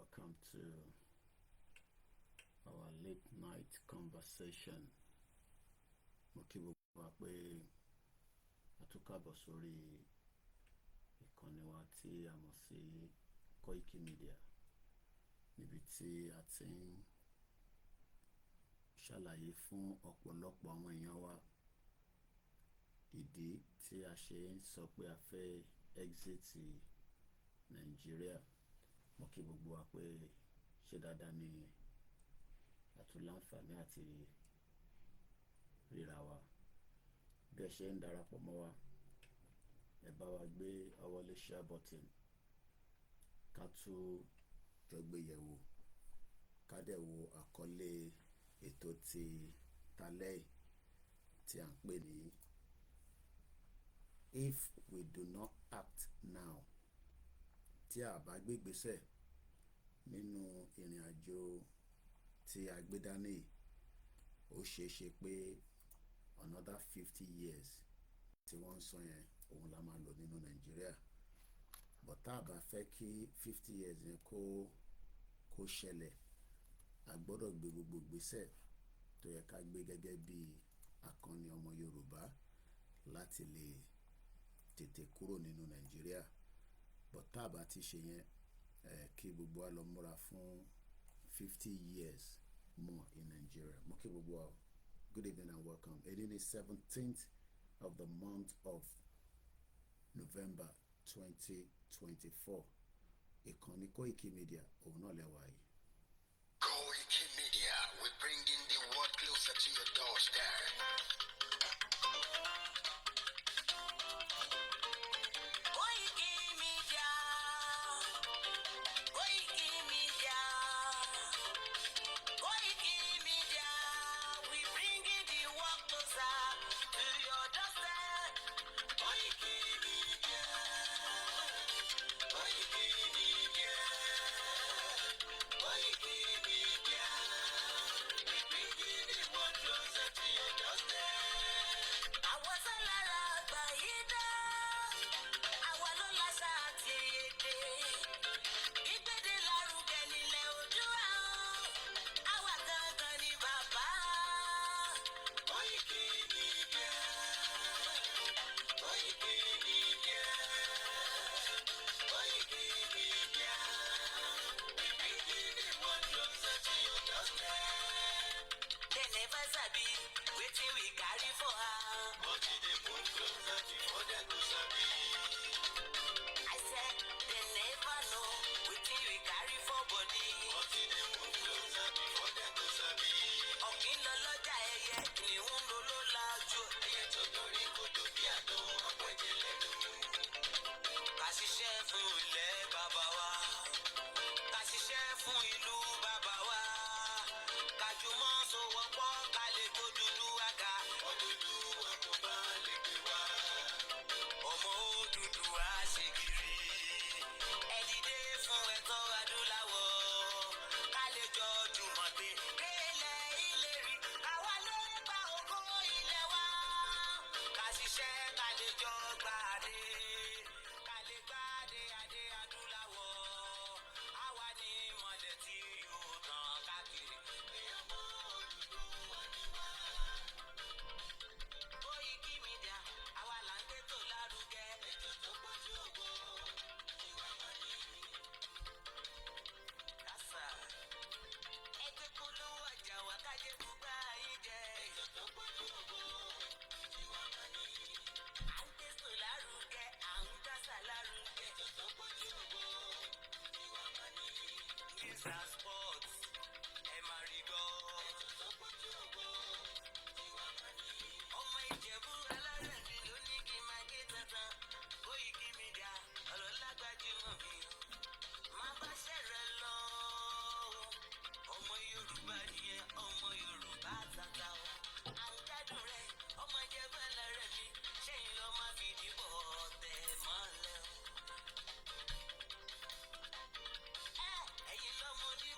welcome to our late night conversation. Mo kí gbogbo wa pé a tún kábọ̀ sórí ìkànnì wa tí a mọ̀ sí Koikimedia, níbi tí a ti ń ṣàlàyé fún ọ̀pọ̀lọpọ̀ àwọn èèyàn wa ìdí tí a ṣe ń sọ pé a fẹ́ exit Nàìjíríà. Mo kí gbogbo wa pé ṣe dáadáa ni àtúnláǹfààní àti ríra wa. Bí ẹ ṣe ń darapọ̀ mọ́ wa, ẹ bá wa gbé ọwọ́ lé share button, ká tún jọ gbé yẹ̀wò, ká dẹ̀ wo àkọlé ètò ti talẹ́ tí à ń pè ní If we do not act now. Tí a bá gbé ìgbésẹ̀ nínú ìrìn àjò tí a gbé dání, ó ṣeé ṣe pé another 50 years tí wọ́n ń sọ yẹn òun la máa lò nínú Nàìjíríà. But tá a bá fẹ́ kí 50 years yẹn kó ṣẹlẹ̀, a gbọ́dọ̀ gbé gbogbo ìgbésẹ̀ tó yẹ ká gbé gẹ́gẹ́ bí akọni ọmọ Yorùbá láti lè tètè kúrò nínú Nàìjíríà. But tá a bá ti ṣe yẹn, kí gbogbo wa lọ múra fún 50 years more in Nigeria. Mo kí gbogbo wa, good evening and welcome. It is 17th of the month of November 2024. Ìkànnì Koikimedia òun náà lẹ́wà yìí. Koikimedia, we bringing the world closer to your doorstep. Ẹ̀yin lọ́mọdé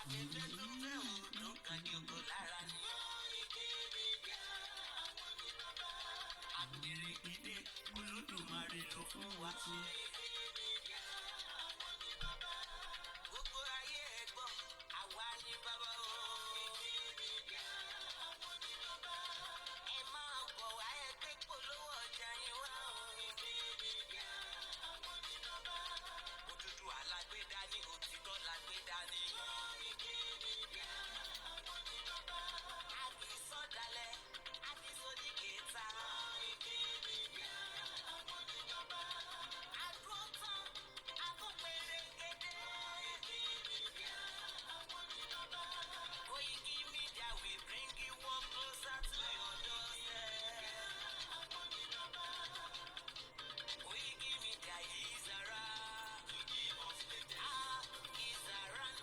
afẹ́fẹ́ tó fẹ́ òòdù kan ní oko lára ni. àpèrè ìdè Olódùmarè ló fún wa sí. gbogbo ayé ẹ gbọ́ àwa ni bàbá o. ẹ máa bọ̀ wá ẹgbẹ́ polówó ọjà yín wá o. òtútù alágbèdá ní òtítọ́ lágbèdá ní. àfisọ́dalẹ̀ àfisọ́díkẹta. àgùntàn àfọ̀pẹ̀rẹ̀gẹ̀dẹ̀. Koikimedia we bring you one closer to your doorstep. Koikimedia is around. Is around.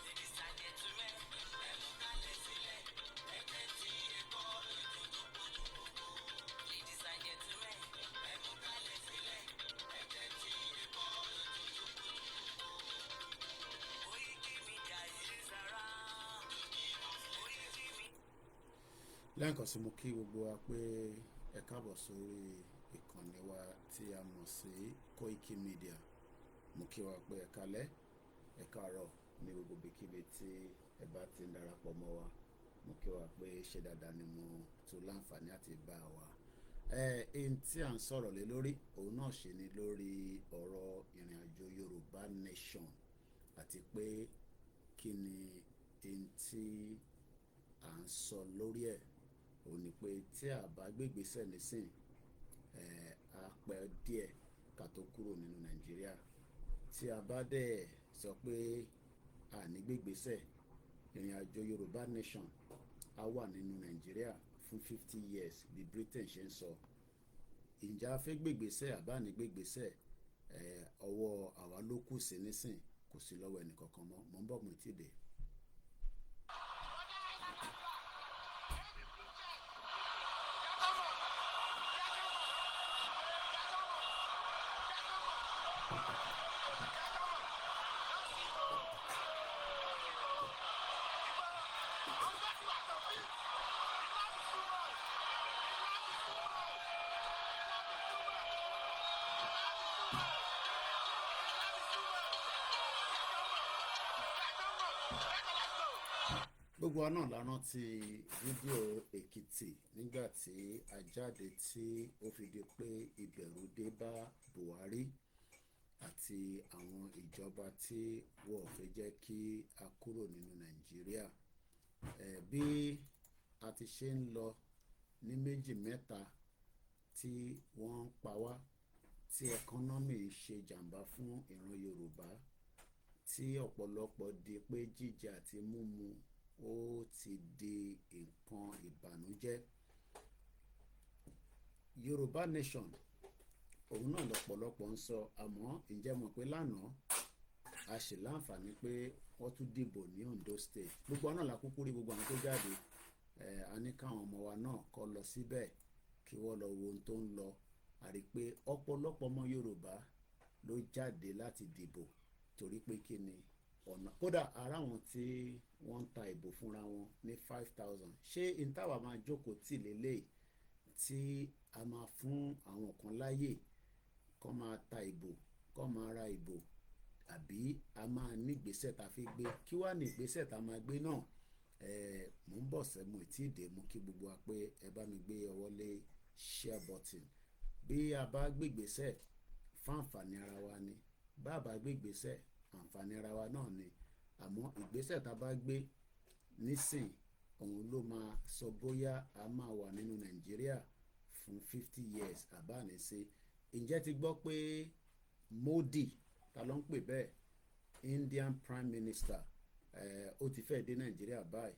Ladies and gentlemen, ẹ mú kálẹ̀ sílẹ̀, ẹ tẹ́tí ẹ gbọ́ ètò tó gbójú gbogbo. Ladies and gentlemen, ẹ mú kálẹ̀ sílẹ̀, ẹ tẹ́tí ẹ gbọ́ ètò tó gbójú gbogbo. Koikimedia is around. Koikimedia. lẹ́ẹ̀kan sí mo kí gbogbo wa pé ẹ káàbọ̀ sórí ìkànnì wa tí a mọ̀ sí Koikimedia. mo kí wa pé ẹ kálẹ́ ẹ káàárọ̀ ní gbogbo ibikíbi tí ẹ bá ti ń darapọ̀ mọ́ wa. mo kí wa pé ṣe dáadáa ni mo tún láǹfààní àti bá wa. ẹ̀ẹ́n tí à ń sọ̀rọ̀ lé lórí òun náà ṣe ni lórí ọ̀rọ̀ ìrìn àjò Yorùbá Nation àti pé kí ni ẹ̀ẹ́n tí à ń sọ lórí ẹ̀ òun ni pé tí a bá gbégbésẹ̀ nísìn á pẹ́ díẹ̀ ká tó kúrò nínú Nàìjíríà. tí a bá dẹ̀ sọ pé a ní gbégbésẹ̀ ìrìn àjò Yorùbá Nation á wà nínú Nàìjíríà fún 50 years bí Britain ṣe ń sọ. ìjà fẹ́ gbégbésẹ̀ àbá ní gbégbésẹ̀ ọwọ́ àwa ló kù sí nísìn, kò sí lọ́wọ́ ẹnìkankan mọ́. mo ń bọ̀ mo ti dé. gbogbo wa náà la rántí fídíò Èkìtì nígbà tí a jáde tí ó fi di pé ìbẹ̀rù dé bá Buhari àti àwọn ìjọba tí wọ́n fẹ́ jẹ́ kí a kúrò nínú Nàìjíríà. bí a ti ṣe ń lọ ní méjì mẹ́ta tí wọ́n ń pa wá, tí ẹkọ́nọ́mì ṣe jàǹbá fún ìran Yorùbá, tí ọ̀pọ̀lọpọ̀ di pé jíjẹ àti mímu ó ti di nǹkan ìbànújẹ́. Yorùbá Nation òun náà lọ́pọ̀lọpọ̀ ń sọ, àmọ́ ǹjẹ́ mọ̀ pé lánàá a ṣe láǹfààní pé wọ́n tún dìbò ní Ondo State. gbogbo náà la kúkú rí gbogbo àwọn tó jáde. a ní káwọn ọmọ wa náà kọ́ lọ síbẹ̀ kí wọ́n lọ wo ohun tó ń lọ. a rí i pé ọ̀pọ̀lọpọ̀ ọmọ Yorùbá ló jáde láti dìbò torí pé kí ni ọ̀nà, kódà ara wọn tí wọ́n ń ta ìbò fúnra wọn ní 5,000. ṣé ìtawà máa jókòó tì lélẹ̀ tí a máa fún àwọn kan láyè kó máa ta ìbò, kó máa ra ìbò, àbí a máa ní ìgbésẹ̀ tá a fi gbé? kí wá ní ìgbésẹ̀ tá a máa gbé náà? mò ń bọ̀ sẹ́mu ìtí ìdè mú kí gbogbo wa pé ẹ bá mi gbé ọwọ́ lé share button. bí a bá gbégbésẹ̀ fún àǹfààní ara wa ni, bá a bá gbégbésẹ̀ àǹfààní ara wa náà ni. àmọ́ ìgbésẹ̀ tá a bá gbé nísìn òun ló máa sọ bóyá a máa wà nínú Nàìjíríà fún 50 years àbá ní sí. ǹjẹ́ ti gbọ́ pé Modi, ta ló ń pè bẹ́ẹ̀, Indian Prime Minister, ó ti fẹ́ dé Nàìjíríà báyìí.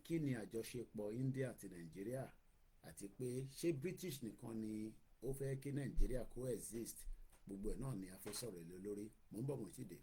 kí ni àjọṣepọ̀ India àti Nàìjíríà? àti pé ṣé British nìkan ni ó fẹ́ kí Nàìjíríà coexist? gbogbo ẹ̀ náà ni a fẹ́ sọ̀rọ̀ lé lórí. mò ń bọ̀ mo ti dé.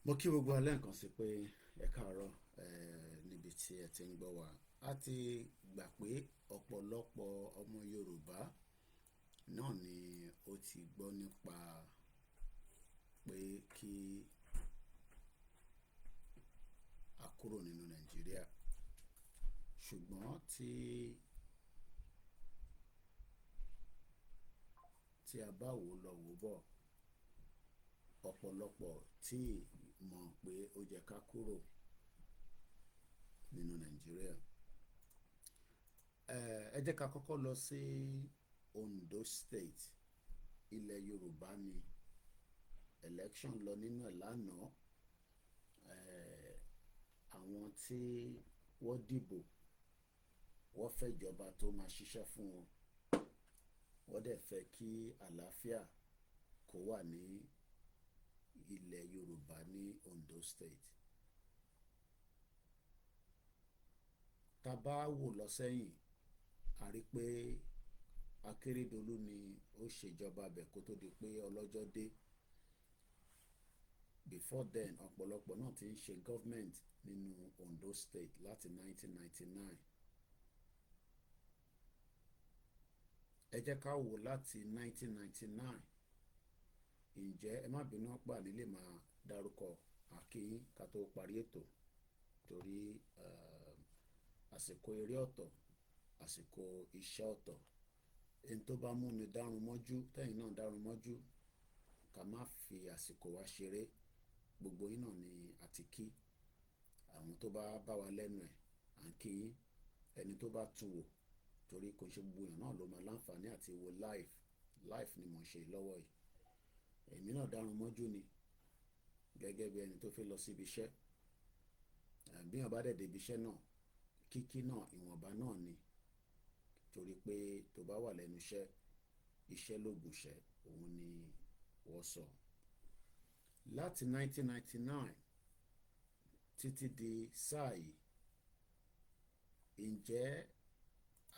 mo kí gbogbo alẹ́ nǹkan sí pé ẹ káàárọ̀ níbi tí ẹ ti ń gbọ́ wa. A ti gbà pé ọ̀pọ̀lọpọ̀ ọmọ Yorùbá náà ni ó ti gbọ́ nípa pé kí a kúrò nínú Nàìjíríà, ṣùgbọ́n tí a bá wò lọ wò bọ̀, ọ̀pọ̀lọpọ̀ tí mọ̀ pé ó jẹ́ ká kúrò nínú Nàìjíríà. Ẹ jẹ́ ká kọ́kọ́ lọ sí Ondo State, ilẹ̀ Yorùbá ni. Election lọ nínú ẹ̀ lánàá. Àwọn tí wọ́n dìbò wọ́n fẹ́ ìjọba tó máa ṣiṣẹ́ fún wọn, wọ́n dẹ̀ fẹ́ kí àlàáfíà kó wà ní ilẹ̀ Yorùbá ní Ondo State. Tá bá wò lọ sẹ́yìn, a rí pé Akérédolú ni ó ṣèjọba bẹ̀ kó tó di pé ọlọ́jọ́ dé. Before then, ọ̀pọ̀lọpọ̀ náà ti ń ṣe government nínú Ondo State láti 1999. Ẹ jẹ́ ká wò láti 1999. Ǹjẹ́ ẹ má bínú pà nílé máa dárúkọ àkíyín ká tó parí ètò, torí àsìkò eré ọ̀tọ̀, àsìkò iṣẹ́ ọ̀tọ̀. Ẹni tó bá mú ni dárun mọ́jú, tẹ́yìn náà dárun mọ́jú, ká má fi àsìkò wa ṣeré. Gbogbo yín náà ni àti kí. Àwọn tó bá bá wa lẹ́nu ẹ̀ à ń kí yín. Ẹni tó bá tún wò, torí kò ṣe gbogbo èèyàn náà ló máa láǹfààní àti wo live ni mo ń ṣe lọ́wọ́ yìí. Èmi náà dárun mọ́jú ni, gẹ́gẹ́ bí ẹni tó fẹ́ lọ síbi iṣẹ́. Bí èèyàn bá dẹ̀ dé ibi iṣẹ́ náà, kíkí náà ìwọ̀nba náà ni, torí pé tó bá wà lẹ́nu iṣẹ́, iṣẹ́ lóògùn iṣẹ́, òun ni wọ́n sọ. Láti 1999 títí di sáà yìí, ǹjẹ́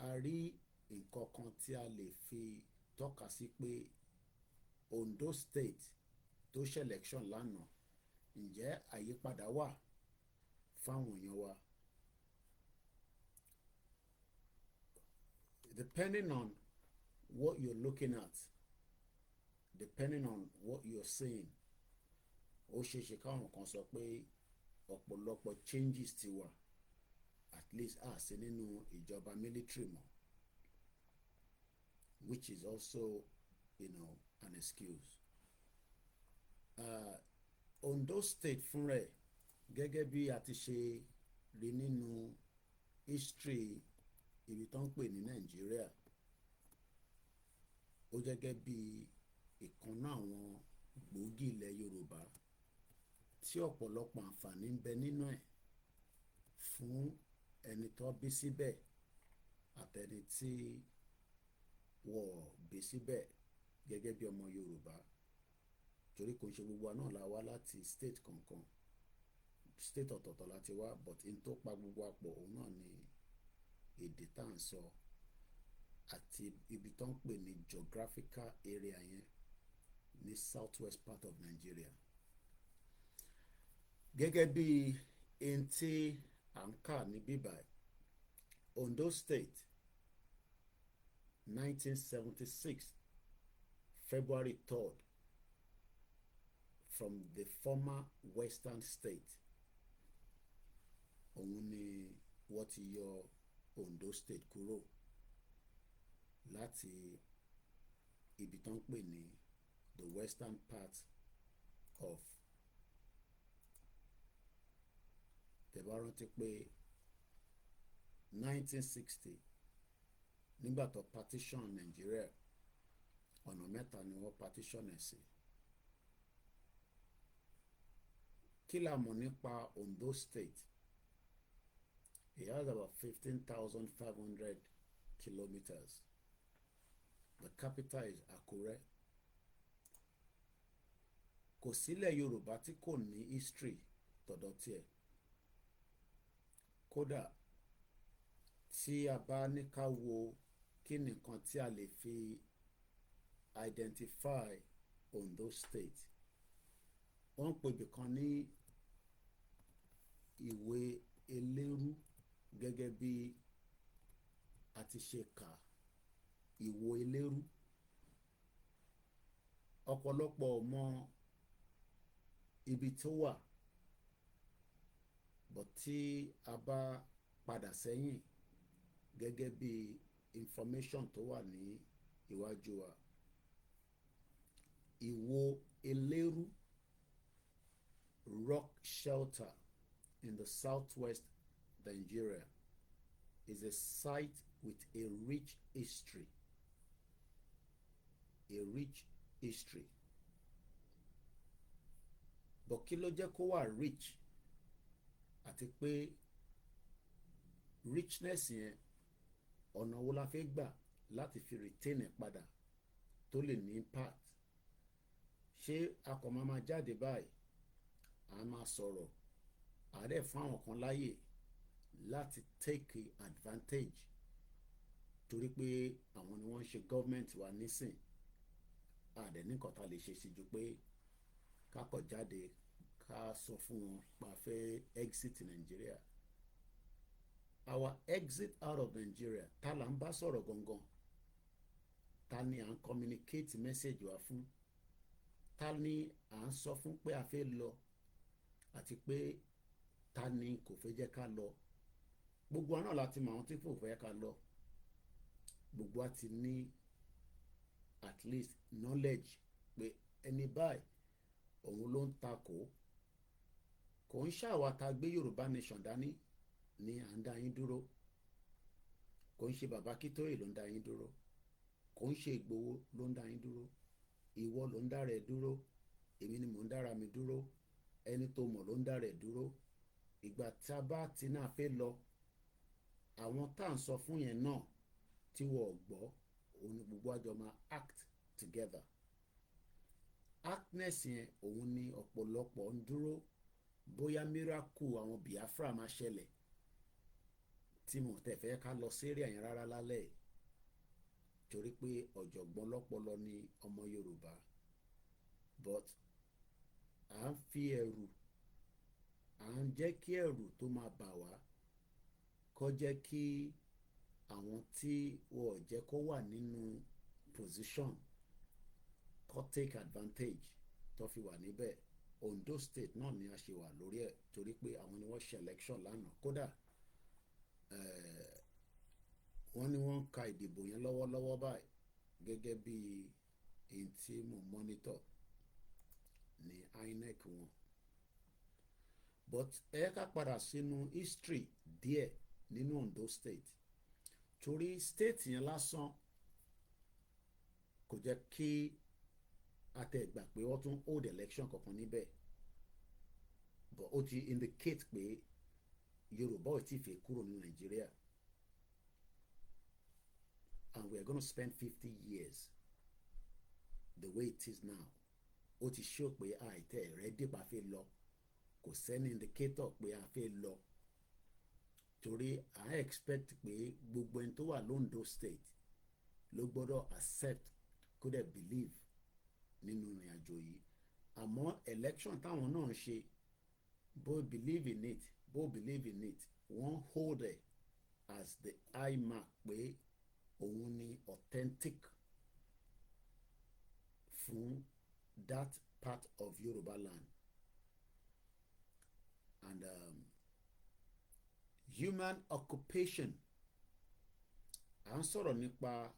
a rí nǹkan kan tí a lè fi tọ́ka sí pé Ondo State tó ṣe election lánàá, ǹjẹ́ àyípadà wà fáwọn èèyàn wa? Depending on what you're looking at, depending on what you're seeing, ó ṣeéṣe káwọn kan sọ pé ọ̀pọ̀lọpọ̀ changes ti wà, at least sí nínú ìjọba military mọ́, which is also, an excuse. Ondo State fún rẹ̀, gẹ́gẹ́ bí a ti ṣe rí nínú history ibi tó ń pè ní Nàìjíríà, ó gẹ́gẹ́ bí ìkan náà àwọn gbòógì ilẹ̀ Yorùbá tí ọ̀pọ̀lọpọ̀ àǹfààní ń bẹ nínú ẹ̀ fún ẹni tó bí síbẹ̀ àtẹni tí wọ́n bí síbẹ̀ gẹ́gẹ́ bí ọmọ Yorùbá. Torí kò ń ṣe gbogbo náà la wá láti state kankan, state ọ̀tọ̀ọ̀tọ̀ láti wá, but in tó pa gbogbo àpọ̀ òun náà ni èdè tá à ń sọ àti ibi tó ń pè ní geographical area yẹn ní southwest part of Nigeria. Gẹ́gẹ́ bí ẹni tí à ń kà ní bíbá, Ondo State 1976 February 3rd from the former Western State, òun ni wọ́n ti yọ Ondo State kúrò láti ibi tó ń pè ní the western part of. Tẹ́ bá rántí pé 1960 nígbà tó partition Nigeria, ọ̀nà mẹ́ta ni wọ́n partition ẹ̀ sí. Kí la mọ̀ nípa Ondo State? It has about 15,500 kilometers. The capital is Akure. Kò sílẹ̀ Yorùbá tí kò ní history tọ̀dọ̀ tiẹ̀. Kódà tí a bá ní ká wo kí nìkan tí a lè fi identify Ondo State, wọ́n ń pè ibìkan ní Ìwé Elérú gẹ́gẹ́ bí a ti ṣe kà Ìwò Elérú. Ọ̀pọ̀lọpọ̀ mọ ibi tó wà, but tí a bá padà sẹ́yìn gẹ́gẹ́ bí information tó wà ní iwájú wa, Ìwò Eleru rock shelter in the southwest Nigeria is a site with a rich history. A rich history. But kí ló jẹ́ kó wà rich? Àti pé richness yẹn ọ̀nà wo la fẹ́ gbà láti fi retain ẹ̀ padà tó lè ní impact? Ṣé a kò máa jáde báyìí a máa sọ̀rọ̀ àárẹ̀ fún àwọn kan láyè láti take advantage torí pé àwọn ni wọ́n ń ṣe government wa nísìn? Àdẹ̀ ní nǹkan tá lè ṣe sí ju pé ká kọ̀ jáde ká sọ fún wọn pa fẹ́ exit Nigeria. Our exit out of Nigeria, ta là ń bá sọ̀rọ̀ gangan? Ta ni à ń communicate message wa fún? Ta ni à ń sọ fún pé a fẹ́ lọ àti pé ta ni kò fẹ́ jẹ́ ká lọ? Gbogbo wa náà láti mọ àwọn tí kò fẹ́ ká lọ. Gbogbo wa ti ní at least knowledge pé ẹni báyìí òun ló ń takò. Kò ń ṣàwà tá gbé Yorùbá nation dání ni à ń dá yín dúró. Kò ń ṣe bàbá Kítóyè ló ń dá yín dúró. Kò ń ṣe Ìgbòho ló ń dá yín dúró. Ìwọ ló ń dá rẹ̀ dúró. Èmi ni mò ń dára mi dúró. Ẹni tó mọ̀ ló ń dá rẹ̀ dúró. Ìgbà tí a bá ti náà fẹ́ lọ, àwọn tá à ń sọ fún yẹn náà tí wọ́n gbọ́, òun ni gbogbo àjọ máa act together. Actness yẹn òun ni ọ̀pọ̀lọpọ̀ ń dúró bóyá miracle àwọn Biafra máa ṣẹlẹ̀ tí mo tẹ̀ fẹ́ ká lọ sí area yẹn rárá lálẹ́ torí pé ọ̀jọ̀gbọ́n lọ́pọlọ ni ọmọ Yorùbá, but à ń fi ẹ̀rù, à ń jẹ́ kí ẹ̀rù tó máa bà wá kó jẹ́ kí àwọn tí wọ́n jẹ́ kó wà nínú position kó take advantage tó fi wà níbẹ̀. Ondo State náà ni a ṣe wà lórí ẹ̀ torí pé àwọn ni wọ́n ṣe election lánàá. Kódà wọ́n ní wọ́n ń ka ìdìbò yẹn lọ́wọ́lọ́wọ́ báyìí gẹ́gẹ́ bí èyí tí mo monitor ní INEC wọn. But ẹ ká padà sínú history díẹ̀ nínú Ondo State torí state yẹn lásán kò jẹ́ kí àtẹ̀gbà pé wọ́n tún hold election kankan níbẹ̀, but ó ti indicate pé Yorùbá ò tí fẹ́ kúrò ní Nàìjíríà, and we are going to spend 50 years the way it is now. Ó ti show pé àìtẹ́ rẹ̀ dípa fẹ́ lọ, kò sẹ́ni indicator pé a fẹ́ lọ torí I expect pé gbogbo ẹni tó wà l'Ondo State ló gbọ́dọ̀ accept kó dẹ̀ believe nínú ìrìn àjò yìí. Àmọ́ election táwọn náà ń ṣe, bó believe in it, bó believe in it, wọ́n hold it as the high mark pé òun ni authentic fún that part of Yoruba land. And human occupation, à ń sọ̀rọ̀ nípa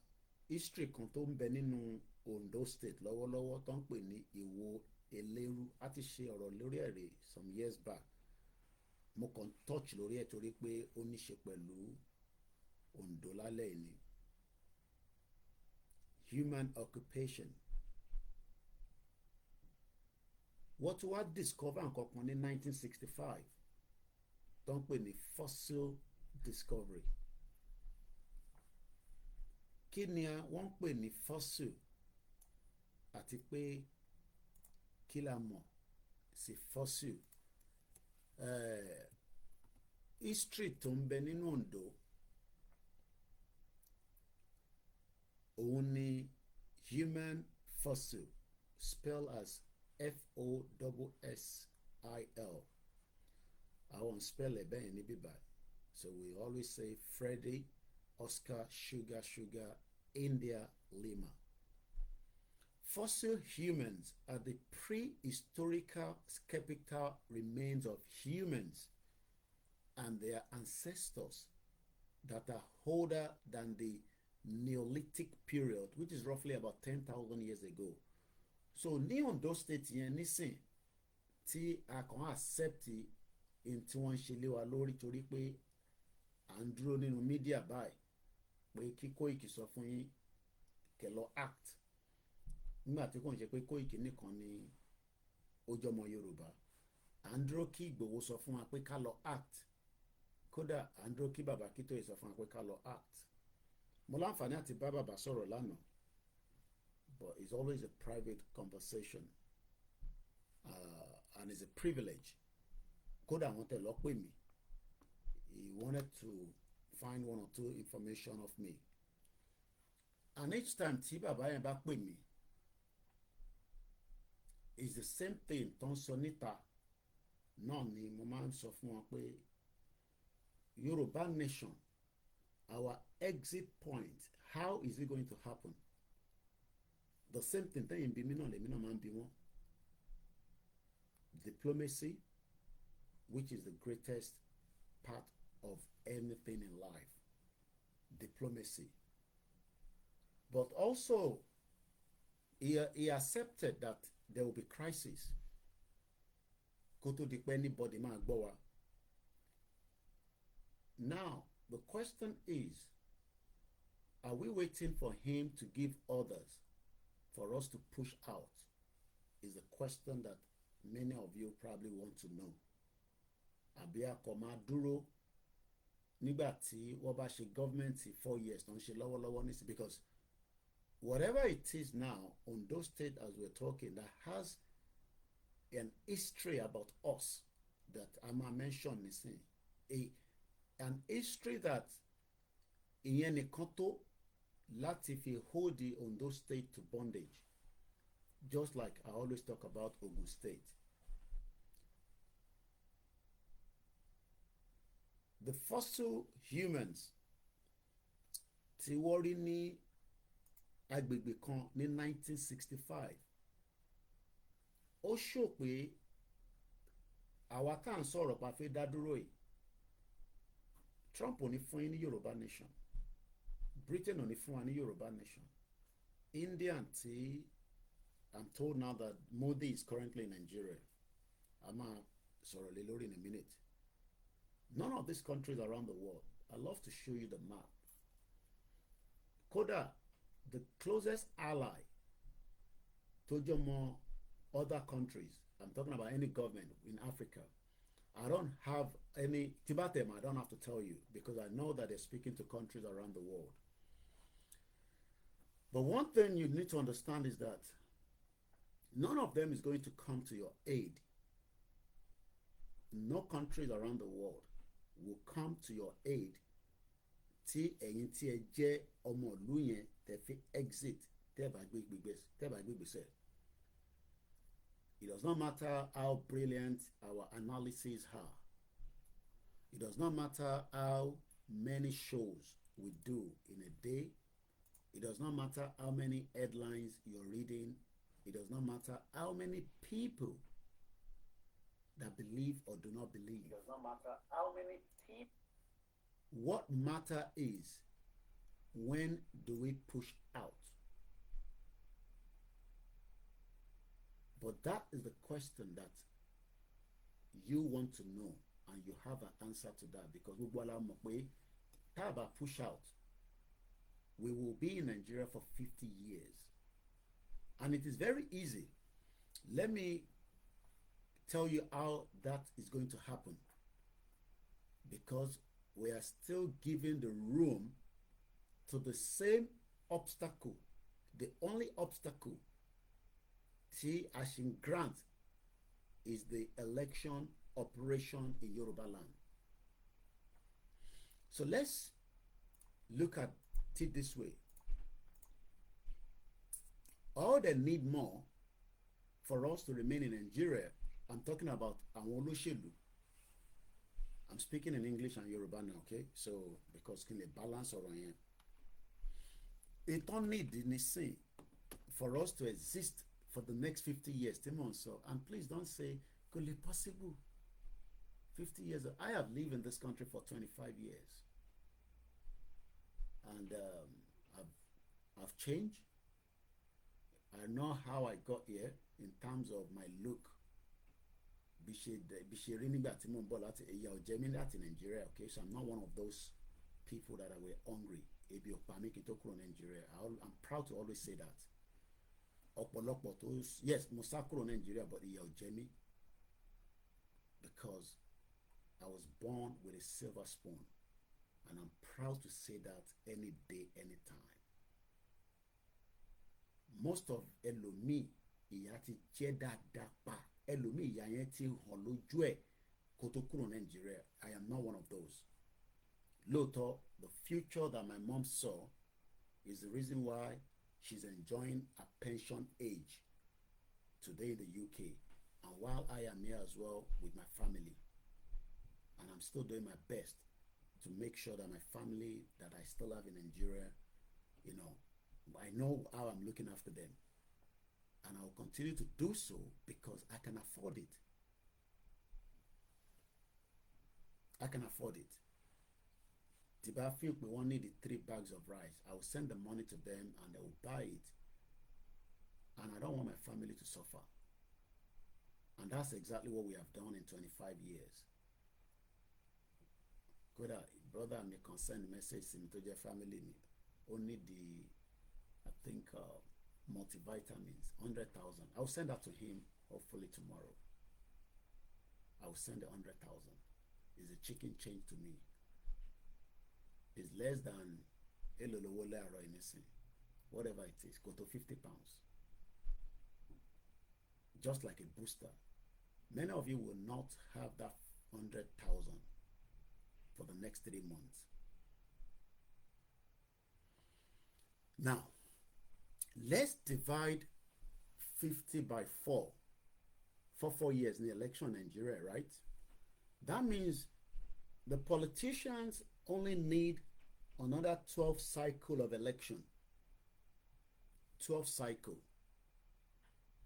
history kan tó ń bẹ nínú Ondo State lọ́wọ́lọ́wọ́ tó ń pè ní Ìwò Eleru. A ti ṣe ọ̀rọ̀ lórí ẹ̀rẹ̀ some years back. Mo kàn touch lórí ẹ̀ torí pé ó ní ṣe pẹ̀lú Ondo lálẹ́ ni. Human occupation. Wọ́n tún wá discover nǹkan kan ní 1965 tó ń pè ní fossil discovery. Kí ni wọ́n ń pè ní fossil àti pé kí la mọ̀ sí fossil? History tó ń bẹ nínú Ondo òun ni human fossil, spelled as FOSSIL. I won't spell it bẹ́ẹ̀ níbí báyìí. So we always say Freddy, Oscar, Sugar, Sugar, India, Lima. Fossil humans are the prehistorical skeletal remains of humans and their ancestors that are older than the Neolithic period, which is roughly about 10,000 years ago. So ní Ondo State yẹn nísìn tí a kàn accept in tí wọ́n ń ṣe lé wa lórí torí pé à ń dúró nínú mídíà báyìí pé kí Koiki sọ fún yín kẹ́ lọ act nígbà tí kò ń ṣe pé Koiki nìkan ni ó jọmọ Yorùbá. À ń dúró kí Ìgbòho sọ fún wa pé ká lọ act, kódà à ń dúró kí bàbá Akíntóyè sọ fún wa pé ká lọ act. Mo láǹfààní àti bá bàbá sọ̀rọ̀ lánàá, but it's always a private conversation and it's a privilege. Kódà wọ́n tẹ̀ lọ pè mí, he wanted to find one or two information of me, and each time tí bàbá yẹn bá pè mí, it's the same thing tó ń sọ níta náà ni mo máa ń sọ fún wọn pé Yorùbá nation, our exit point, how is it going to happen? The same thing tẹ́yìn bí mí náà lèmi náà máa ń bí wọn. Diplomacy, which is the greatest part of anything in life. Diplomacy. But also, he accepted that there will be crisis. Kó tó di pé anybody máa gbọ́ wa. Now, the question is, are we waiting for him to give orders for us to push out? Is the question that many of you probably want to know. Àbí a kò máa dúró nígbà tí wọ́n bá ṣe government 4 years tó ń ṣe lọ́wọ́lọ́wọ́ nísìnyí, because whatever it is now, Ondo State, as we're talking, that has an history about us that I might mention nísìnyí, an history that ìyẹn nìkan tó láti fi hold the Ondo State to bondage, just like I always talk about Ogun State. The fossil humans tí wọ́n rí ní agbègbè kan ní 1965, ó ṣò pé àwa tá à ń sọ̀rọ̀ pa fẹ́ dá dúró yìí, Trump ò ní fún yín ní Yorùbá nation, Britain ò ní fún wa ní Yorùbá nation, India tí I'm told now that Modi is currently in Nigeria, a máa sọ̀rọ̀ lé lórí in a minute. None of these countries around the world. I love to show you the map. Kódà, the closest ally to Jomo other countries, I'm talking about any government in Africa, I don't have any, Tibetan, I don't have to tell you, because I know that they're speaking to countries around the world. But one thing you need to understand is that none of them is going to come to your aid. No countries around the world will come to your aid tí ẹ̀yin tí ẹ jẹ́ ọmọ ìlú yẹn tẹ́ fi exit tẹ́ bá gbé gbèsè. It does not matter how brilliant our analyses are. It does not matter how many shows we do in a day. It does not matter how many headlines you're reading. It does not matter how many people that believe or do not believe. It does not matter how many people. What matter is, when do we push out? But that is the question that you want to know, and you have an answer to that, because gbogbo ala mọ̀ pé tá a bá push out, we will be in Nigeria for 50 years. And it is very easy. Let me tell you how that is going to happen, because we are still giving the room to the same obstacle. The only obstacle T. Ashin Grant is the election operation in Yoruba land. So let's look at it this way. All they need more for us to remain in Nigeria, I'm talking about àwọn olóṣèlú. I'm speaking in English and Yoruba now, okay? So, because kí n lè balance ọ̀rọ̀ yẹn. Ìtàn nídìí nísìn for us to exist for the next 50 years, tí mò ń sọ. And please don't say, kò lè possible. 50 years. I have lived in this country for 25 years. And I've changed. I know how I got here in terms of my look. Bí ṣe rí nígbà tí mò ń bọ̀ láti ìyà ò jẹ mí láti Nigeria, okay? So I'm not one of those people that were hungry. Ebi ò pa mí kí n tó kúrò Nigeria. I'm proud to always say that. Ọ̀pọ̀lọpọ̀ tó, yes, mo sá kúrò Nigeria, but ìyà ò jẹ mí. Because I was born with a silver spoon. And I'm proud to say that any day, anytime. Most of ẹlòmíì ìyà ti jẹ́ dáadáa pa. Ẹlòmíì ìyà yẹn ti hàn lójú ẹ̀ kó tó kúrò Nigeria. I am not one of those. Lóòótọ́, the future that my mom saw is the reason why she's enjoying a pension age today in the UK. And while I am here as well with my family. And I'm still doing my best to make sure that my family that I still have in Nigeria, you know, I know how I'm looking after them. And I will continue to do so because I can afford it. I can afford it. Tí bá feel pé wọ́n need 3 bags of rice, I will send the money to them and they will buy it. And I don't want my family to suffer. And that's exactly what we have done in 25 years. Kódà brother mi kan send message sí mi tó jẹ́ family mi. Ó need I think multivitamins, 100,000. I'll send that to him hopefully tomorrow. I will send 100,000. It's a chicken change to me. It's less than Owo Eleru anything. Whatever it is, go to 50 pounds. Just like a booster. Many of you will not have that 100,000 for the next 3 months. Now, let's divide 50 by 4 for 4 years in the election in Nigeria, right? That means the politicians only need another 12 cycle of election. 12 cycle.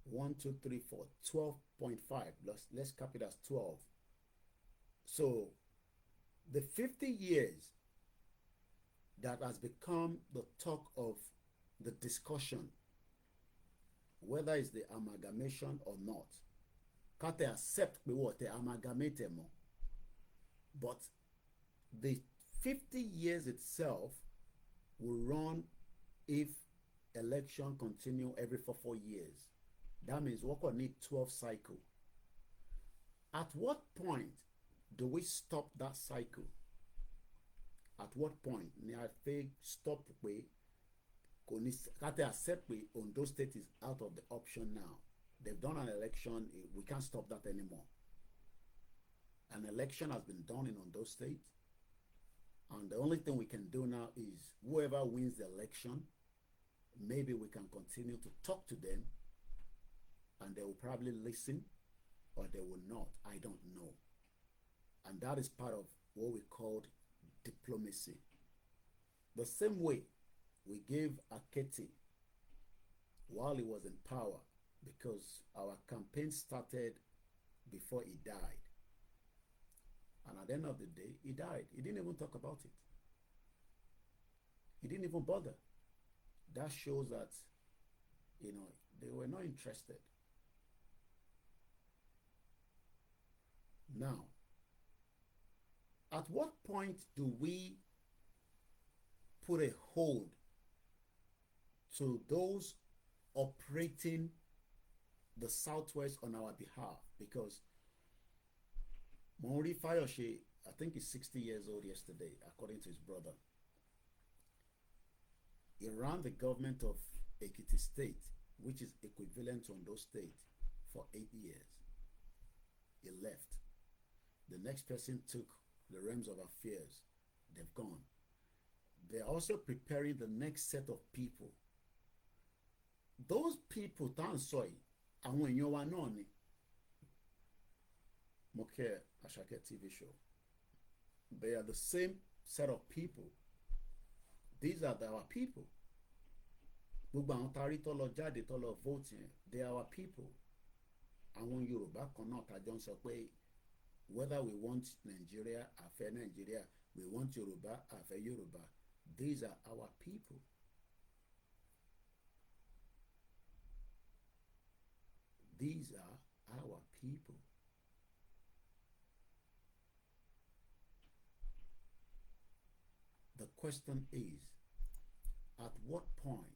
1, 2, 3, 4, 12.5. Let's cap it as 12. So the 50 years that has become the talk of the discussion, whether it's the amalgamation or not, can't they accept what they amalgamate more? But the 50 years itself will run if election continue every 4 years. That means we're going to need 12 cycle. At what point do we stop that cycle? At what point ni I think stop pé kò ní káté accept pé Ondo State is out of the option now. They've done an election. We can't stop that anymore. An election has been done in Ondo State. And the only thing we can do now is whoever wins the election, maybe we can continue to talk to them and they will probably listen or they will not. I don't know. And that is part of what we called diplomacy. The same way we gave Aketi while he was in power, because our campaign started before he died. And at the end of the day, he died. He didn't even talk about it. He didn't even bother. That shows that, you know, they were not interested. Now, at what point do we put a hold to those operating the Southwest on our behalf? Because Monri Fayoshe, I think he's 60 years old yesterday, according to his brother. He ran the government of Ekiti State, which is equivalent to Ondo State, for 8 years. He left. The next person took the realms of affairs. They've gone. They're also preparing the next set of people. Those people, Tan Soy, àwọn èèyàn wa náà ni. Mo kẹ́ Àṣàkẹ́ TV show. They are the same set of people. These are our people. Gbogbo àwọn tarí tó lọ jáde tó lọ vote yẹn, they are our people. Àwọn Yorùbá kan náà tàjọ ń sọ pé whether we want Nigeria, àfẹ́ Nigeria, we want Yorùbá, àfẹ́ Yorùbá, these are our people. These are our people. The question is, at what point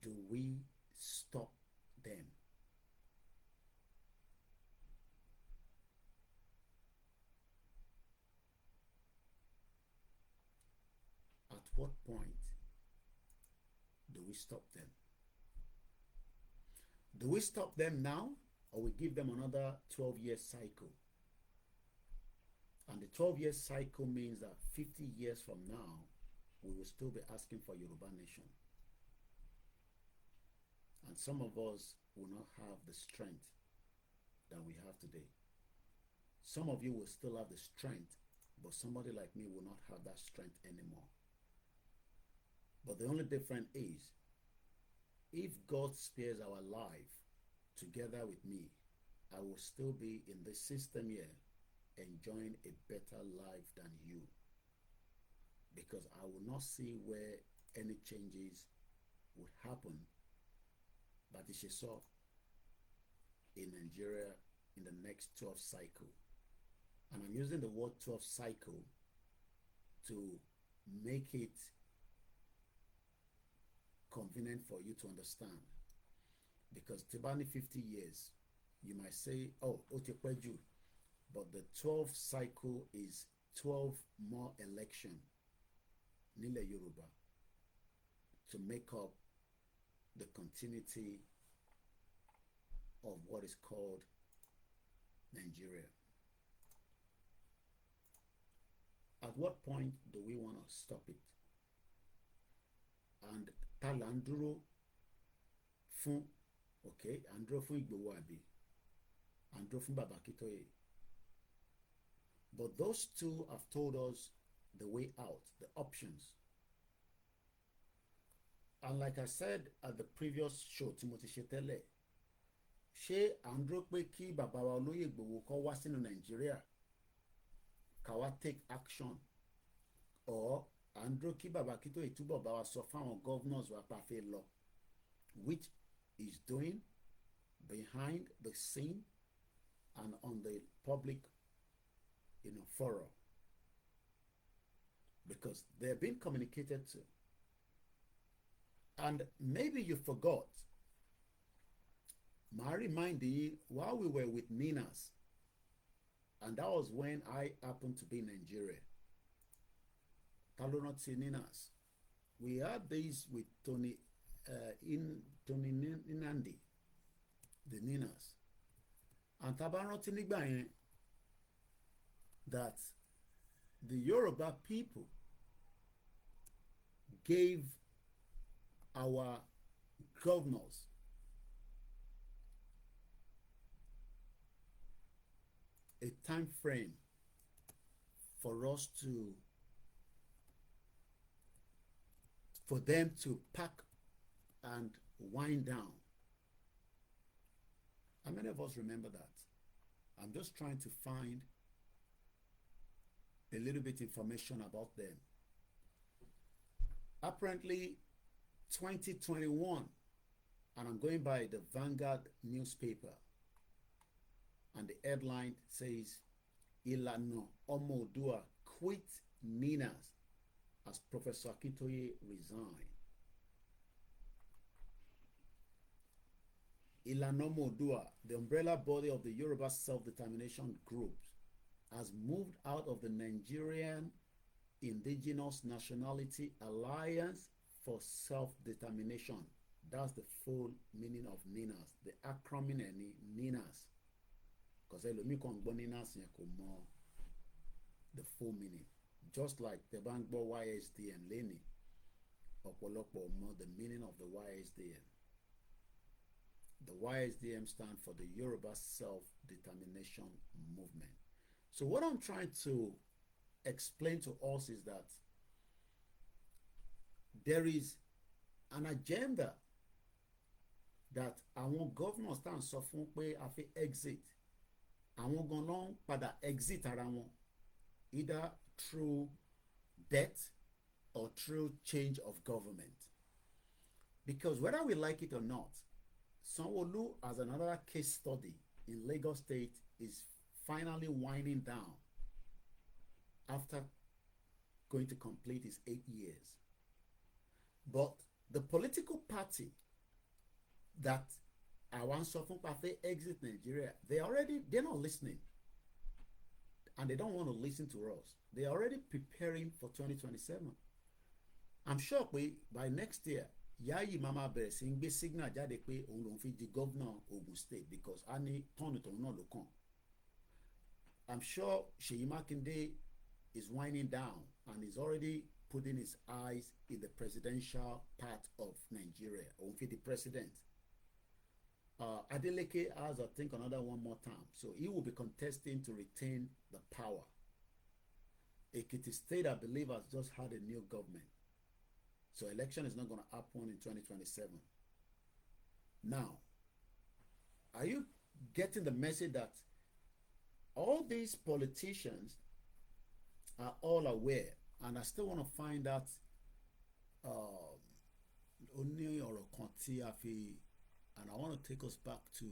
do we stop them? At what point do we stop them? Do we stop them now, or we give them another 12-year cycle? And the 12-year cycle means that 50 years from now, we will still be asking for Yoruba nation. And some of us will not have the strength that we have today. Some of you will still have the strength, but somebody like me will not have that strength anymore. But the only difference is, if God spares our life together with me, I will still be in this system here, enjoying a better life than you, because I will not see where any changes would happen. But it is so in Nigeria in the next 12 cycle. And I'm using the word 12 cycle to make it convenient for you to understand. Because Tibani 50 years, you might say, oh, Otepeju, but the 12th cycle is 12 more election, Nile Yoruba, to make up the continuity of what is called Nigeria. At what point do we want to stop it? And Talanduro fún, okay, Andro fún Igboho àbí, Andro fún Baba Akintoye. But those two have told us the way out, the options. And like I said at the previous show, Timothy Shetele, ṣé Andro pé kí bàbá wa Olóyè Igboho kó wá sínú Nigeria, ká wá take action, or Andro kí bàbá Akintoye túbọ̀ bá wa sọ fáwọn governors wa pa fẹ́ lọ, which is doing behind the scene and on the public, forum, because they're being communicated to. And maybe you forgot, I remind you, while we were with Ninas, and that was when I happened to be in Nigeria. Talonoti Ninas. We had this with Tony Inandi, the Ninas. And Tabaroti nígbà yẹn, that the Yoruba people gave our governors a time frame for them to pack and wind down. How many of us remember that? I'm just trying to find a little bit information about them. Apparently 2021, and I'm going by the Vanguard newspaper, and the headline says, Ilana Omodua quit Ninas as Professor Akintoye resigned. Ilana Omodua, the umbrella body of the Yoruba self-determination groups, has moved out of the Nigerian Indigenous Nationality Alliance for Self-Determination. That's the full meaning of Ninas. The acronym any Ninas. Because ẹlòmíì kan gbọ́ Ninas yẹn kò mọ the full meaning. Just like the bá ń gbọ́ YSDN lẹ́nìí, ọ̀pọ̀lọpọ̀ mọ the meaning of the YSDN. The YSDM stand for the Yoruba Self-Determination Movement. So what I'm trying to explain to us is that there is an agenda that àwọn governors tá à ń sọ fún pé a fi exit, àwọn gan-an padà exit ara wọn, either through death or through change of government. Because whether we like it or not, Sanwo-Olu, as another case study in Lagos State, is finally winding down after going to complete his 8 years. But the political party that àwọn sọ fún pàfẹ́ exit Nigeria, they're not listening, and they don't want to listen to us. They're already preparing for 2027. I'm sure pé by next year, Yayi mama bẹ̀rẹ̀ sí ń gbé signal jáde pé òun lòun fi di governor Ogun State, because a ní tọ́nù tòun náà ló kàn. I'm sure Seyi Makinde is winding down and is already putting his eyes in the presidential part of Nigeria. Òun fi di president. Adeleke has, I think, another one more term, so he will be contesting to retain the power. Ekiti State, I believe, has just had a new government, so election is not going to happen in 2027. Now, are you getting the message that all these politicians are all aware? And I still want to find out only or and I want to take us back to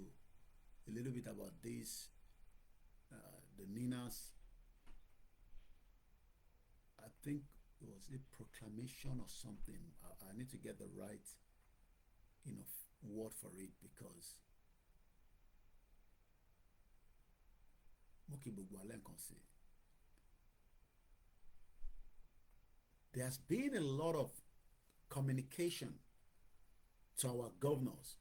a little bit about this, the Ninas. I think it was a proclamation or something. I need to get the right, word for it, because there's been a lot of communication to our governors,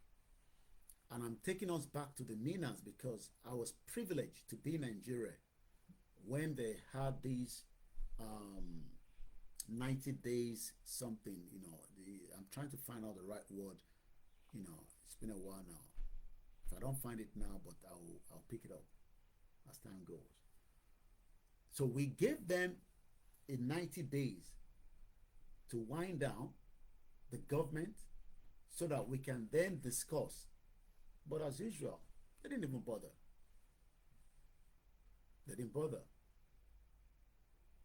and I'm taking us back to the Ninas because I was privileged to be in Nigeria when they had these 90 days something, I'm trying to find out the right word, it's been a while now. If I don't find it now, but I'll pick it up as time goes. So we gave them a 90 days to wind down the government so that we can then discuss. But as usual, they didn't even bother. They didn't bother.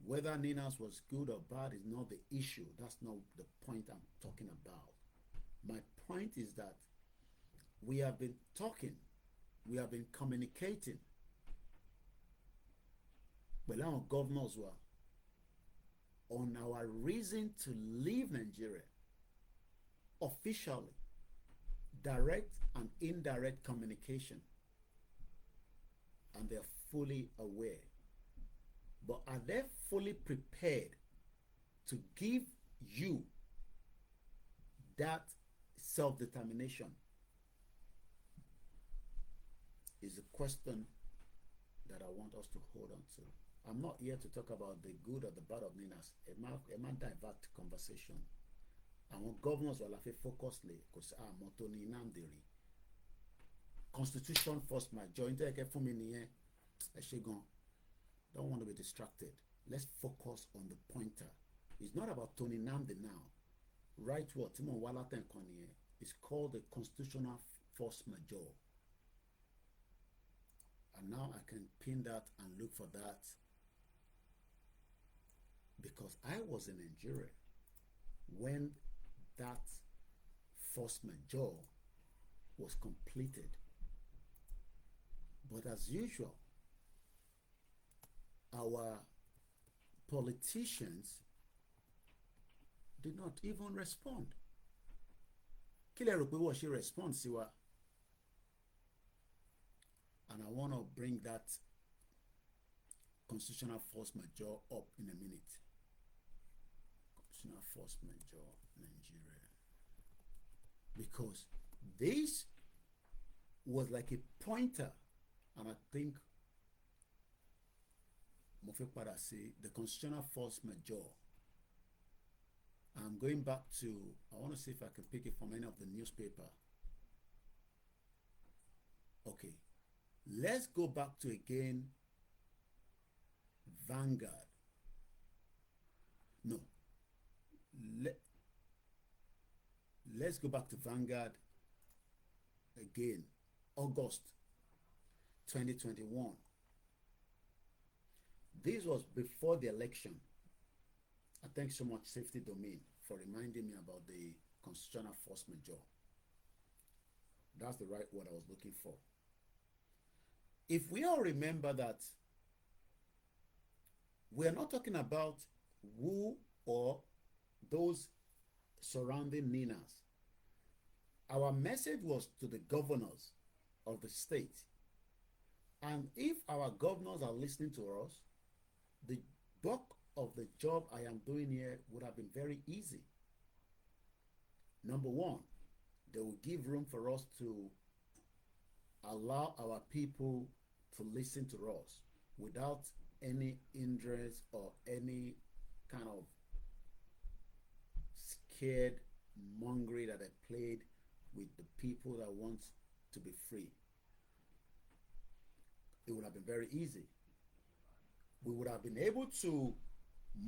Whether Ninas was good or bad is not the issue. That's not the point I'm talking about. My point is that we have been talking, we have been communicating. Well, our governors were on our reason to leave Nigeria, officially, direct and indirect communication, and they're fully aware. But are they fully prepared to give you that self-determination? Is a question that I want us to hold on to. I'm not here to talk about the good or the bad of Ninas. It might divert conversation. Àwọn governors wà láfi focus lé kò sí àmọ́ tó ní Nnamdi rí. Constitution first major. Ǹjẹ́ ẹ̀kẹ́ fún mi nìyẹn? Ẹ ṣé gan. Don't want to be distracted. Let's focus on the pointer. It's not about Tony Nnamdi now. Right word tí mò ń wá látẹ̀kọ́ nìyẹn. It's called the constitutional force majeure. And now I can pin that and look for that, because I was in Nigeria when that force majeure was completed. But as usual, our politicians did not even respond. Kí lẹ rò pé wọ́n ṣe respond sí wa? And I want to bring that constitutional force majeure up in a minute. Constitutional force majeure, Nigeria. Because this was like a pointer, and I think mo fẹ́ padà sí the constitutional force majeure. I'm going back to, I want to see if I can pick it from any of the newspaper. Okay, let's go back to again Vanguard. No, let's go back to Vanguard again, August 2021. This was before the election. I thank so much Safety Domain for reminding me about the constitutional force majeure. That's the right word I was looking for. If we all remember that we are not talking about who or those surrounding Ninas. Our message was to the governors of the state. And if our governors are listening to us, the bulk of the job I am doing here would have been very easy. Number one, they will give room for us to allow our people to listen to us without any hindrance or any kind of scared mongery that I played with the people that want to be free. It would have been very easy. We would have been able to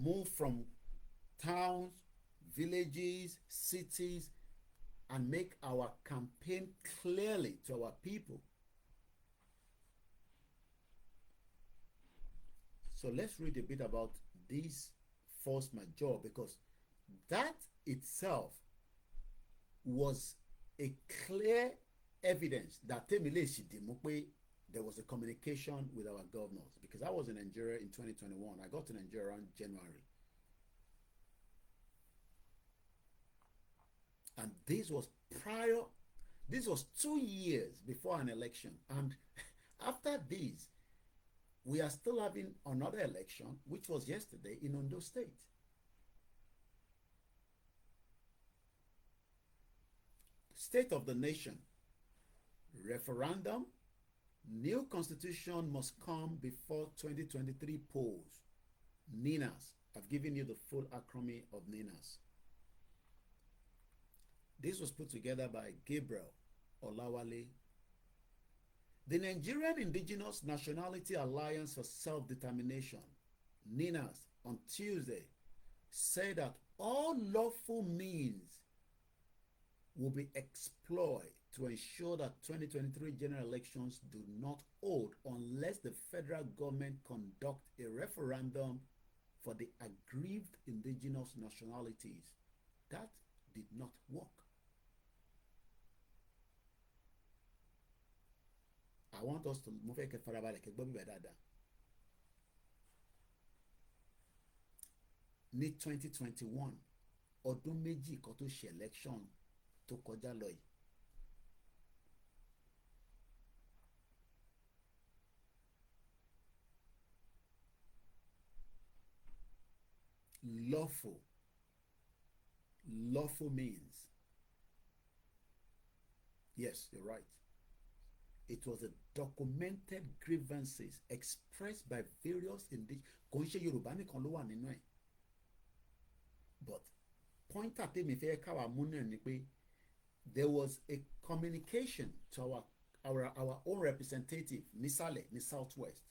move from towns, villages, cities, and make our campaign clearly to our people. So let's read a bit about this force majeure, because that itself was a clear evidence that there was a communication with our governors, because I was in Nigeria in 2021. I got to Nigeria around January. And this was 2 years before an election. And after this, we are still having another election, which was yesterday in Ondo State. State of the nation, referendum, new constitution must come before 2023 polls. NINAS. I've given you the full acronym of NINAS. This was put together by Gabriel Olawale. The Nigerian Indigenous Nationality Alliance for Self-Determination, NINAS, on Tuesday said that all lawful means will be explored to ensure that 2023 general elections do not hold unless the federal government conduct a referendum for the aggrieved indigenous nationalities. That did not work. I want us to move a farabalẹ̀ kẹ́ gbọ́ bíbẹ̀ dáadáa. Ní 2021, ọdún méjì kan tó ṣe election tó kọjá lọ yìí. Lawful means. Yes, you're right. It was a documented grievances expressed by various indigenous. Kò ń ṣe Yorùbá nìkan ló wà nínú ẹ̀. But point at me fẹ́ káwa mú náà ni pé there was a communication to our own representative nísàlẹ̀ ní Southwest,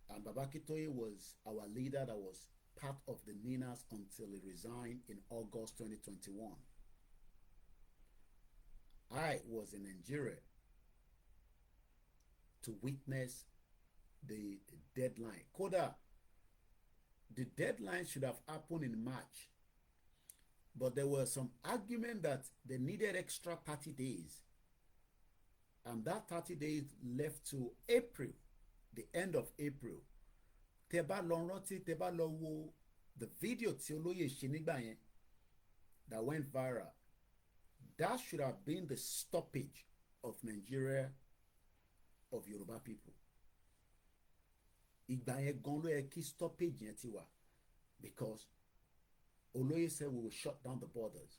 and Baba Akintoye was our leader that was part of the NINAS until he resigned in August 2021. I was in Nigeria to witness the deadline. Kódà, the deadline should have happened in March, but there was some argument that they needed extra 30 days, and that 30 days left to April, the end of April. Tẹ́ bá lọ rántí, tẹ́ bá lọ wo the video tí olóyè ṣe nígbà yẹn that went viral, that should have been the stoppage of Nigeria, of Yoruba people. Ìgbà yẹn gan ló yẹ kí stoppage yẹn ti wà, because Olóyè said we will shut down the borders.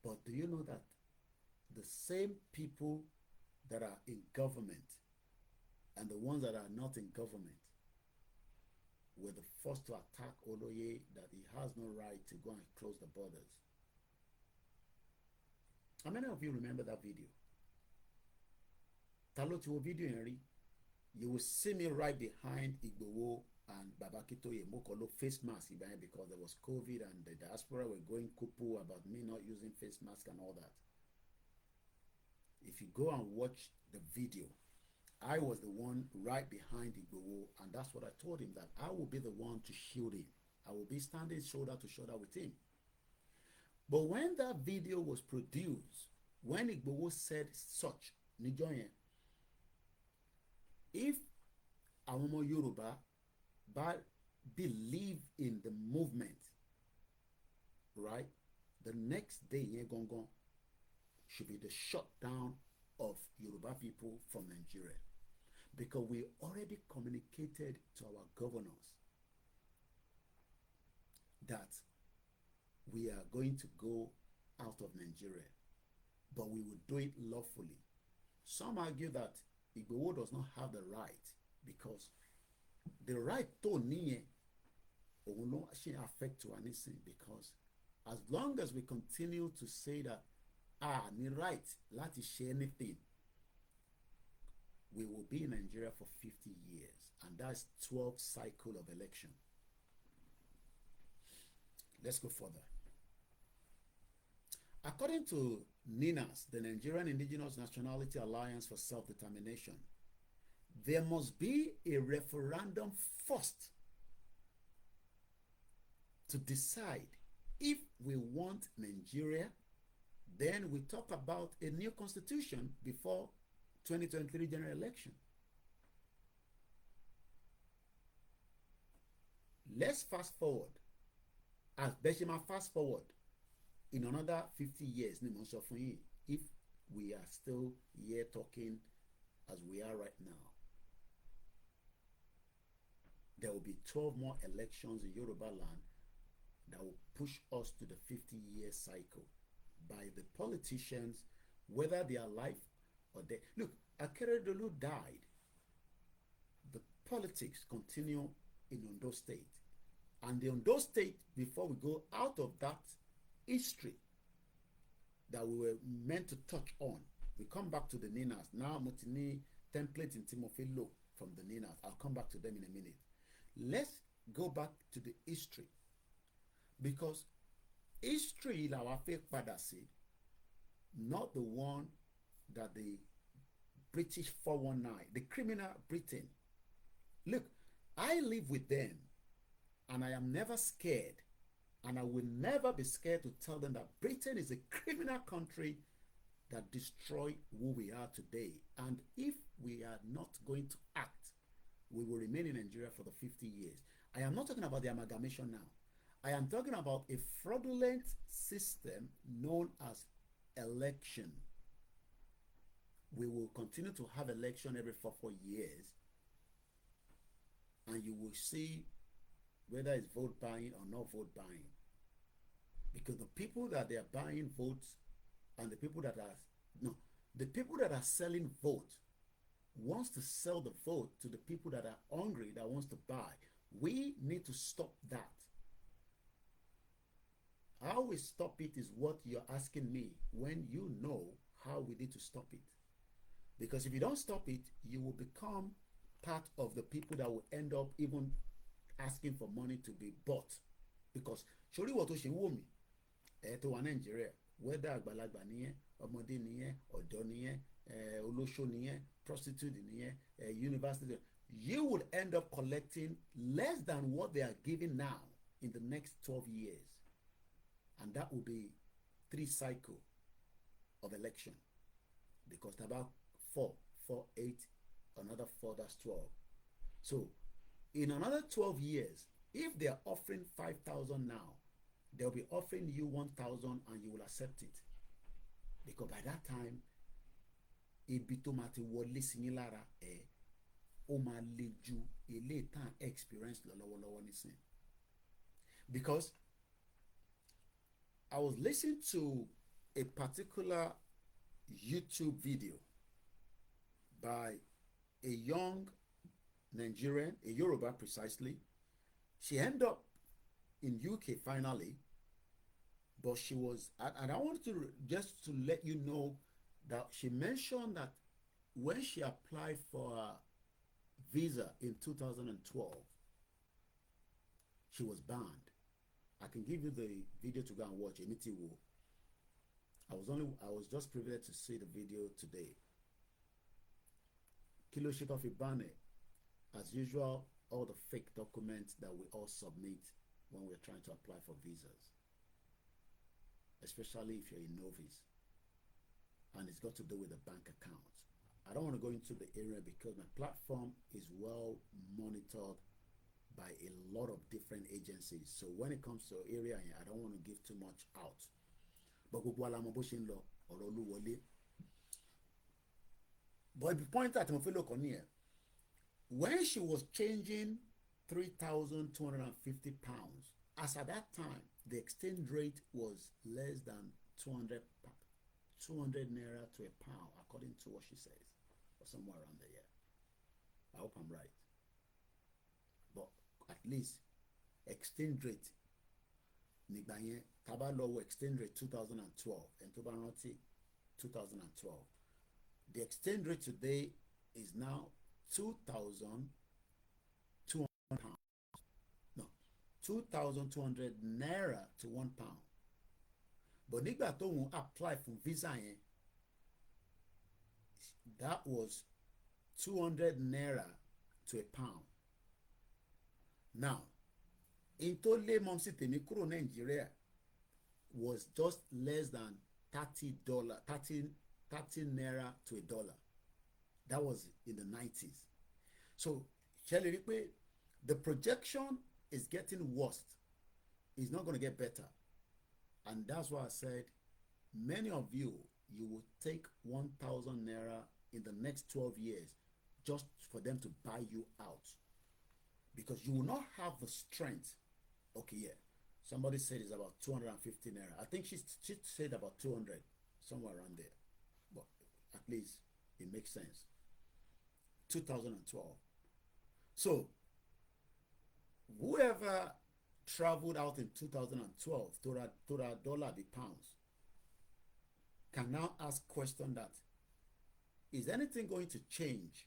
But do you know that the same people that are in government and the ones that are not in government were the first to attack Olóyè that he has no right to go and close the borders? How many of you remember that video? Ta ló ti wo fídíò yẹn rí? You will see me right behind Igboho and Baba Akintoye. Mo kàn lo face mask ìgbà yẹn because there was COVID and the diaspora were going cuckoo about me not using face mask and all that. If you go and watch the video, I was the one right behind Igboho, and that's what I told him, that I will be the one to shield him. I will be standing shoulder to shoulder with him. But when that video was produced, when Igboho said such, níjọ́ yẹn, if àwọn ọmọ Yorùbá bá believe in the movement, right, the next day yẹn gangan should be the shutdown of Yoruba people from Nigeria, because we already communicated to our governors that we are going to go out of Nigeria, but we will do it lawfully. Some argue that Igboho does not have the right, because the right tó níyẹn òun ló ṣe affect wa nísìn, because as long as we continue to say that ní right láti ṣe anything, we will be in Nigeria for 50 years, and that's 12 cycle of election. Let's go further. According to NINAS, the Nigerian Indigenous Nationality Alliance for Self-Determination, there must be a referendum first to decide if we want Nigeria. Then we talk about a new constitution before 2023 general election. Let's fast forward. As Beshima fast forward in another 50 years, if we are still here talking as we are right now, there will be 12 more elections in Yoruba land that will push us to the 50-year cycle by the politicians, whether they are alive or dead. Look, Akeredolu died. The politics continue in Ondo State. And the Ondo State, before we go out of that history that we were meant to touch on, we come back to the Ninas. Now, Mutini template in Timothy Low from the Ninas. I'll come back to them in a minute. Let's go back to the history, because history làwa fẹ́ padà sí, not the one that the British 419, the criminal Britain. Look, I live with them, and I am never scared, and I will never be scared to tell them that Britain is a criminal country that destroyed who we are today. And if we are not going to act, we will remain in Nigeria for the 50 years. I am not talking about the amalgamation now. I am talking about a fraudulent system known as election. We will continue to have election every 4 years, and you will see whether it's vote buying or not vote buying. Because the people that they are buying votes and the people that are selling vote wants to sell the vote to the people that are hungry, that wants to buy. We need to stop that. How we stop it is what you're asking me, when you know how we need to stop it. Because if you don't stop it, you will become part of the people that will end up even asking for money to be bought. Because surely what ṣe ń wò mí tó wà Nigeria, whether àgbàlagbà nìyẹn, ọmọdé nìyẹn, ọ̀dọ́ nìyẹn, olóṣó nìyẹn, prostitute nìyẹn, university, you will end up collecting less than what they are giving now in the next 12 years. And that will be 3 cycles of election. Because about 4, 8, another 4, that's 12. So in another 12 years, if they are offering 5,000 now, they'll be offering you 1,000 and you will accept it. Because by that time, ibi tó máa ti wọlé sí yín lára ó máa le ju eléyìí tán experience lọ́wọ́lọ́wọ́ nísìn. Because I was listening to a particular YouTube video by a young Nigerian, a Yoruba precisely. She ended up in UK finally, but she was, and I want to just to let you know that she mentioned that when she applied for a visa in 2012, she was banned. I can give you the video to go and watch. I was just privileged to see the video today. Kí ló ṣe tó fi ban ẹ̀? As usual, all the fake documents that we all submit when we're trying to apply for visas, especially if you're a novice, and it's got to do with the bank account. I don't want to go into the area because my platform is well monitored by a lot of different agencies. So when it comes to area, I don't want to give too much out. But gbogbo alamọ bó ṣe ń lọ ọ̀rọ̀ Olúwọlé. But the point that mo fẹ́ lò kàn nìyẹn, when she was changing 3,250 pounds, as at that time the exchange rate was less than 200 naira to a pound, according to what she says, or somewhere around there. I hope I'm right. But at least exchange rate nígbà yẹn tá bá lọ wo exchange rate 2012 and tó bá rántí 2012, the exchange rate today is now 2,200 pounds. No, 2,200 naira to 1 pound. But nígbà tó wọ́n apply for visa yẹn, that was 200 naira to a pound. Now, in tó lé mọ́mísí tèmi kúrò Nàìjíríà was just less than $30, 30 naira to a dollar. That was in the 90s. So, Shelly, the projection is getting worse. It's not going to get better. And that's why I said, many of you will take 1,000 naira in the next 12 years just for them to buy you out. Because you will not have the strength. Okay, yeah. Somebody said it's about 250 naira. I think she said about 200, somewhere around there. But at least it makes sense. 2012. So, whoever traveled out in 2012 to that dollar the pounds can now ask question that, is anything going to change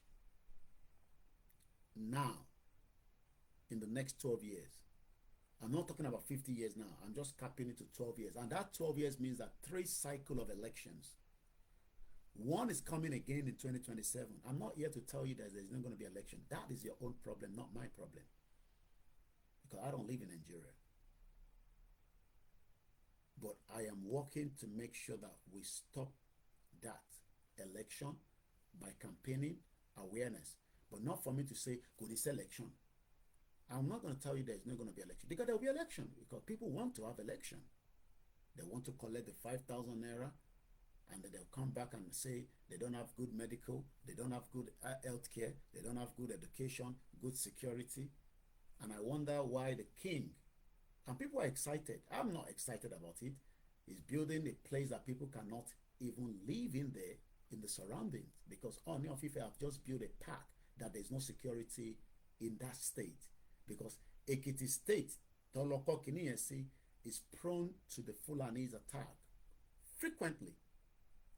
now in the next 12 years? I'm not talking about 50 years now. I'm just capping it to 12 years. And that 12 years means that 3 cycles of elections. One is coming again in 2027. I'm not here to tell you that there's not going to be election. That is your own problem, not my problem. Because I don't live in Nigeria. But I am working to make sure that we stop that election by campaigning awareness. But not for me to say, go this election. I'm not going to tell you there's not going to be election. Because there will be election. Because people want to have election. They want to collect the 5,000 naira. And then they'll come back and say they don't have good medical, they don't have good health care, they don't have good education, good security. And I wonder why the king, and people are excited. I'm not excited about it. He's building a place that people cannot even live in there, in the surroundings. Because Ooni of Ife have just built a park that there's no security in that state. Because Ekiti State, Toloko Kiniesi, is prone to the Fulanese attack frequently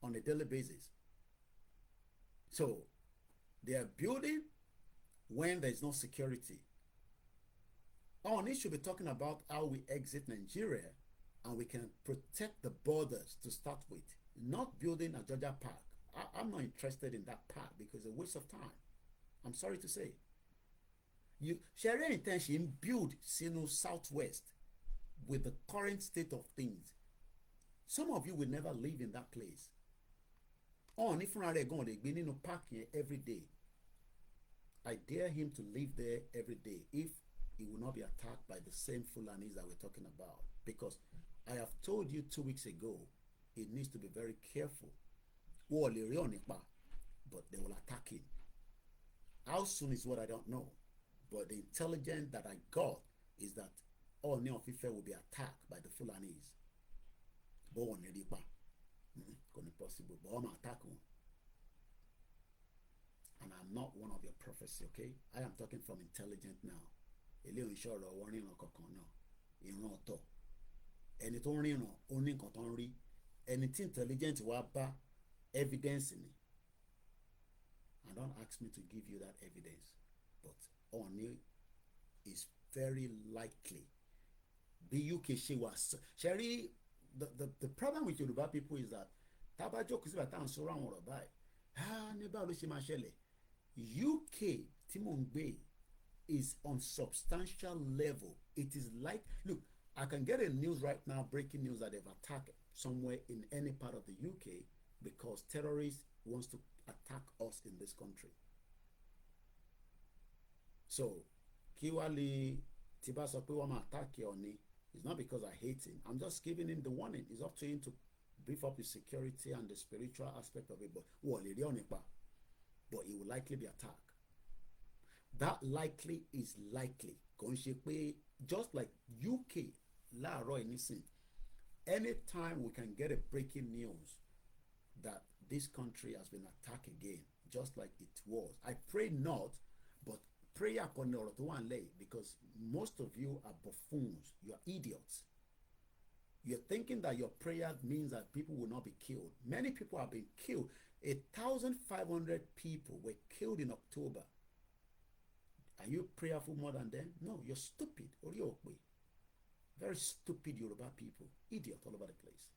on a daily basis. So they are building when there is no security. Ooni should be talking about how we exit Nigeria and we can protect the borders to start with, not building a Georgia park. I'm not interested in that park because it's a waste of time. I'm sorry to say. You share your intention build sínú Southwest with the current state of things. Some of you will never live in that place. Ooni fúnra rẹ̀ gan lè gbé nínú park yẹn every day. I dare him to live there every day if he will not be attacked by the same Fulanis that we're talking about. Because I have told you 2 weeks ago, he needs to be very careful. But they will attack him. How soon is what I don't know. But the intelligence that I got is that Ooni of Ife will be attacked by the Fulanis. But wọ́n ní rí pa. Kò possible. But wọ́n máa attack wọn. And I'm not one of your prophecy, okay? I am talking from intelligent now. Eléyìí ń ṣọ̀rọ̀ wọ́n ríran kankan náà. Ìran ọ̀tọ̀. Ẹni tó ń ríran ó ní nǹkan tó ń rí. Ẹni tí intelligent wá bá evidence ni. And don't ask me to give you that evidence. But Oni is very likely. Bí UK ṣe wà ṣe rí the problem with Yoruba people is that tábà jókòó síbà tá à ń sọ̀rọ̀ àwọn ọ̀rọ̀ báyìí ní báwo ló ṣe máa ṣẹlẹ̀. UK tí mò ń gbé is on substantial level. It is like, look, I can get a news right now, breaking news, that they've attacked somewhere in any part of the UK because terrorists wants to attack us in this country. So kí wá lè tí bá sọ pé wọ́n máa attack ẹ Ọ̀ọ̀ni, it's not because I hate him. I'm just giving him the warning. It's up to him to beef up his security and the spiritual aspect of it. But wọ́n lè rí Ọ̀ọ̀ni pa, but he will likely be attacked. That likely is likely. Kò ń ṣe pé just like UK láàárọ̀ nísìn, anytime we can get a breaking news that this country has been attacked again, just like it was. I pray not, but prayer kọ́ ni ọ̀rọ̀ tó wà nílẹ̀, because most of you are buffoons. You are idiots. You're thinking that your prayer means that people will not be killed. Many people have been killed. 1,500 people were killed in October. Are you prayerful more than them? No, you're stupid. Orí ò pé. Very stupid Yoruba people. Idiot all over the place.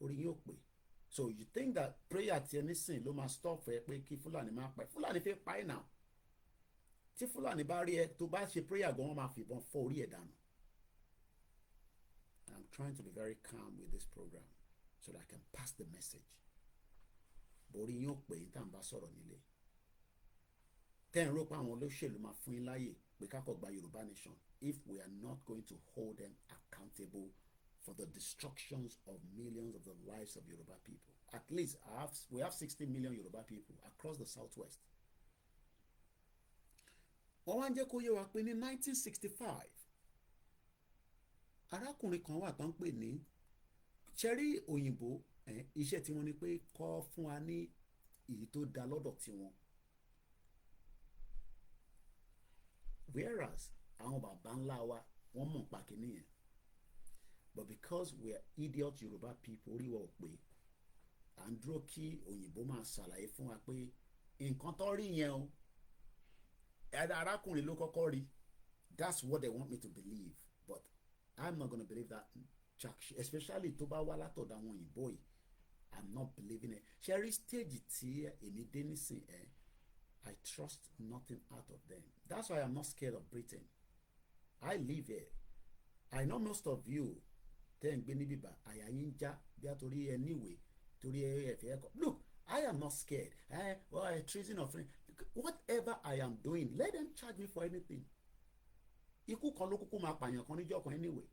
Orí yóò pé. So you think that prayer ti ẹni sìn ló máa stop ẹ pé kí Fúlàní máa pa ẹ́. Fúlàní fẹ́ pa ẹ́ now. Tí Fúlàní bá rí ẹ tó bá ṣe prayer gan, wọ́n máa fìbọn fọ́ orí ẹ̀ dànù. I'm trying to be very calm with this program so that I can pass the message. Borí yóò pé ní tàǹbà sọ̀rọ̀ nílé. Ten rò pé àwọn olóṣèlú máa fún yín láyè pé ká kó gba Yorùbá nation if we are not going to hold them accountable for the destructions of millions of the lives of Yoruba people. At least we have 60 million Yoruba people across the southwest. Wọ́n wá ń jẹ́ kó yé wa pé ní 1965 arákùnrin kan wà tán pè ní cherry òyìnbó, iṣẹ́ tí wọ́n ní pé kọ́ fún wa ní èyí tó dá lọ́dọ̀ tiwọn. Whereas àwọn bàbá ńlá wa wọ́n mọ̀ pa kínní yẹn, but because we are idiot Yoruba people, orí wa ò pé à ń dúró kí òyìnbó máa ṣàlàyé fún wa pé nǹkan tó rí yẹn o ẹ̀dá arákùnrin ló kọ́kọ́ rí. That's what they want me to believe, but I'm not gonna believe that jack shit, especially tó bá wá látọ̀dọ̀ àwọn òyìnbó yìí. I'm not believing it. Ṣé rí stage tí èmi dé nísìn ẹ̀, I trust nothing out of them. That's why I'm not scared of Britain. I live here. I know most of you tẹ́ ń gbé níbí bá àyà yín já bí a torí ẹ níwèé torí ẹ fẹ́ ẹ̀kọ́. Look, I am not scared. Treason of friend. Whatever I am doing, let them charge me for anything. Ikú kan ló kúkú máa pààyàn kan níjọ́ kan anyway.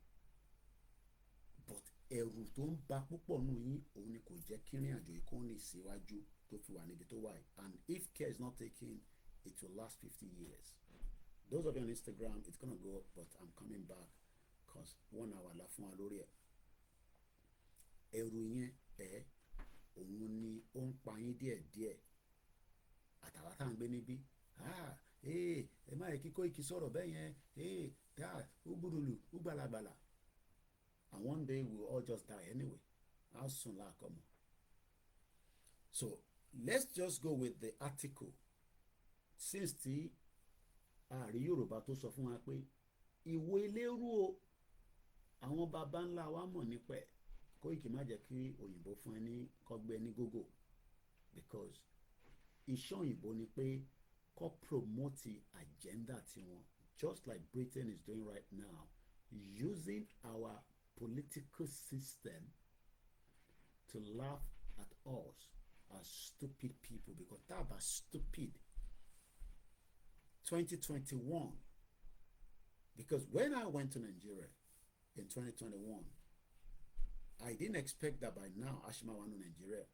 But ẹ̀rù tó ń ba púpọ̀ nù yín òun ni kò jẹ́ kí ìrìn àjò yìí kó rìn síwájú tó fi wà níbi tó wà yìí. And if care is not taken, it will last 50 years. Those of you on Instagram, it's gonna go up, but I'm coming back because 1 hour la fún wa lórí ẹ̀. Ẹ̀rù yẹn òun ni ó ń pa yín díẹ̀díẹ̀. Àtàwà tá à ń gbé níbí, ẹ má yẹ kí Koiki sọ̀rọ̀ bẹ́ẹ̀ yẹn, ó gbúdúlù ó gbalagbala. And one day we will all just die anyway. How soon la come? So let's just go with the article. Since tí ààrí Yorùbá tó sọ fún wa pé Ìwó Eleru o, àwọn baba ńlá wa mọ̀ nípa ẹ̀. Koiki má jẹ́ kí òyìnbó fún ẹ ní kọ́gbẹ́ ní gógó, because iṣẹ́ òyìnbó ni pé kó promote agenda tiwọn, just like Britain is doing right now, using our political system to laugh at us as stupid people, because that was stupid. 2021, because when I went to Nigeria in 2021, I didn't expect that by now Ashimawanu Nigeria.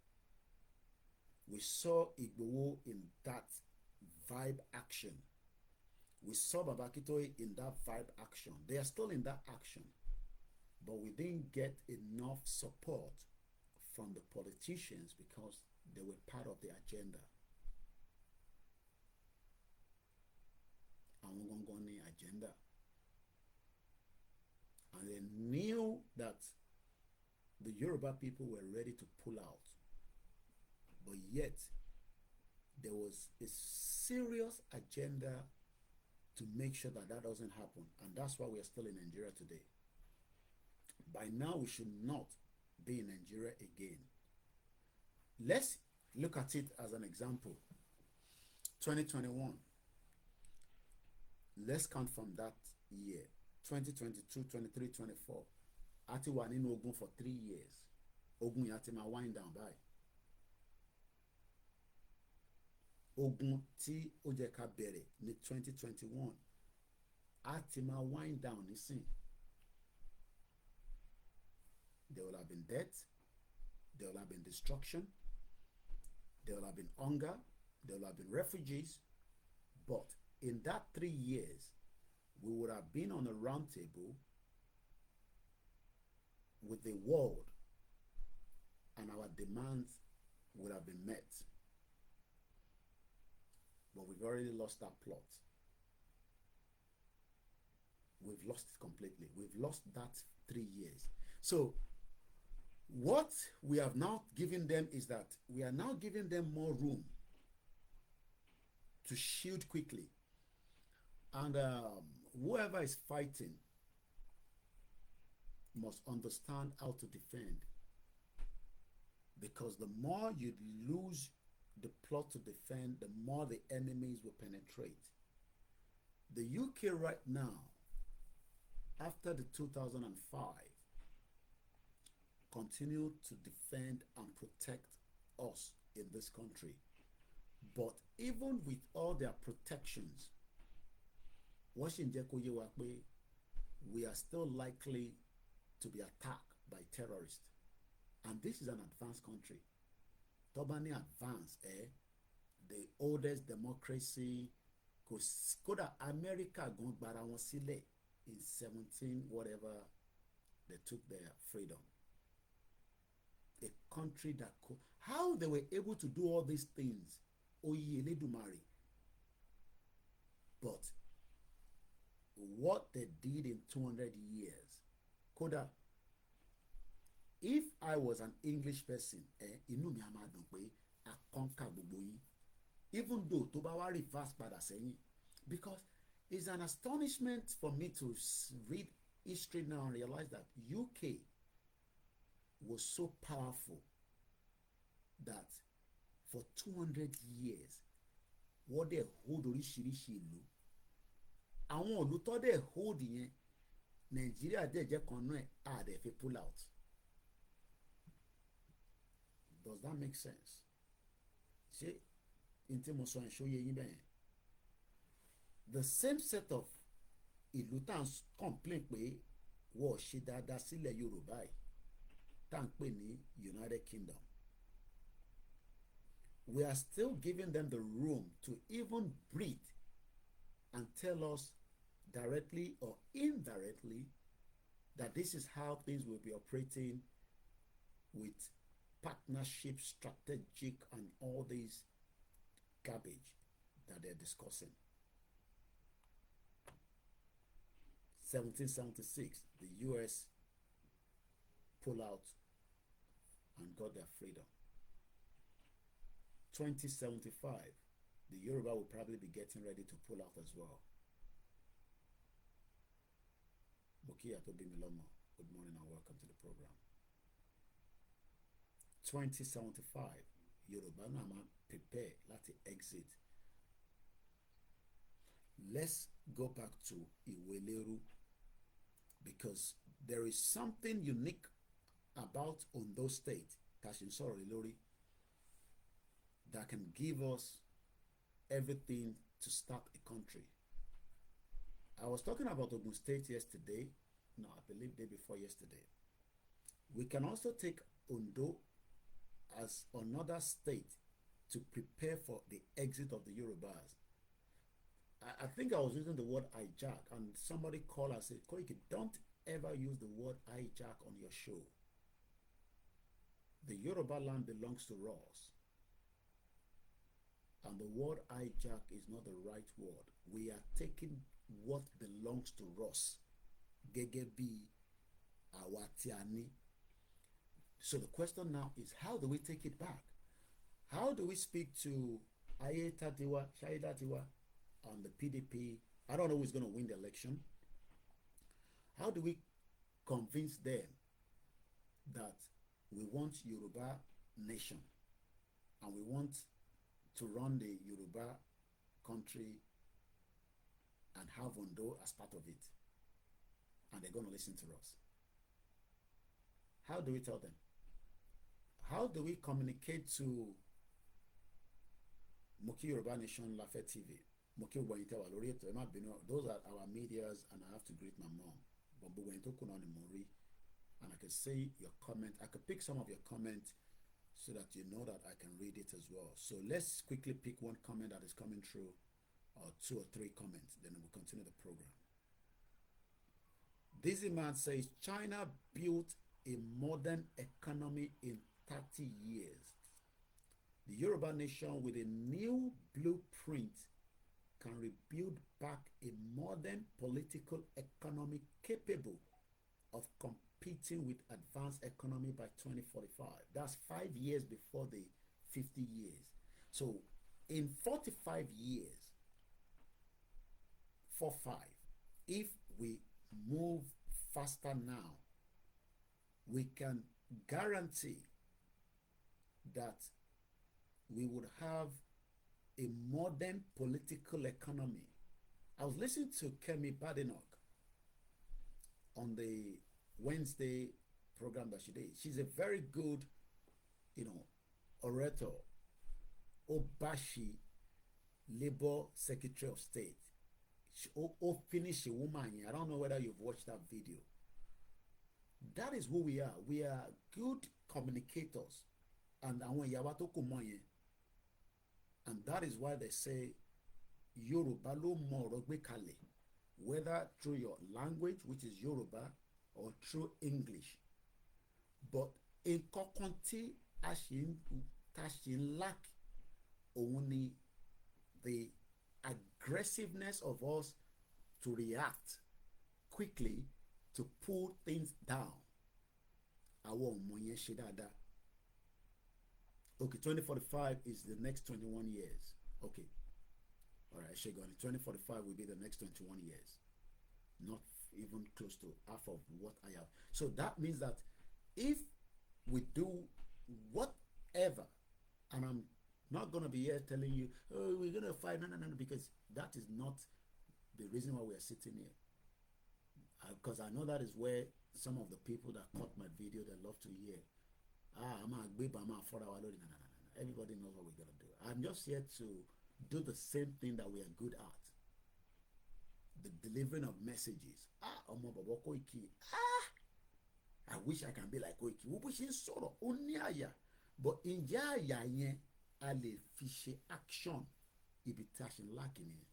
We saw Igboho in that vibe action. We saw Babakitoye in that vibe action. They are still in that action. But we didn't get enough support from the politicians because they were part of the agenda. Àwọn gangan ní agenda. And they knew that the Yoruba people were ready to pull out. But yet, there was a serious agenda to make sure that that doesn't happen, and that's why we are still in Nigeria today. By now, we should not be in Nigeria again. Let's look at it as an example. 2021. Let's count from that year. 2022, 23, 24. A ti wà nínú ogun for 3 years. Ogun yẹn ti máa wind down by. Ogun tí ó jẹ́ ká bẹ̀rẹ̀ ní 2021. A ti máa wind down nísìn. There will have been death. There will have been destruction. There will have been hunger. There will have been refugees. But in that 3 years, we would have been on a round table with the world, and our demands would have been met. But we've already lost that plot. We've lost it completely. We've lost that 3 years. So what we have now given them is that we are now giving them more room to shield quickly. And whoever is fighting must understand how to defend. Because the more you lose the plot to defend, the more the enemies will penetrate. The UK right now, after the 2005, continue to defend and protect us in this country. But even with all their protections, we are still likely to be attacked by terrorists. And this is an advanced country. Tobani advanced, the oldest democracy, kódà America gan gbara wọn sílẹ̀ in 17 whatever they took their freedom. A country that how they were able to do all these things, Oye Eledumare. But what they did in 200 years, kódà, if I was an English person, inú mi á máa dùn pé a conquer gbogbo yín, even though tó bá wá reverse padà sẹ́yìn, because it's an astonishment for me to read history now and realize that UK was so powerful that for 200 years wọ́n dẹ̀ hold oríṣiríṣi ìlú. Àwọn ìlú tó dẹ̀ hold yẹn, Nàìjíríà dẹ̀ jẹ́ kan náà á dẹ̀ fi pull out. Does that make sense? Ṣé n tí mo sọ yẹn ṣóyè yín bẹ́ẹ̀? The same set of ìlú tá à ń complain pé wọ́n ṣe dáadáa sílẹ̀ Yorùbá yìí tá à ń pè ní United Kingdom. We are still giving them the room to even breathe and tell us directly or indirectly that this is how things will be operating with partnership, strategic, and all these garbage that they're discussing. 1776, the US pull out and got their freedom. 2075, the Yoruba will probably be getting ready to pull out as well. Mokiya Tobimilomo, good morning and welcome to the program. 2075, Yoruba náà prepare láti exit. Let's go back to Iwo Eleru, because there is something unique about Ondo State, Tashin Soro Lori, that can give us everything to start a country. I was talking about Ogun State yesterday. No, I believe day before yesterday. We can also take Ondo as another state to prepare for the exit of the Yorubas. I think I was using the word hijack, and somebody called and said, Koiki, don't ever use the word hijack on your show. The Yoruba land belongs to us. And the word hijack is not the right word. We are taking what belongs to us. Gẹ́gẹ́ bí àwa tí a ní. So the question now is, how do we take it back? How do we speak to ayé tatiwa ṣayé tatiwa and the PDP, I don't know who's going to win the election. How do we convince them that we want Yoruba nation and we want to run the Yoruba country and have Ondo as part of it, and they're going to listen to us? How do we tell them? How do we communicate to Moki Yoruba Nation Lafe TV? Moki Ogbonyin lórí ètò ẹ má bínú. Those are our medias, and I have to greet my mom. But Ogbonyin tó kùnà ni mo rí, and I can see your comment. I could pick some of your comments so that you know that I can read it as well. So let's quickly pick one comment that is coming through, or 2 or 3 comments, then we'll continue the program. Dizzy Man says China built a modern economy in 30 years. The Yoruba nation with a new blueprint can rebuild back a modern political economy capable of competing with advanced economy by 2045. That's 5 years before the 50 years. So in 45 years, 45, if we move faster now, we can guarantee that we would have a modern political economy. I was listening to Kemi Badenoch on the Wednesday program that she did. She's a very good, orator. Obashi, Labour Secretary of State. She finished a woman. I don't know whether you've watched that video. That is who we are. We are good communicators. And that is why they say Yoruba lo moro gbe kale, whether through your language, which is Yoruba, or through English. But in kokonti tashin lack only the aggressiveness of us to react quickly to pull things down. Okay, 2045 is the next 21 years. Okay. All right, Shegoni, 2045 will be the next 21 years. Not even close to half of what I have. So that means that if we do whatever, and I'm not going to be here telling you, oh, we're going to fight, no, because that is not the reason why we are sitting here. Because I know that is where some of the people that caught my video, they love to hear, I'm a babe, I'm a 4 hour loading. No. Everybody knows what we're going to do. I'm just here to do the same thing that we are good at. The delivering of messages. Omo Baba Koiki. I wish I can be like Koiki. Wo bo se sọ̀rọ̀ ó ní àyà. But ǹjẹ́ àyà yẹn a lè fi ṣe action ibi tí a ṣe ń lack nìyẹn.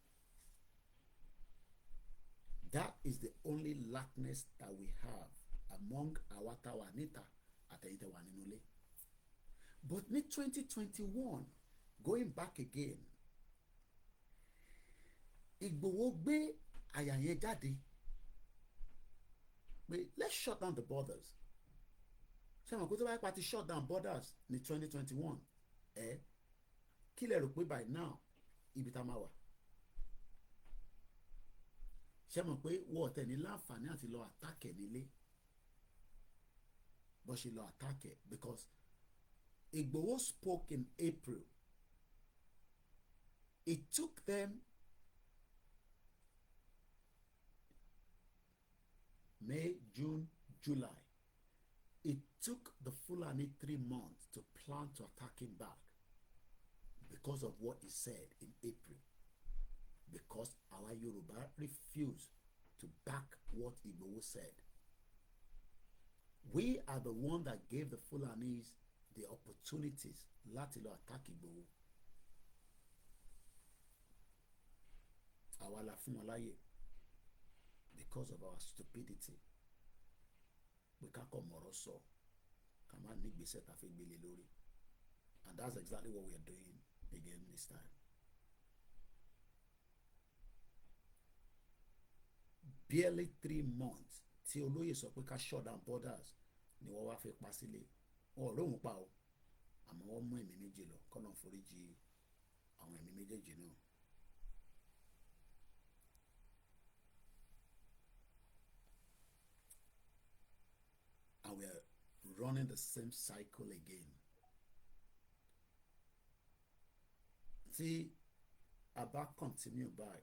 That is the only lackness that we have among our táwa níta àtẹ̀yìn tẹ́ wà nínú ilé. But in 2021, going back again, Igboho gbé àyà yẹn jáde. Let's shut down the borders. Ṣé àwọn kó tó bá pàtí shut down borders ní 2021? Kí lẹ rò pé by now ibi tá máa wà? Ṣé mọ̀ pé wọ́n tẹ̀ ní láǹfààní àti lọ attack ẹ̀ nílé? Bó ṣe lọ attack ẹ̀ because Igboho spoke in April. It took them May, June, July. It took the Fulani 3 months to plan to attack him back because of what he said in April. Because our Yoruba refused to back what Igboho said. We are the one that gave the Fulanis the opportunities láti lọ attack Igboho. Àwa la fún wọn láyè because of our stupidity. We can't come mọ̀rọ̀ sọ ká má ní ìgbésẹ̀ tá a fi gbélé lórí. And that's exactly what we are doing again this time. Barely 3 months tí olóyè sọ pé ká shut down borders ni wọ́n wá fi pa sílé. Wọ́n ò lóhùn pa o, àmọ́ wọ́n mú ẹ̀mí méjì lọ kọ́nà foríjì àwọn ẹ̀mí méjèèjì náà. And we are running the same cycle again. Tí a bá continue by,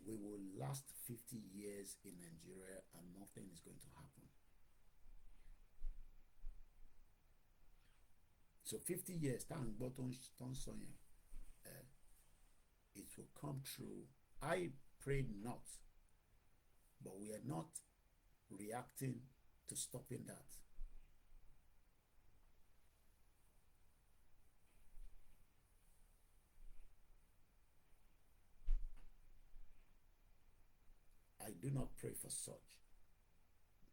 we will last 50 years in Nigeria and nothing is going to happen. So 50 years, tá à ń gbọ́ tó ń sọ yẹn, it will come true. I pray not, but we are not reacting to stopping that. I do not pray for such,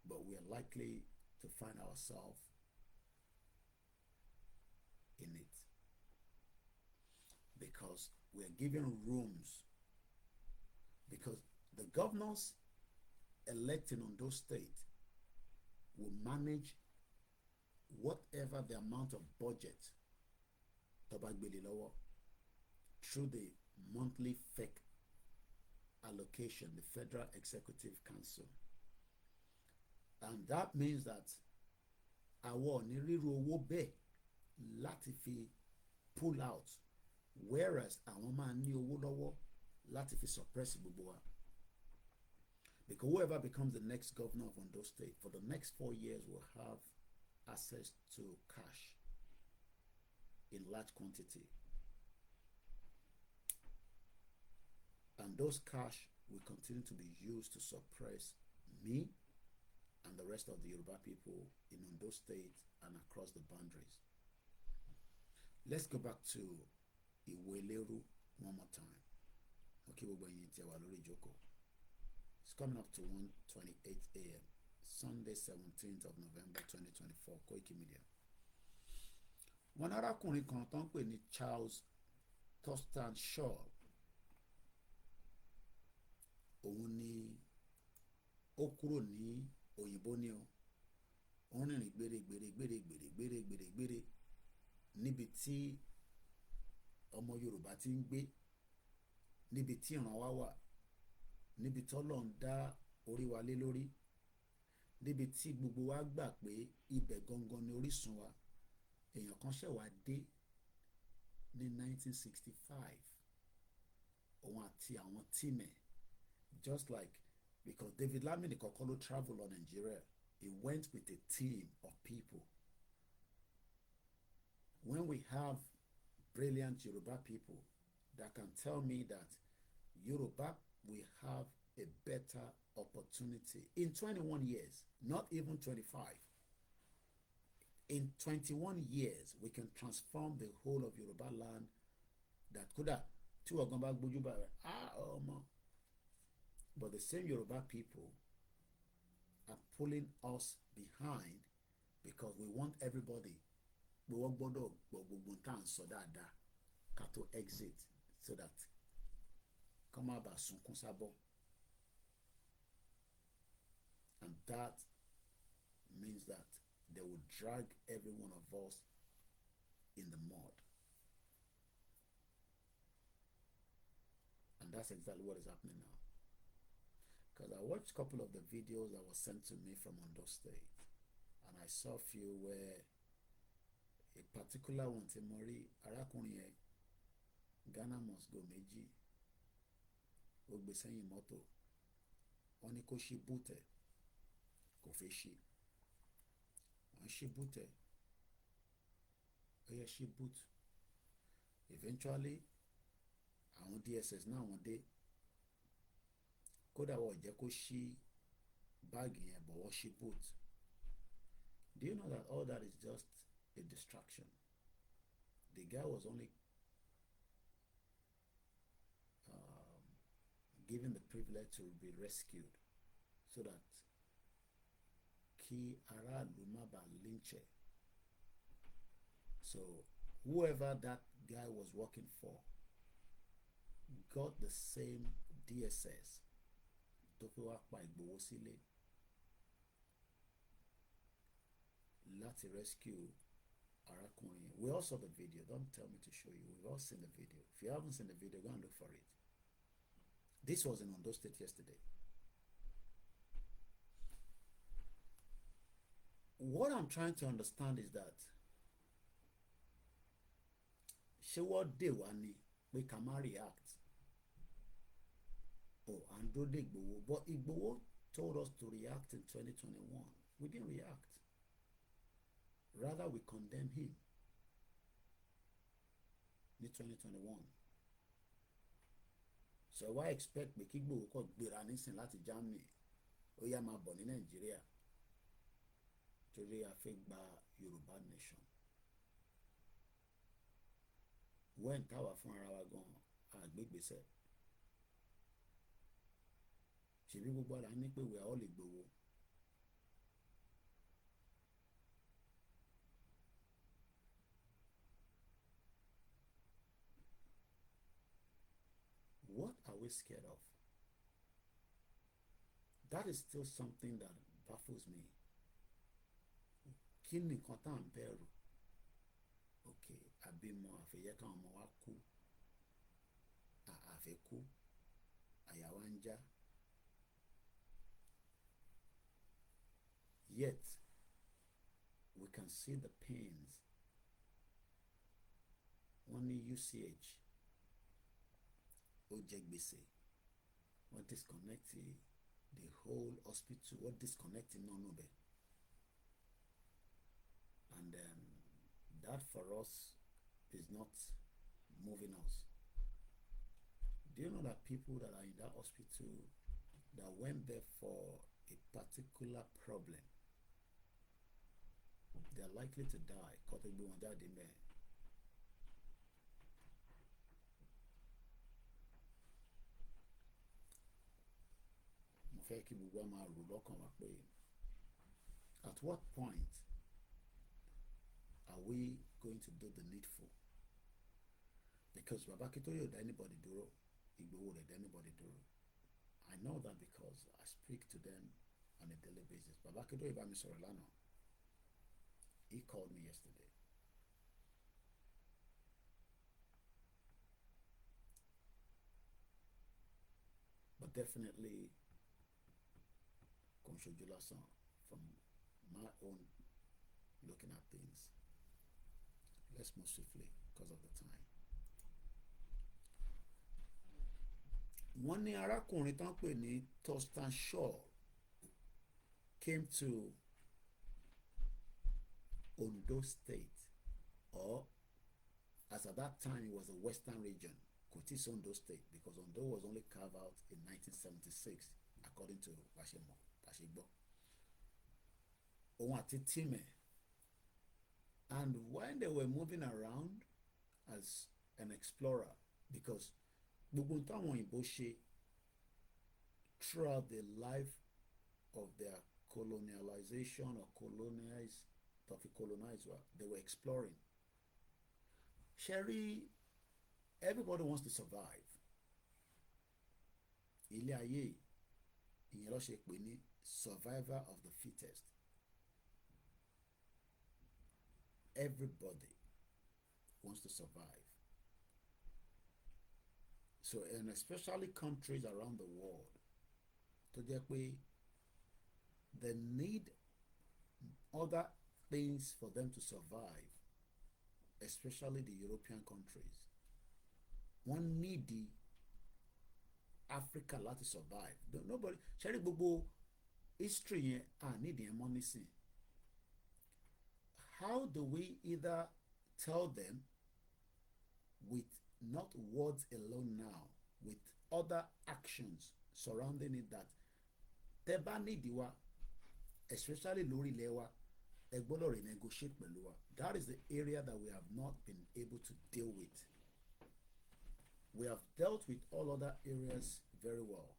but we are likely to find ourselves in it because we are given rooms, because the governors elected on those states will manage whatever the amount of budget tó bá gbélé lọ́wọ́ through the monthly fake allocation, the Federal Executive Council. And that means that àwọn ò ní ríru owó bẹ́ẹ̀ láti fi pull out, whereas àwọn máa ní owó lọ́wọ́ láti fi suppress gbogbo wa. Because whoever becomes the next governor of Ondo State for the next 4 years will have access to cash in large quantity. And those cash will continue to be used to suppress me and the rest of the Yoruba people in Ondo State and across the boundaries. Let's go back to Iwo Eleru one more time. Okay, it's coming up to 1:28 a.m. Sunday 17th of November 2024, Koikimedia. Wọ́n arákùnrin kan tó ń pè ní Charles Thurston Shaw, òun ni ó kúrò ní òyìnbó ní o, ó ń rìnrìn gbèrè níbi tí ọmọ Yorùbá ti ń gbé, níbi tí ìran wa wà, níbi tí Ọlọ́run dá orí wa lé lórí, níbi tí gbogbo wa gbà pé ibẹ̀ gangan ni orísun wa. Èèyàn kan ṣẹ̀ wá dé ní 1965, òun àti àwọn tíìmẹ̀, just like, because David Lamini kọ́kọ́ ló travel on Nigeria, he went with a team of people. When we have brilliant Yoruba people that can tell me that Yoruba will have a better opportunity in 21 years, not even 25. In 21 years, we can transform the whole of Yoruba land. That could have two of them back, but the same Yoruba people are pulling us behind because we want everybody. We want so that to exit so that come out and that means that they will drag every one of us in the mud. And that's exactly what is happening now. Because I watched a couple of the videos that were sent to me from Ondo State, and I saw a few where a particular one, Timori Arakunye, Ghana must go Meji, Ogbeseyin Moto, Onikoshi Bute, Kofeshi, Onshi Bute, Oyeshi Boot. Eventually, àwọn DSS náà wọ́n dé, kódà wọ́n jẹ́ kó ṣí báàgì yẹn bọ̀ wọ́n ṣí boot. Do you know that all that is just a distraction? The guy was only given the privilege to be rescued so that kí aráàlú má bàa lynch ẹ̀. So whoever that guy was working for got the same DSS tó fi wá pa Ìgbòho sílé láti rescue arákùnrin. We all saw the video. Don't tell me to show you. We've all seen the video. If you haven't seen the video, go and look for it. This was in Ondo State yesterday. What I'm trying to understand is that ṣé wọ́n dè wá ní pé ká má react? Oh, and do the Igboho. But Igboho told us to react in 2021. We didn't react. Rather, we condemn him in 2021. So why expect pé kí Igboho kó gbéra nísìn láti Germany ó yá máa bọ̀ ní Nàìjíríà torí a fẹ́ gba Yorùbá nation? When táwa fún ara wa gan àgbégbèsè ṣebí gbogbo ara ní pé we are all Igboho. What are we scared of? That is still something that baffles me. Kí ni nǹkan tá à ń bẹ̀rù? Okay, àbímọ àfẹ́yẹ́ káwọn ọmọ wa kú, àfẹ́kú, àyà wa ń já. Yet, we can see the pains. Wọ́n ní UCH ó jẹ gbèsè, wọ́n disconnect the whole hospital, wọ́n disconnect nínú bẹ̀. And that for us is not moving us. Do you know that people that are in that hospital that went there for a particular problem, they are likely to die? Kó tó gbé wọn jáde mẹ́. Mo fẹ́ kí gbogbo wa máa rò lọ́kàn wa pé at what point are we going to do the needful? Because Baba Akintoye ò dá anybody dúró, Igboho ò dá anybody dúró. I know that because I speak to them on a daily basis. Baba Akintoye bá mi sọ̀rọ̀ lánàá. He called me yesterday. But definitely, kò ń ṣojú lásán from my own looking at things. Let's move swiftly because of the time. Wọ́n ní arákùnrin tán pè ní Thurston Shaw came to Ondo State, or as at that time it was the Western region. Kò tí sí Ondo State because Ondo was only carved out in 1976 according to Bashegbo. Òun àti tíìmù ẹ̀. And when they were moving around as an explorer, because gbogbo táwọn òyìnbó ṣe throughout the life of their colonialization or colonize, they were exploring. Sherry, everybody wants to survive. Ilé ayé ìyẹn ló ṣe pè ní survivor of the fittest. Everybody wants to survive. So, and especially countries around the world, tó jẹ́ pé they need other things for them to survive, especially the European countries. Wọ́n need the Africa láti survive. Nobody, ṣẹ́rí gbogbo history yẹn need yẹn mọ́ nísìn. How do we either tell them with not words alone now, with other actions surrounding it, that tẹ́ bá nídìí wa, especially lórí ilẹ̀ wa, ẹ gbọ́dọ̀ renegotiate pẹ̀lú wa? That is the area that we have not been able to deal with. We have dealt with all other areas very well.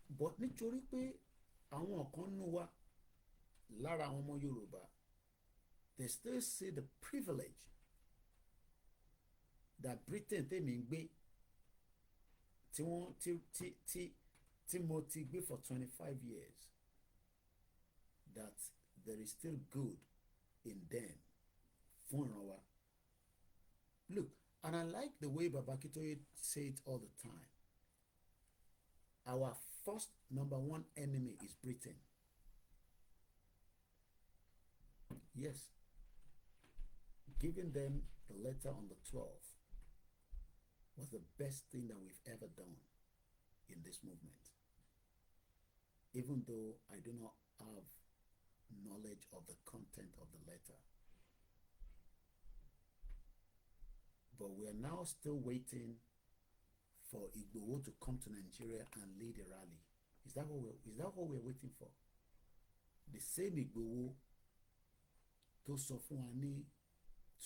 But nítorí pé àwọn kan nù wa lára àwọn ọmọ Yorùbá, they still see the privilege that Britain tèmi ń gbé, tí mo ti gbé for 25 years, that there is still good in them fún ìran wa. Look, and I like the way Baba Akintoye say it all the time. Our first number one enemy is Britain. Yes, giving them the letter on the 12th was the best thing that we've ever done in this movement. Even though I do not have knowledge of the content of the letter. But we are now still waiting for Igboho to come to Nigeria and lead a rally. Is that what we're waiting for? The same Igboho tó sọ fún wa ní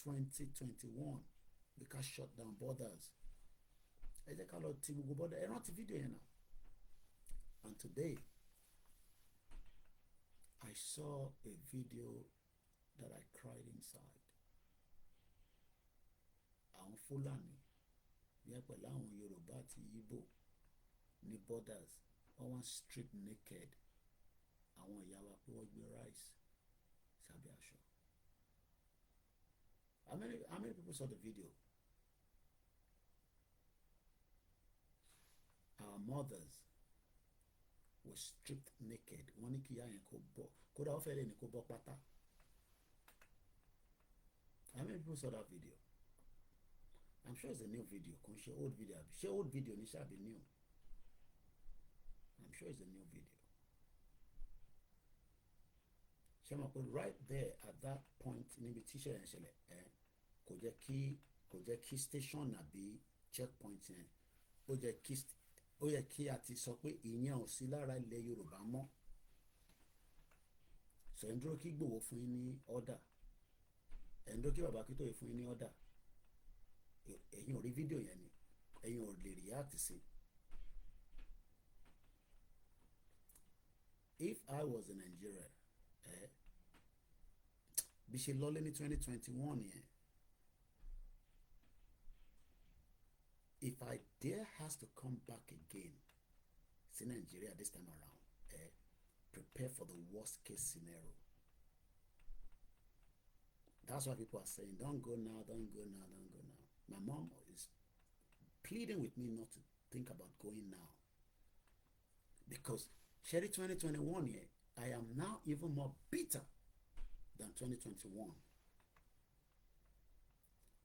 2021 we can shut down borders. Ẹ jẹ́ ká lọ ti gbogbo border. Ẹ rántí fídíò yẹn náà. And today I saw a video that I cried inside. Àwọn Fúlàní yẹn pẹ̀lú àwọn Yorùbá àti Igbo ní borders wọ́n wá strip naked àwọn ìyá wa pé wọ́n gbé rice sábẹ́ aṣọ. How many people saw the video? Our mothers were stripped naked. Wọ́n ní kí ìyá yẹn kó bọ́ kódà ó fẹ́ lè ní kó bọ́ pátá. How many people saw that video? I'm sure it's a new video. Kò ń ṣe old video. Ṣé old video ní ṣàbí new? I'm sure it's a new video. Ṣé mo pé right there at that point níbi tíṣẹ́ yẹn ṣẹlẹ̀ kò jẹ́ kí station àbí checkpoint yẹn ó yẹ kí a ti sọ pé ìyẹn ò sí lára ilẹ̀ Yorùbá mọ́. So ẹ̀ ń dúró kí Ìgbòho fún yín ní order. Ẹ̀ ń dúró kí Baba Akintoye fún yín ní order. Ẹ̀yin ò rí fídíò yẹn ni ẹ̀yin ò lè react sí. If I was in Nigeria bí ṣe lọ́lé ní 2021 yẹn, if I dare has to come back again sí Nigeria this time around, prepare for the worst case scenario. That's why people are saying don't go now, don't go now, don't go now. My mom is pleading with me not to think about going now. Because Sherry 2021 here, I am now even more bitter than 2021.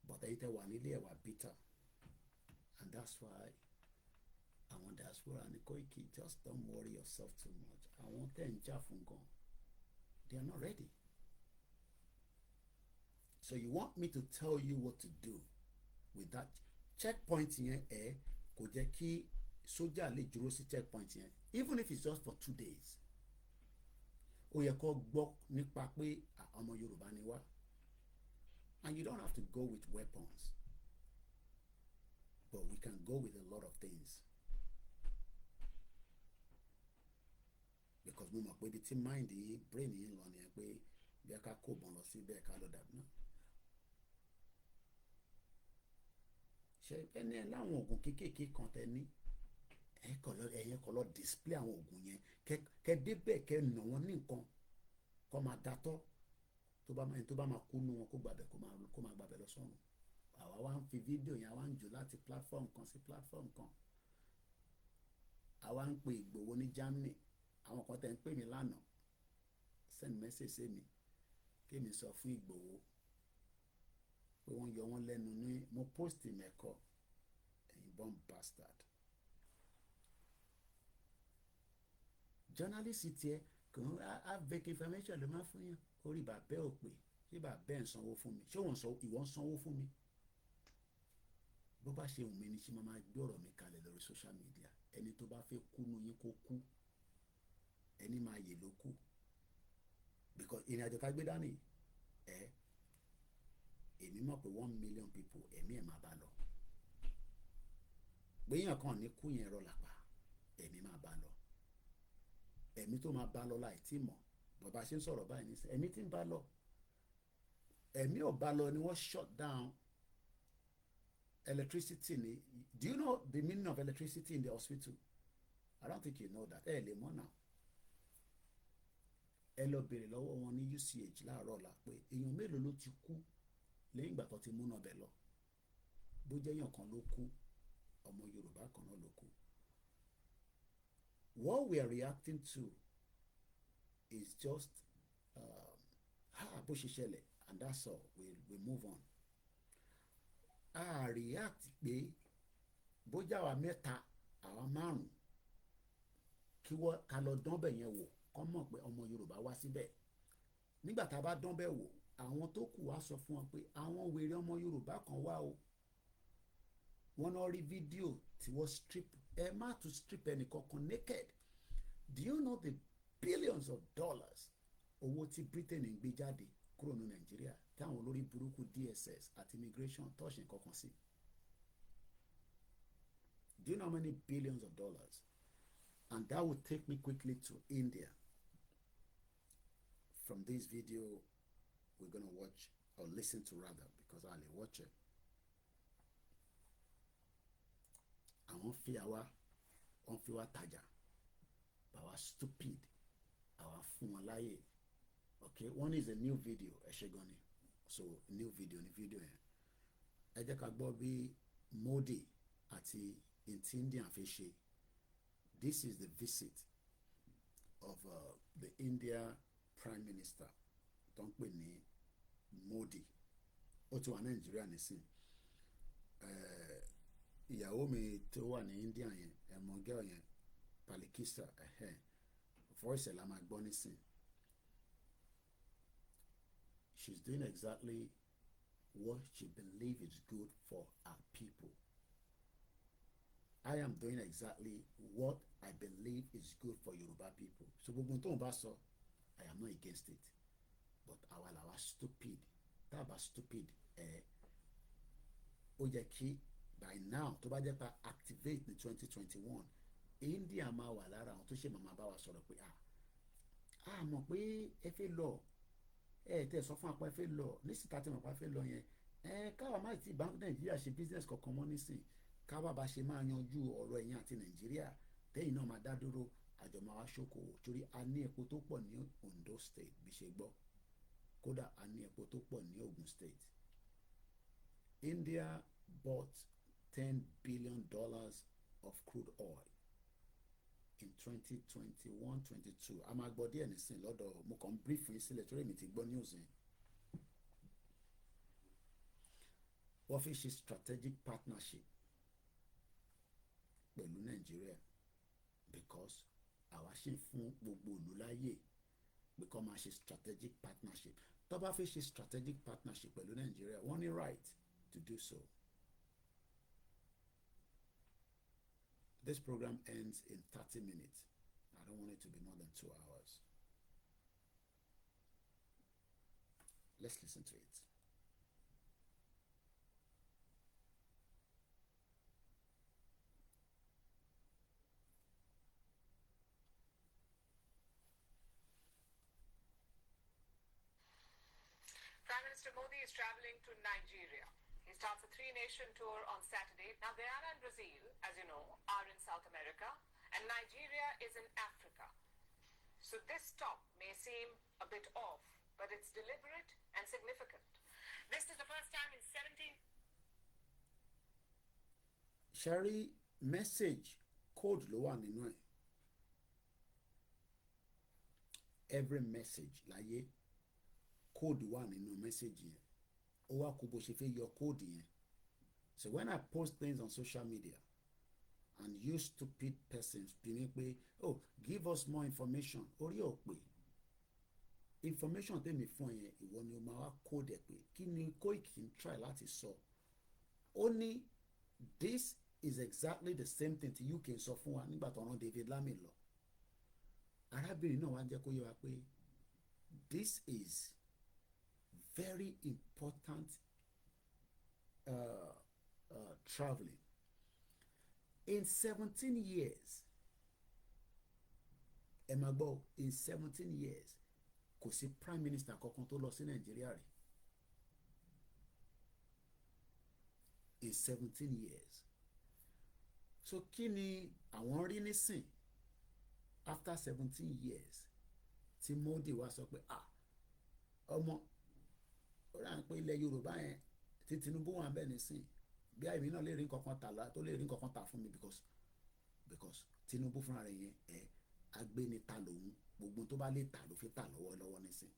But I were bitter. And that's why I want diaspora and Koiki, just don't worry yourself too much. I want them Jafungon. They are not ready. So you want me to tell you what to do with that checkpoint here, kò jẹ́ kí sójà lè dúró sí checkpoint yẹn, even if it's just for 2 days. Ó yẹ kó gbọ́ nípa pé ọmọ Yorùbá ni wá. And you don't have to go with weapons, but we can go with a lot of things. Because mo mọ̀ pé ibi tí mind yìí brain yìí lọ nìyẹn pé bí ẹ ká kó bọ́n lọ sí bẹ́ẹ̀ ká lọ dàbí náà. Ṣé ẹni ẹ láwọn oògùn kéékèèké kan tẹ ní ẹ̀yẹ kọ́ lọ display àwọn oògùn yẹn kẹ débẹ̀ kẹ nà wọ́n ní nǹkan kọ́ máa datọ́ tó bá máa kú nú wọn kó gbàbẹ̀ kó máa gbàbẹ̀ lọ sọ́run. Àwa wá ń fi fídíò yẹn àwa ń jù láti platform kan sí platform kan. Àwa ń pe Ìgbòho ní Germany. Àwọn kan tẹ̀ ń pè mí lánàá send message sí mi kí mi sọ fún Ìgbòho pé wọ́n yọ wọ́n lẹ́nu ní mo post mẹ́kọ̀ ẹ̀yin bomb bastard. Journalist tiẹ̀ kò ń fake information ló máa fún yàn orí bàbẹ́ ò pé ṣé bàbẹ́ ń sanwó fún mi ṣé ìwọ ń sanwó fún mi. Bó bá ṣe wù mí ni ṣé máa gbé ọ̀rọ̀ mi kalẹ̀ lórí social media. Ẹni tó bá fẹ́ kú nu yín kó kú, ẹni máa yè ló kú. Because ìrìn àjò ká gbé dání èmi mọ̀ pé 1 million people ẹ̀mí ẹ̀ máa bá lọ. Gbéyàn kan ní kú yẹn rọ làpá ẹ̀mí máa bá lọ. Ẹ̀mí tó máa bá lọ láì tí mọ̀ bàbá ṣe ń sọ̀rọ̀ báyìí ní ẹ̀mí tí ń bá lọ. Ẹ̀mí ò bá lọ ni wọ́n shut down electricity ni. Do you know the meaning of electricity in the hospital? I don't think you know that. Lè mọ̀ náà. Ẹ lọ bèrè lọ́wọ́ wọn ní UCH láàárọ̀ la pé èèyàn mélòó ló ti kú lẹ́yìn ìgbà tó ti múná bẹ̀ lọ bó jẹ́ èèyàn kan ló kú ọmọ Yorùbá kan náà ló kú. What we are reacting to is just bó ṣe ṣẹlẹ̀ and that's all we move on. A react pé bójá àwa mẹ́ta àwa márùn kí wọ́n ká lọ dánbẹ̀ yẹn wò kọ́ mọ̀ pé ọmọ Yorùbá wá síbẹ̀. Nígbà tá a bá dánbẹ̀ wò àwọn tó kù wá sọ fún wọn pé àwọn wèrè ọmọ Yorùbá kan wá o, wọ́n náà rí fídíò tí wọ́n strip ẹ má tún strip ẹnì kankan naked. Do you know the billions of dollars owó tí Britain ń gbé jáde kúrò ní Nàìjíríà táwọn olórí burúkú DSS àti immigration tọ́ṣìn kankan sí? Do you know how many billions of dollars? And that would take me quickly to India. From this video we're going to watch or listen to rather because I'll watch it. Àwọn fi àwa wọ́n fi wá tajà bàwa stupid àwa fún wọn láyè. Okay, one is a new video ẹ ṣe gan ni, so new video ni video yẹn. Ẹ jẹ́ ká gbọ́ bí Modi àti India fi ṣe. This is the visit of the India Prime Minister tó ń pè ní Modi. Ó ti wà Nàìjíríà nísìn. Ìyàwó mi tó wà ní India yẹn ẹ̀mọ́ girl yẹn Palikisa voice ẹ̀ la máa gbọ́ nísìn. She's doing exactly what she believes is good for our people. I am doing exactly what I believe is good for Yoruba people. So gbogbo tó ń bá sọ, I am not against it. But àwa làwa stupid. Tá a bá stupid ó yẹ kí by now tó bá jẹ́ pa activate ní 2021 India máa wà lára àwọn tó ṣe màmá bá wa sọ̀rọ̀ pé a mọ̀ pé ẹ fẹ́ lọ tẹ́ sọ fún apá ẹ fẹ́ lọ nísìta tí màmá fẹ́ lọ yẹn káwa má ti bá Nàìjíríà ṣe business kankan mọ́ nísìn káwa bá ṣe máa yanjú ọ̀rọ̀ ẹ̀yìn àti Nàìjíríà tẹ́yìn náà máa dá dúró àjọ máa wá ṣòkòwò torí a ní epo tó pọ̀ ní Ondo State bí ṣe gbọ́, kódà a ní epo tó pọ̀ ní Ogun State. India bought $10 billion of crude oil in 2021-22. A máa gbọ́ díẹ̀ nísìn lọ́dọ̀ mo kàn ń brief yín sílẹ̀ torí èmi ti gbọ́ news yẹn. Wọ́n fi ṣe strategic partnership pẹ̀lú Nàìjíríà because àwa ṣì ń fún gbogbo ìlú láyè pé kó máa ṣe strategic partnership. Tó bá fi ṣe strategic partnership pẹ̀lú Nàìjíríà wọ́n ní right to do so. This program ends in 30 minutes. I don't want it to be more than 2 hours. Let's listen to it. Prime Minister Modi is traveling to Nigeria. He starts a 3-nation tour on Saturday. Now, Guyana and Brazil, as you know, are in South America, and Nigeria is in Africa. So this stop may seem a bit off, but it's deliberate and significant. This is the first time in 17... Sherry, message code ló wà nínú ẹ̀. Every message láyé code wà nínú message yẹn. Ó wá kó bó ṣe fẹ́ yọ code yẹn. So when I post things on social media and you stupid persons bí mi pé oh give us more information, orí ò pé information tèmi fún yẹn ìwọ ni o máa wá code ẹ̀ pé kí ni Koiki ń try láti sọ. Ó ní this is exactly the same thing tí UK sọ fún wa nígbà tó rán David Lammy lọ. Arábìnrin náà wá ń jẹ́ kó yé wa pé this is very important traveling. In 17 years, ẹ máa gbọ́, in 17 years kò sí prime minister kankan tó lọ sí Nàìjíríà rí. In 17 years. So kí ni àwọn rí nísìn after 17 years tí Modi wá sọ pé ọmọ ó rà ń pé ilẹ̀ Yorùbá yẹn tí Tinubu wà ń bẹ̀ nísìn bí àìmí náà lè rí nǹkan kan tà tó lè rí nǹkan kan tà fún mi because Tinubu fúnra rẹ̀ yẹn agbénita lòun, gbogbo tó bá lè tà ló fi tà lọ́wọ́lọ́wọ́ nísìn.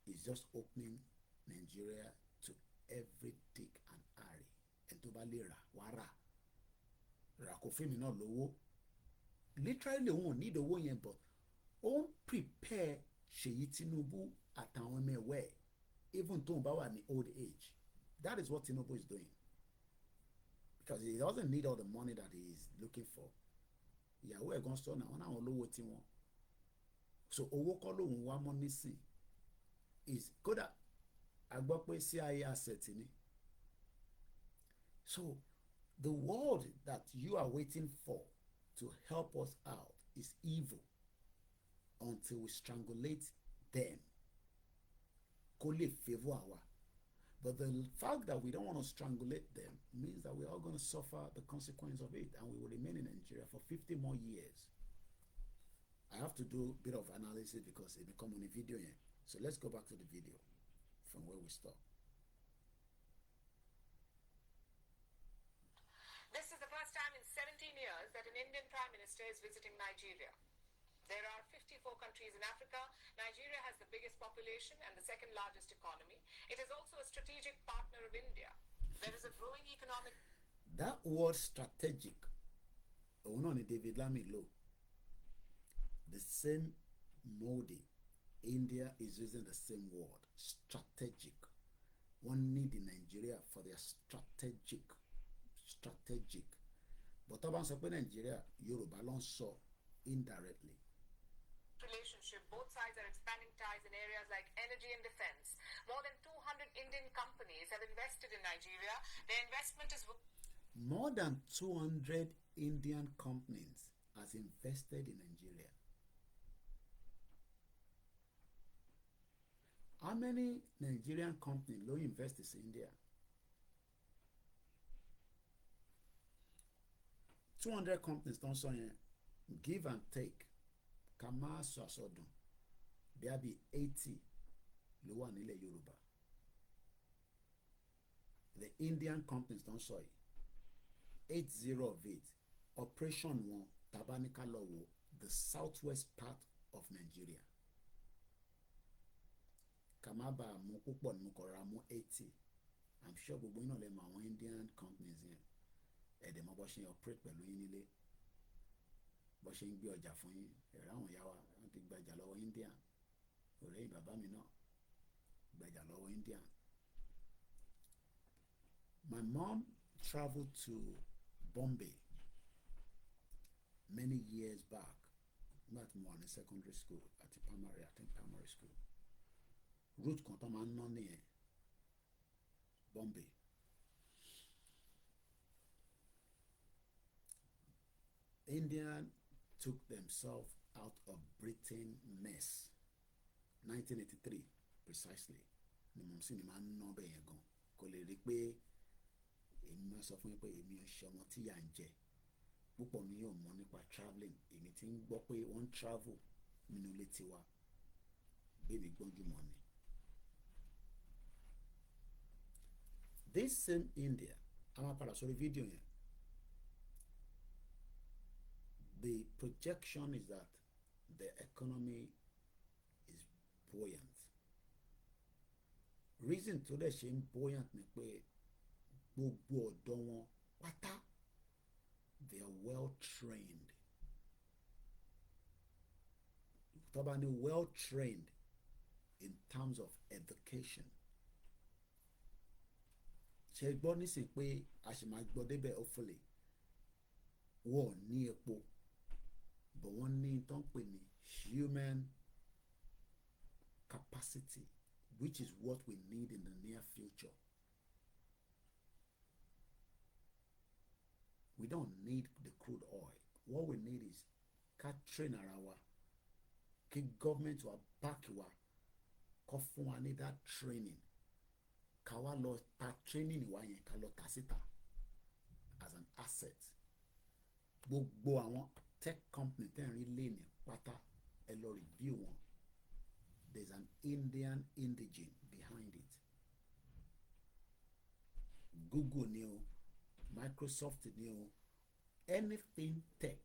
It's just opening Nigeria to every dick and harry. Ẹni tó bá lè rà wá rà kó fèmí náà lówó. Literally òun ò need owó yẹn, but ó ń prepare Ṣèyí Tinubu àtàwọn ọmọ ẹ̀wẹ̀ even tóun bá wà ní old age. That is what Tinubu is doing, because he doesn't need all the money that he is looking for. Ìyàwó ẹ̀ gan sọ náà wọn náà lówó tiwọn, so owó kọ́ lòun wá mọ́ nísìn. Is kódà a gbọ́ pé CIA asset ni. So the world that you are waiting for to help us out is evil until we strangulate them. Kó lè favour àwa. But the fact that we don't want to strangulate them means that we're all going to suffer the consequence of it, and we will remain in Nigeria for 50 more years. I have to do a bit of analysis because it become on a video here. So let's go back to the video from where we stop. This is the first time in 17 years that an Indian Prime Minister is visiting Nigeria. There are 54 countries in Africa. Nigeria has the biggest population and the second largest economy. It is also a strategic partner of India. There is a growing economic... That word strategic, David Lamy Low, the same Modi, India is using the same word, strategic. One need in Nigeria for their strategic. But about Nigeria, Yoruba ló ń sọ indirectly. Relationship, both sides are expanding ties in areas like energy and defense. More than 200 Indian companies have invested in Nigeria. Their investment is... More than 200 Indian companies has invested in Nigeria. How many Nigerian companies will invest in India? 200 companies don't say give and take. Kama sasodun. There be 80 ló wà nílẹ̀ Yorùbá. The Indian companies don't say 80 of it. Operation one Tabanika Lowo, the southwest part of Nigeria. Kamaba mú púpọ̀ ní kọ̀ọ̀rọ̀ mú 80. I'm sure gbogbo iná lè mọ àwọn Indian companies yẹn. Ẹ̀dẹ̀ mọ́ bọ́ ṣe operate pẹ̀lú yín nílé. Bọ́ ṣe ń gbé ọjà fún yín. Ẹ̀rọ àwọn ìyá wa wọ́n ti gbajà lọ́wọ́ Indian. Ọ̀rẹ́ bàbá mi náà gbajà lọ́wọ́ Indian. My mom traveled to Bombay many years back. Nígbà tí mo wà ní secondary school àti primary school. Route kan tó máa ń ná nìyẹn Bombay. India took themselves out of Britain mess 1983 precisely. Ni mo sì ni máa ń ná bẹ́ẹ̀ yẹn gan kò lè rí pé èmi máa sọ fún yín pé èmi ò ṣe ọmọ tí yà ń jẹ púpọ̀ mi yóò mọ̀ nípa travelling. Èmi ti ń gbọ́ pé wọ́n travel nínú ilé tiwa bẹ́ẹ̀ mi gbọ́njú mọ́ ni. This same India, I'm a para sorry video here. The projection is that the economy is buoyant. Reason to the ṣe buoyant ni pé gbogbo ọ̀dọ́ wọn pátá they are well trained. Tó bá ní well trained in terms of education. Ṣé gbọ́ nísìnyí pé a sì máa gbọ́ débẹ̀ hopefully wọ́n ní epo but wọ́n ní tó ń pè ní human capacity which is what we need in the near future. We don't need the crude oil. What we need is ká train ara wa kí government wa back wa kó fún wa ní that training. Ká wá lọ ta training wa yẹn ká lọ ta síta as an asset. Gbogbo àwọn tech company tẹ́ ń rí lé ní pátá ẹ lọ review wọn. there's an Indian indigene behind it. Google ni o, Microsoft ni o, anything tech,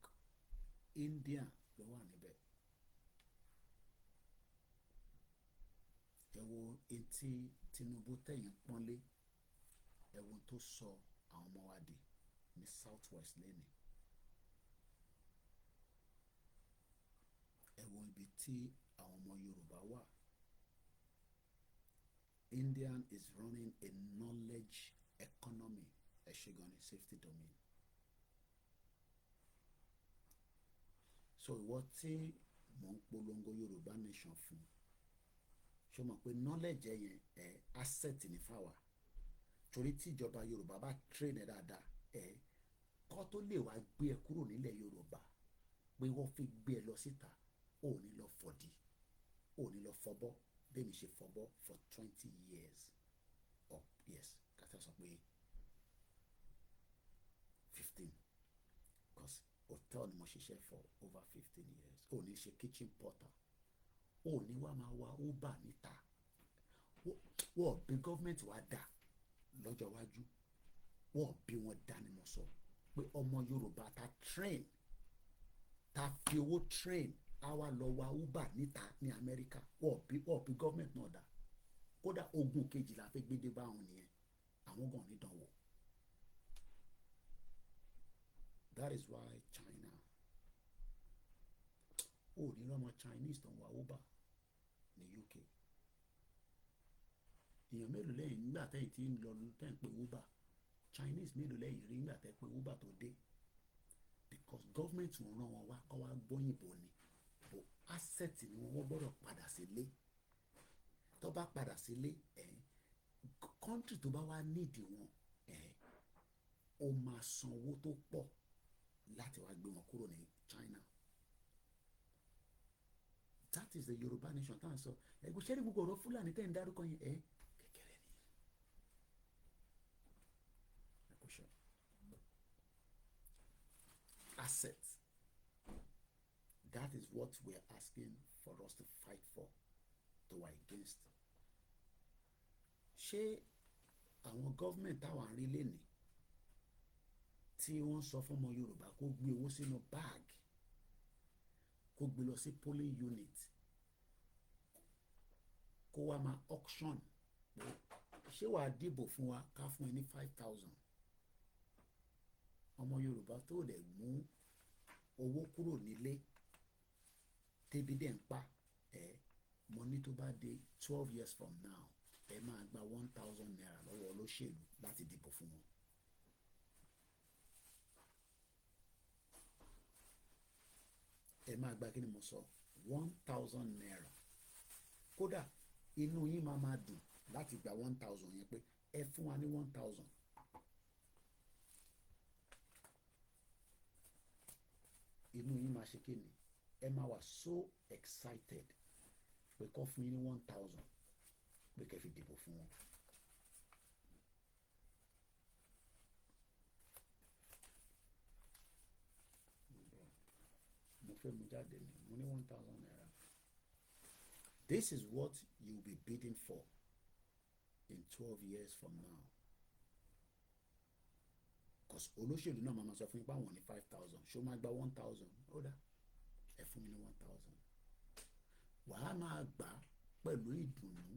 India ló wà níbẹ̀. Ẹ wo etí Tinubu tẹ̀yìn pọ́nlé, ẹ wo tó sọ àwọn ọmọ wa dì ní South West lẹ́nu. Ẹ wo ibi tí àwọn ọmọ Yorùbá wà. Indian is running a knowledge economy, ẹ̀ṣẹ̀gànnì safety domain. So ìwọ tí mò ń polongo Yorùbá nation fún, ṣé o mọ̀ pé knowledge yẹn asset ní fáwa, torí tí ìjọba Yorùbá bá train ẹ dáadáa kọ́ tó lè wá gbé ẹ kúrò nílẹ̀ Yorùbá pé wọ́n fi gbé ẹ lọ síta, ò ní lọ fọ̀dí, ò ní lọ fọbọ́ bẹ́ẹ̀ mi ṣe fọbọ́ for 20 years or yes kàtà sọ pé 15 because hotel ni mo ṣiṣẹ́ for over 15 years. Ò ní ṣe kitchen porter, ò ní wá máa wá Uber níta. Wọ́n bí gọ́ọ̀mẹ̀ntì wa dà lọ́jọ́ iwájú, wọ́n bí wọn dá ni mo sọ pé ọmọ Yorùbá ta train, ta fi owó train a wá lọ wá Uber níta ní Amẹ́ríkà. Wọ́n bí gọ́ọ̀mẹ̀ntì náà dà. Kódà ogun kejì la fẹ́ gbédé bá wọn nìyẹn, àwọn gan nídánwò. That is why China, ó ní lọ́mọ Chinese tó ń wá Uber ní UK. Èèyàn mélòó lẹ́yìn nígbà tẹ́yìn tí ń lọ tẹ́ ń pe Uber, Chinese mélòó lẹ́yìn rí nígbà tẹ́ pé Uber tó dé, because government wọn rán wọn wá kọ́ wá gbóyìnbó ni, but asset ni wọ́n gbọ́dọ̀ padà sílé. Tó bá padà sílé country tó bá wá nídìí wọn ó máa san owó tó pọ̀ láti wá gbé wọn kúrò ní China. That is the Yorùbá nation tá à ń sọ. Ẹgbẹ́ sẹ́rí gbogbo ọ̀rọ̀ Fúlàní tẹ́ ń dárúkọ yẹn kékeré ni. Assets. That is what we are asking for us to fight for, to war against. Ṣé àwọn gọ́ọ̀mẹ̀ntì táwọn àrí lẹ́nìí tí wọ́n sọ fún ọmọ Yorùbá kó gbé owó sínú bag, kó gbé lọ sí polling unit, kó wá máa auction, ṣé wàá dìbò fún wa ká fún ẹ ní 5,000? Ọmọ Yorùbá tó dẹ̀ mú owó kúrò nílé tẹ́bí dẹ̀ ń pa mo ní tó bá dé 12 years from now ẹ máa gba 1,000 naira lọ́wọ́ olóṣèlú láti dìbò fún wọn. Ẹ máa gba kí ni mo sọ 1,000 naira. Kódà inú yín máa dùn láti gba 1,000 yẹn pé ẹ fún wa ní 1,000. Inú yín máa ṣe kí ni, ẹ máa wà so excited pé kọ́ fún yín ní 1,000 pé kẹ́ fi dìbò fún wọn. Mo fẹ́ mú jáde ní mo ní 1,000 naira. This is what you will be bidding for in 12 years from now. Because olóṣèlú náà máa sọ fún yín pé àwọn ní 5,000, ṣó máa gba 1,000, ó dá ẹ fún mi ní 1,000. Wàá máa gbà pẹ̀lú ìdùnnú.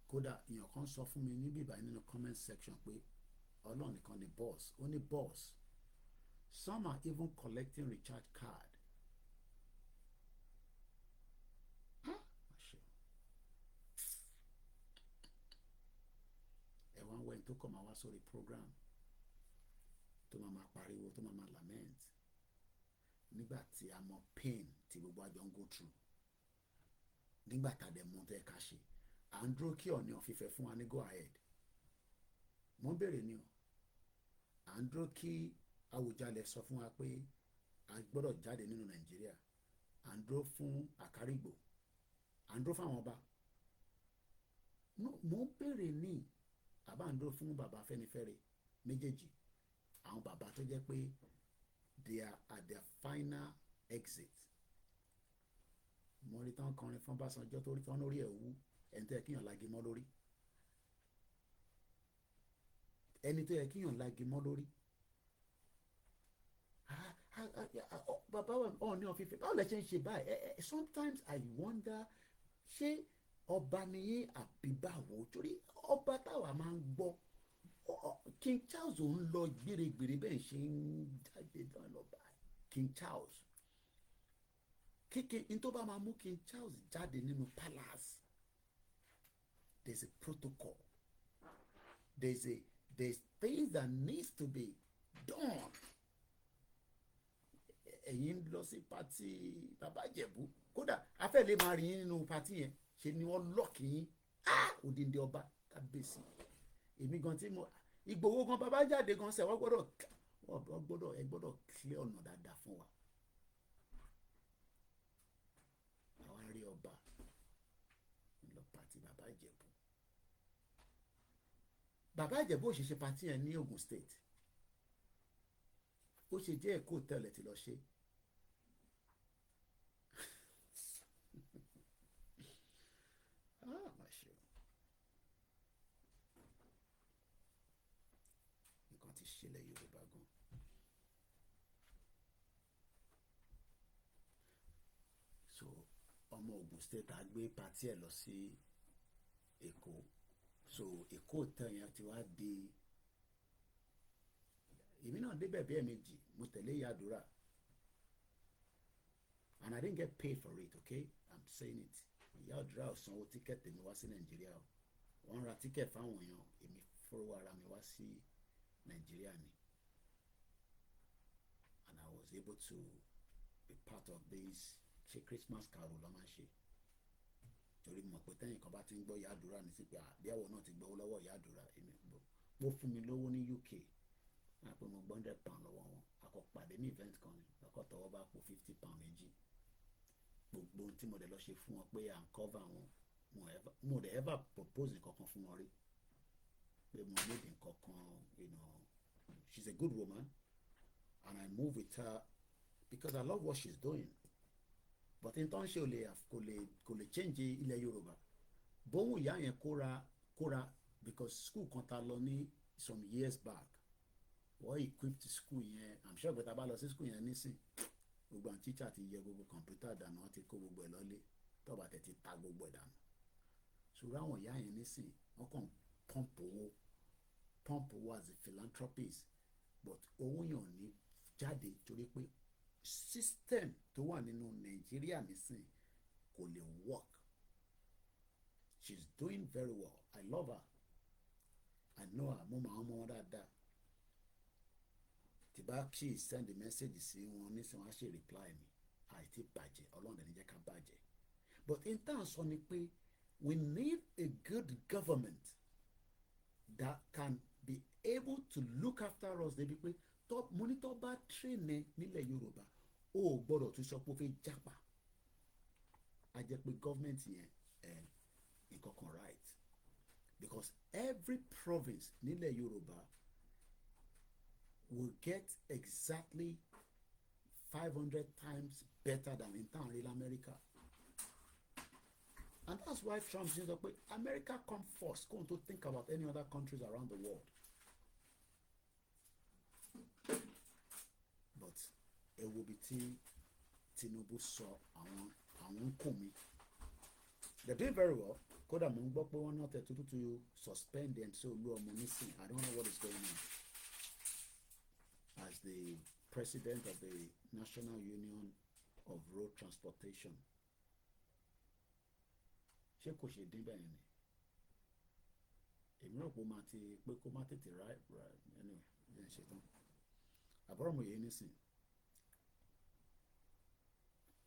Kódà èèyàn kan sọ fún mi níbí ìbáyìí nínú comment section pé Ọlọ́run nìkan ni boss, ó ní boss. Some are even collecting recharge card. Ẹ̀wọ̀n wẹ̀ tó kọ̀ máa wá sórí program tó máa pariwo tó máa lament nígbà tí a mọ pain tí gbogbo àjọ ń go through, nígbà tá a dẹ̀ mú tẹ́ ká ṣe à ń dúró kí Ọọ̀ni ọ̀fífẹ́ fún wa ní go ahead. Mo ń bèrè ni o, à ń dúró kí Awùjalẹ̀ sọ fún wa pé a gbọ́dọ̀ jáde nínú Nàìjíríà, à ń dúró fún Àkárìgbò, à ń dúró fún àwọn ọba. Mo ń bèrè ní àbá ń dúró fún bàbá Afẹ́nifẹ́re méjèèjì, àwọn bàbá tó jẹ́ pé they are at their final exit. mo rí tán kọrin fún Ọbásanjọ́ tó rí tán lórí ẹ̀ wú, ẹni tó yẹ kíyàn lagi mọ́ lórí, ẹni tó yẹ kíyàn lagi mọ́ lórí. Bàbá wa Ọọ̀ni of Ifẹ̀, báwo lẹ ṣe ń ṣe báyìí? Sometimes I wonder, ṣé ọba nìyí àbí báwo? Torí ọba táwa máa ń gbọ́, King Charles ò ń lọ gbèrègbèrè bẹ́ẹ̀ ṣe ń jáde náà lọ bá King Charles. Kíkẹ́ ní tó bá máa mú King Charles jáde nínú palace, there's a protocol, there's things that needs to be done. Ẹ̀yin lọ sí pati Bàbá Ìjẹ̀bú, kódà afẹ́ lè máa rìn nínú pati yẹn, ṣe ni wọ́n lọ́ọ̀kì yín, odindi ọba kábíyèsí. Èmi gan tí mo Ìgbòho gan bàbá jáde gan sẹ wọ́n gbọ́dọ̀ ẹ gbọ́dọ̀ clear ọ̀nà dáadáa fún wa. Àwa rí ọba lọ pati Bàbá Ìjẹ̀bú. Bàbá Ìjẹ̀bú ò ṣe ṣe pati yẹn ní Ogun State, ó ṣe jẹ́ Èkó tẹ́lẹ̀ tí lọ ṣe. Má ṣe o, nǹkan ti ṣẹlẹ̀ Yorùbá gan. So ọmọ Ogun State á gbé pati ẹ̀ lọ sí Èkó, so Èkó tẹ́ yẹn ti wá di. Èmi náà débẹ̀ bí ẹ̀ẹ̀mejì, mo tẹ̀lé Ìyá Àdúrà, and I didn't get paid for it, okay? I'm saying it. Ìyá Àdúrà ò sanwó tíkẹ́ẹ̀tì mi wá sí Nàìjíríà o, wọ́n ra tíkẹ́ẹ̀tì fáwọn èèyàn, èmi fọwọ́ ara mi wá sí Nàìjíríà ni, and I was able to be part of this ṣe Christmas carol lọ́ máa ń ṣe, torí mo mọ̀ pé tẹ́yìn kan bá ti ń gbọ́ Ìyá Àdúrà ní sí pé àbíyàwó náà ti gbọ́ lọ́wọ́ Ìyá Àdúrà, èmi gbọ́, mo fún mi lówó ní UK, àpò mo gbọ́ £100 lọ́wọ́ wọn, akọ pàdé ní event kan ni, akọ tọwọ́ bá po £50 méjì. Gbogbo ohun tí mo dẹ̀ lọ ṣe fún wọn pé à ń cover wọn, mo dẹ̀ ever propose nǹkankan fún wọn rí pé mo need nǹkankan, you know. She's a good woman and I move with her because I love what she's doing, but in turn ṣe kò lè change ilẹ̀ Yorùbá. Bóun ìyá yẹn kóra because school kan ta lọ ní some years back, wọ́n equip the school yẹn, I'm sure gbẹ̀ta bá lọ sí school yẹn nísìn, gbogbo àwọn teacher ti yẹ gbogbo kọ̀ǹpútà dànù, wọ́n ti kó gbogbo ẹ̀ lọ́lé, tọ́ba tẹ̀ ti ta gbogbo ẹ̀ dànù. ṣùgbọ́n àwọn ìyá yẹn nísìn wọ́n kàn pump owó as a philanthropist, but owó yẹn ò ní jáde torí pé system tó wà nínú Nàìjíríà nísìn kò lè work. She's doing very well, I love her, I know her, mo máa ń mọ wọn dáadáa. Tí bá kí send the message sí wọn nísìn wọn á ṣe reply mi, àìtí bàjẹ́, Ọlọ́run dẹ̀ ní jẹ́ ká bàjẹ́. But in terms sọ ni pé we need a good government that can be able to look after us, débi pé monitor bá train ẹ nílẹ̀ Yorùbá ó gbọ́dọ̀ tún sọ pé ó fẹ́ jápa, a jẹ́ pé government yẹn nǹkan kan right, because every province nílẹ̀ Yorùbá will get exactly 500 times better than in town in America. And that's why Trump says that America come first, go to think about any other countries around the world. But it will be Tinubu sọ àwọn kò mí. They're doing very well. Kódà mo ń gbọ́ pé wọ́n náà tẹ̀ tuntun to suspend them so olú ọmọ nísìn. I don't know what is going on. As the president of the National Union of Road Transportation. Ṣé kò ṣe dín bẹ́ẹ̀ ni? Èmi rò pé kó má tètè anyway ẹ̀ ṣe tán. Àbúrò mo yẹ nísìn.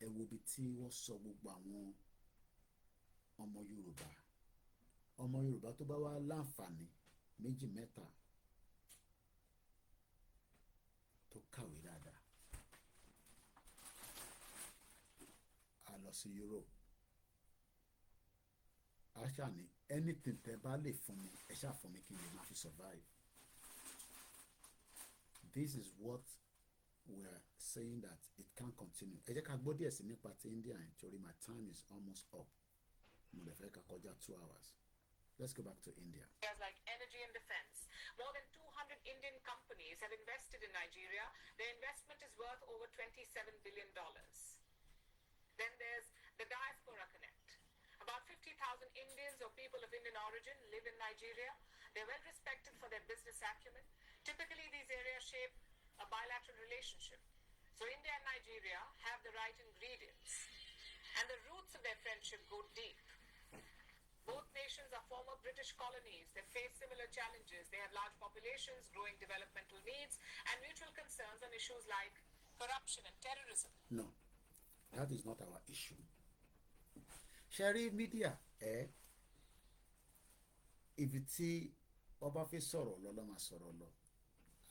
Ẹ wo ibi tí wọ́n sọ gbogbo àwọn ọmọ Yorùbá tó bá wá láǹfààní méjì mẹ́ta tó kàwé dáadáa a lọ sí Europe, a ṣáà ní anything tẹ́ bá lè fún mi ẹ ṣáà fún mi kí n lè máa fi survive. This is what we are saying that it can't continue. Ẹ jẹ́ ká gbọ́ díẹ̀ sí nípa ti India yẹn torí my time is almost up. Mo lè fẹ́ ká kọjá 2 hours. Let's go back to India. Areas like energy and defense. More than 200 Indian companies have invested in Nigeria. Their investment is worth over $27 billion. Then there's the Diaspora Connect. About 50,000 Indians or people of Indian origin live in Nigeria. They're well respected for their business acumen. Typically, these areas shape a bilateral relationship. So India and Nigeria have the right ingredients. And the roots of their friendship go deep. Both nations are former British colonies that face similar challenges. They have large populations, growing developmental needs, and mutual concerns on issues like corruption and terrorism. No, that is not our issue. Ṣẹ́rí media ibi tí ọba fẹ́ sọ̀rọ̀ lọ ló máa sọ̀rọ̀ lọ,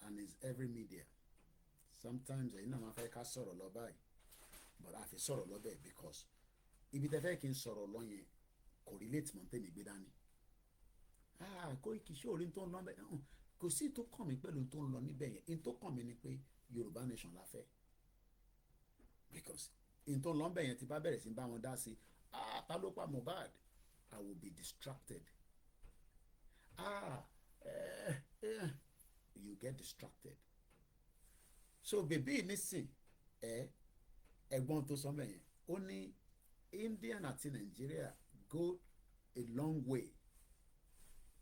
and it's every media. Sometimes ẹ̀yin náà máa fẹ́ ká sọ̀rọ̀ lọ báyìí, but a fi sọ̀rọ̀ lọ bẹ́ẹ̀ because ibi tẹ́ fẹ́ kí n sọ̀rọ̀ lọ yẹn kò relate mọ́ tẹ́mi gbé dání. Koiki ṣé orí tó ń lọ bẹ́ẹ̀ kò sí tó kàn mí pẹ̀lú tó ń lọ níbẹ̀ yẹn. In tó kàn mí ni pé Yorùbá nation la fẹ́, because in tó ń lọ bẹ́ẹ̀ yẹn ti bá bẹ̀rẹ̀ sí bá wọn dá sí ta ló pa Mohbad, I will be distracted. You get distracted. So bèbí nísìn ẹ̀gbọ́n tó sọ bẹ́ẹ̀ yẹn ó ní Indian àti Nigeria go a long way.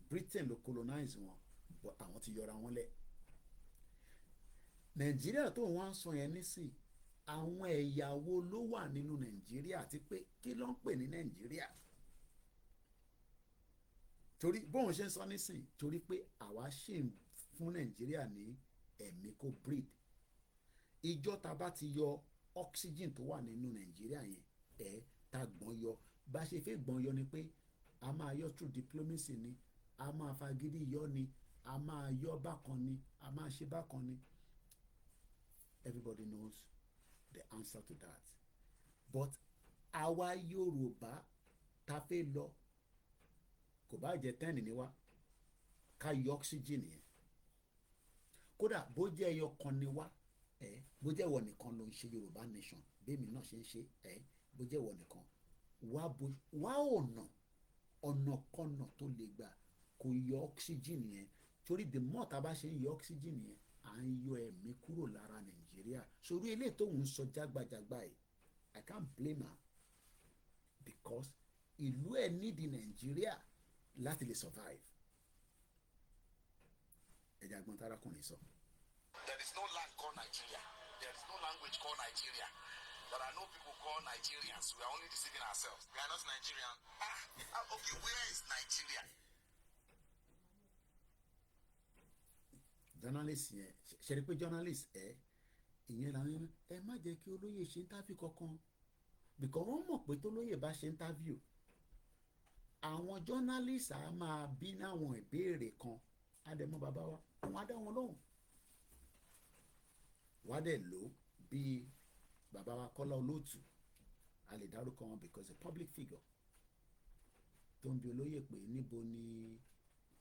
Britain ló colonize wọn but àwọn ti yọra wọn lẹ̀. Nigeria tó wọ́n sọ yẹn nísìn àwọn ẹ̀yà wo ló wà nínú Nigeria àti pé kí ló ń pè ní Nigeria. Torí bóun ṣe ń sọ nísìn torí pé àwa ṣì ń fún Nigeria ní ẹ̀mí kó breathe. Ìjọ ta bá ti yọ oxygen tó wà nínú Nigeria yẹn ta gbọ́n yọ bá ṣe fẹ́ gbọ́n yọ ni pé a máa yọ through diplomacy ni, a máa fagídí yọ ni, a máa yọ bákan ni, a máa ṣe bákan ni. Everybody knows the answer to that. But àwa Yorùbá ta fẹ́ lọ kò bá jẹ́ 10 ni wá ká yọ oxygen yẹn. Kódà bó jẹ́ ẹyọ kan ni wá bó jẹ́ ìwọ nìkan ló ń ṣe Yorùbá nation bẹ́ẹ̀mi náà ṣe ń ṣe bó jẹ́ ìwọ nìkan wá ọ̀nà kọ́nà tó lè gbà kó yọ oxygen yẹn torí the more tá bá ṣe ń yọ oxygen yẹn à ń yọ ẹ̀mí kúrò lára Nàìjíríà. Sórí eléyìí tó ń sọ jágbajàgba yìí I can't blame her because ìlú ẹ̀ nídìí Nàìjíríà láti lè survive. Ẹ̀jẹ̀ àgbọn tárakùnrin sọ. There is no land called Nigeria. There is no language called Nigeria. But I know people call Nigerians. We are only deceiving ourselves. We are not Nigerian. Okay, where is Nigeria? Journalist yẹn ṣe rí pé journalist ìyẹn làwọn má jẹ́ kí olóyè ṣe interview kankan because wọ́n mọ̀ pé tólóyè bá ṣe interview àwọn journalist á máa bí náwọn ìbéèrè kan àdèmọ bàbá wa àwọn adá wọn lóhùn wá dẹ̀ lò bí bàbá wa Kọ́lá Olóòtú a lè dárúkọ wọn because a public figure tó ń bi olóyè pé níbo ni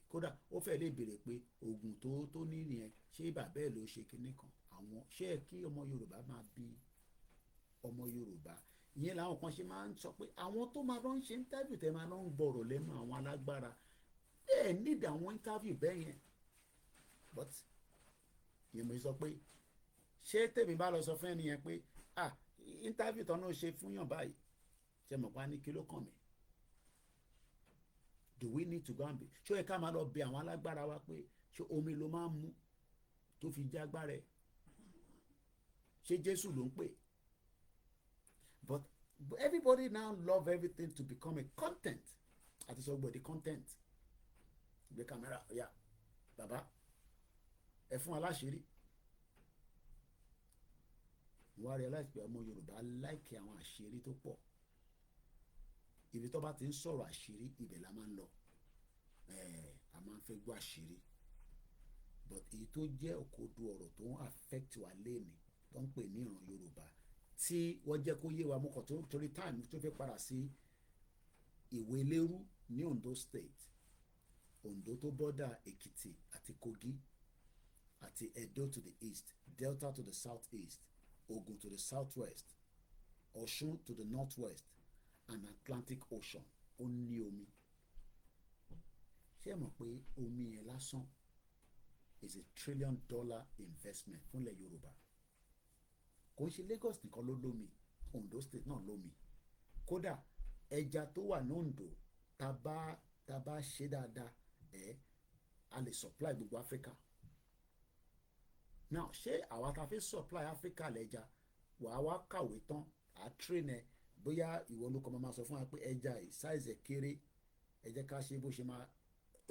kódà ó fẹ́ lè béèrè pé oògùn tó ní nìyẹn ṣé bàbá ẹ̀ ló ṣe kinní kan àwọn ṣé ẹ kí ọmọ Yorùbá máa bí ọmọ Yorùbá ìyẹn làwọn kan ṣe máa ń sọ pé àwọn tó máa lọ ń ṣe interview tẹ máa lọ ń gbọ́rọ̀ lẹ́nu àwọn alágbára ẹ need àwọn interview bẹ́ẹ̀ yẹn but ìyẹn mo sọ pé ṣé tèmi bá lọ sọ fún ẹni yẹn pé interview tán ló ṣe fún yàn báyìí ṣe mọ̀ pa ní kí ló kàn mí. Do we need to go and be ṣé ó yẹ ká máa lọ bẹ àwọn alágbára wa pé ṣé omi ló máa ń mu tó fi já agbára ẹ̀ ṣé Jésù ló ń pè. But everybody now love everything to become a content àti sọ gbọ́dọ̀ content gbé kámẹ́rà ọ̀yà bàbá ẹ fún aláṣírí. Wọ́n á realize pé ọmọ Yorùbá láìkè àwọn àṣírí tó pọ̀ ibi tó bá ti ń sọ̀rọ̀ àṣírí ibẹ̀ la máa ń lọ a máa ń fẹ́ gbọ́ àṣírí but èyí tó jẹ́ òkodo ọ̀rọ̀ tó ń affect wa léèní tó ń pè ní ìran Yorùbá tí wọ́n jẹ́ kó yé wa mọ́kàn tó torí time tó fẹ́ padà sí Ìwó Eleru ní Ondo State Ondo tó bọ́dà Èkìtì àti Kogi àti Edo to the east Delta to the southeast, Ogun to the southwest, Osun to the northwest, and Atlantic Ocean. Ó ní omi. Ṣé ẹ mọ̀ pé omi yẹn lásán is $1 trillion investment fúnlẹ̀ Yorùbá? Kò ń ṣe Lagos nìkan ló lómi, Ondo state náà lómi. Kódà ẹja tó wà ní Ondo tá bá ṣe dáadáa a lè supply gbogbo Africa. Now ṣé àwa ta fi supply Africa lẹ́ja wàá wá kàwé tán à train ẹ bóyá ìwọ ló kọ́ máa sọ fún wa pé ẹja yìí size ẹ̀ kéré ẹ jẹ́ ká ṣe bó ṣe máa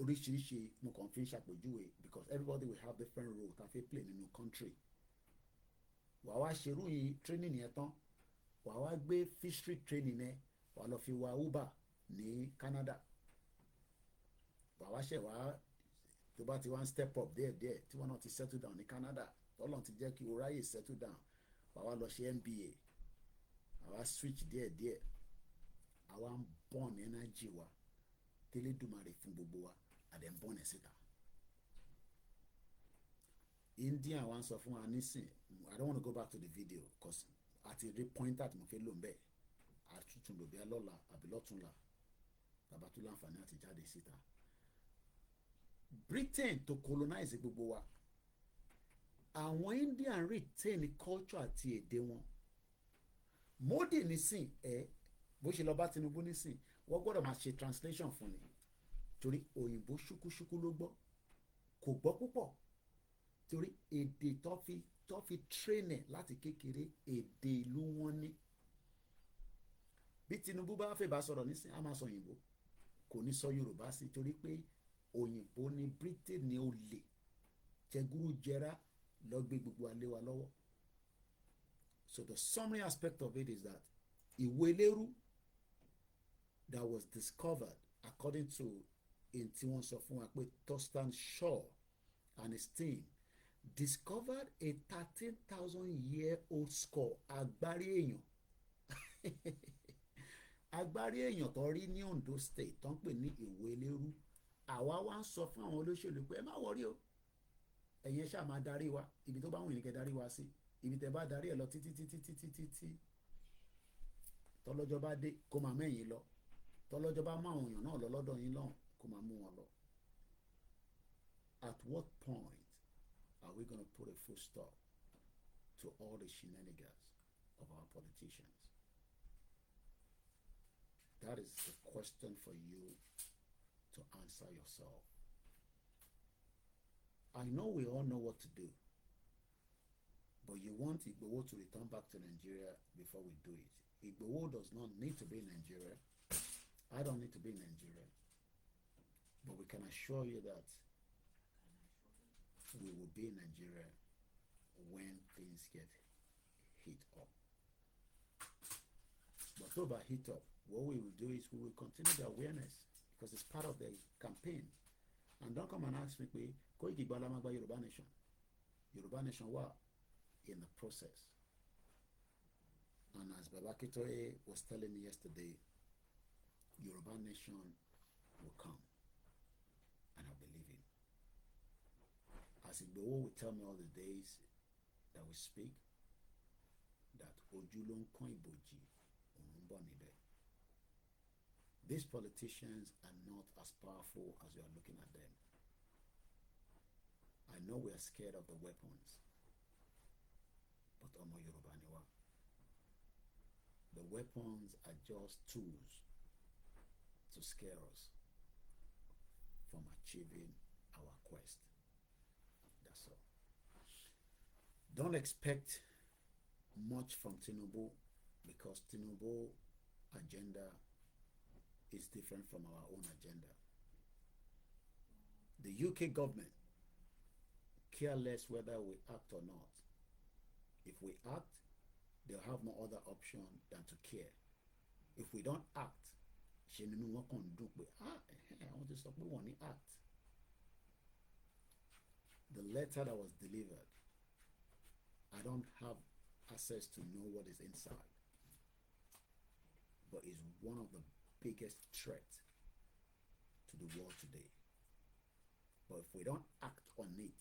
oríṣiríṣi mo kàn fi ń ṣàpèjúwe because everybody will have different role ta fi play nínú country. Wàá wá ṣerú yìí training yẹn tán wàá wá gbé fishery training yẹn wàá lọ fi wa Uber ní Canada. Wàá wá ṣẹ̀ wá tó bá ti wá ń step up díẹ̀díẹ̀ tí wọ́n náà ti settle down ní Canada Ọlọ́run ti jẹ́ kí o ráyè settle down wàá wá lọ ṣe MBA àwa switch díẹ̀díẹ̀ àwa ń burn energy wa tẹ́lẹ̀dùmarè fún gbogbo wa àdẹ̀ ń burn ẹ̀ síta. India wa ń sọ fún wa nísìn I don't want to go back to the video because àti rí pointer tí mo fẹ́ lò ń bẹ̀ àtúntún lò bí i lọ́la àbí lọ́túnla tàbá tó láǹfààní àti jáde síta. Britain to colonize gbogbo wa àwọn Indian retain culture àti èdè wọn. Modi nísìn bó ṣe lọ bá Tinubu nísìn wọ́n gbọ́dọ̀ máa ṣe translation fún ni torí òyìnbó ṣúkúṣúkú ló gbọ́ kò gbọ́ púpọ̀ torí èdè tó fi train ẹ̀ láti kékeré èdè ìlú wọn ní. Bí Tinubu bá fẹ́ bá sọ̀rọ̀ nísìn á máa sọ òyìnbó kò ní sọ Yorùbá sí torí pé òyìnbó ní Britain ní olè jẹgúrú jẹrá lọ gbé gbogbo alẹ́ wa lọ́wọ́. So the summary aspect of it is that Iwo Eleru that was discovered according to in tí wọ́n sọ fún wa pé Thurston Shaw and his team discovered a 13,000-year-old skull agbárí èèyàn agbárí èèyàn tó rí ní Ondo state tó ń pè ní Iwo Eleru. Àwa wá ń sọ fún àwọn olóṣèlú pé ẹ má wọrí o ẹ̀yin ṣáà máa darí wa ibi tó bá wù yín kẹ́ darí wa sí ibi tẹ́ bá darí ẹ̀ lọ títí tọ́lọ́jọ́ bá dé kó máa mẹ́yìn lọ tọ́lọ́jọ́ bá mú àwọn èèyàn náà lọ lọ́dọ̀ yín lọ́hùn kó máa mú wọn lọ. At what point are we going to put a full stop to all the shenanigans of our politicians? That is the question for you to answer yourself. I know we all know what to do, but you want Igboho to return back to Nigeria before we do it. Igboho does not need to be in Nigeria. I don't need to be in Nigeria. But we can assure you that we will be in Nigeria when things get heat up. But tó bá heat up, what we will do is we will continue the awareness because it's part of the campaign. And don't come and ask me pé Koiki gba lamagba Yorùbá Nation. Yorùbá Nation wà in the process. And as Baba Akintoye was telling me yesterday, Yorùbá Nation will come. And I believe him. As Igboho will tell me all the days that we speak, that ojú ló ń kán ìbòjì òun ń bọ̀ níbẹ̀. These politicians are not as powerful as you are looking at them. I know we are scared of the weapons, but ọmọ Yorùbá ni wá. The weapons are just tools to scare us from achieving our quest. That's all. Don't expect much from Tinubu because Tinubu agenda is different from our own agenda. The UK government care less whether we act or not. If we act, they'll have no other option than to care. If we don't act, ṣe nínú wọn kàn ń dùn pé àwọn ti sọ pé wọ́n ní act. The letter that was delivered, I don't have access to know what is inside, but it's one of the biggest threats to the world today. But if we don't act on it,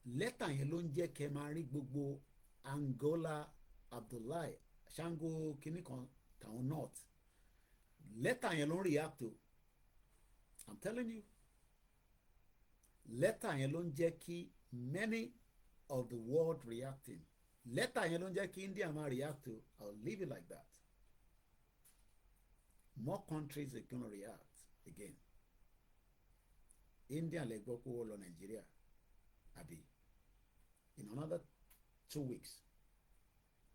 lẹ́tà yẹn ló ń jẹ́ kẹ́ máa rí gbogbo Angola Abdullahi Shango kínní kan tàwọn north lẹ́tà yẹn ló ń react o I'm telling you lẹ́tà yẹn ló ń jẹ́ kí many of the world reacting lẹ́tà yẹn ló ń jẹ́ kí India máa react o I'll leave it like that more countries are gonna react again India lè gbọ́ pé ó lọ Nàìjíríà àbí in another 2 weeks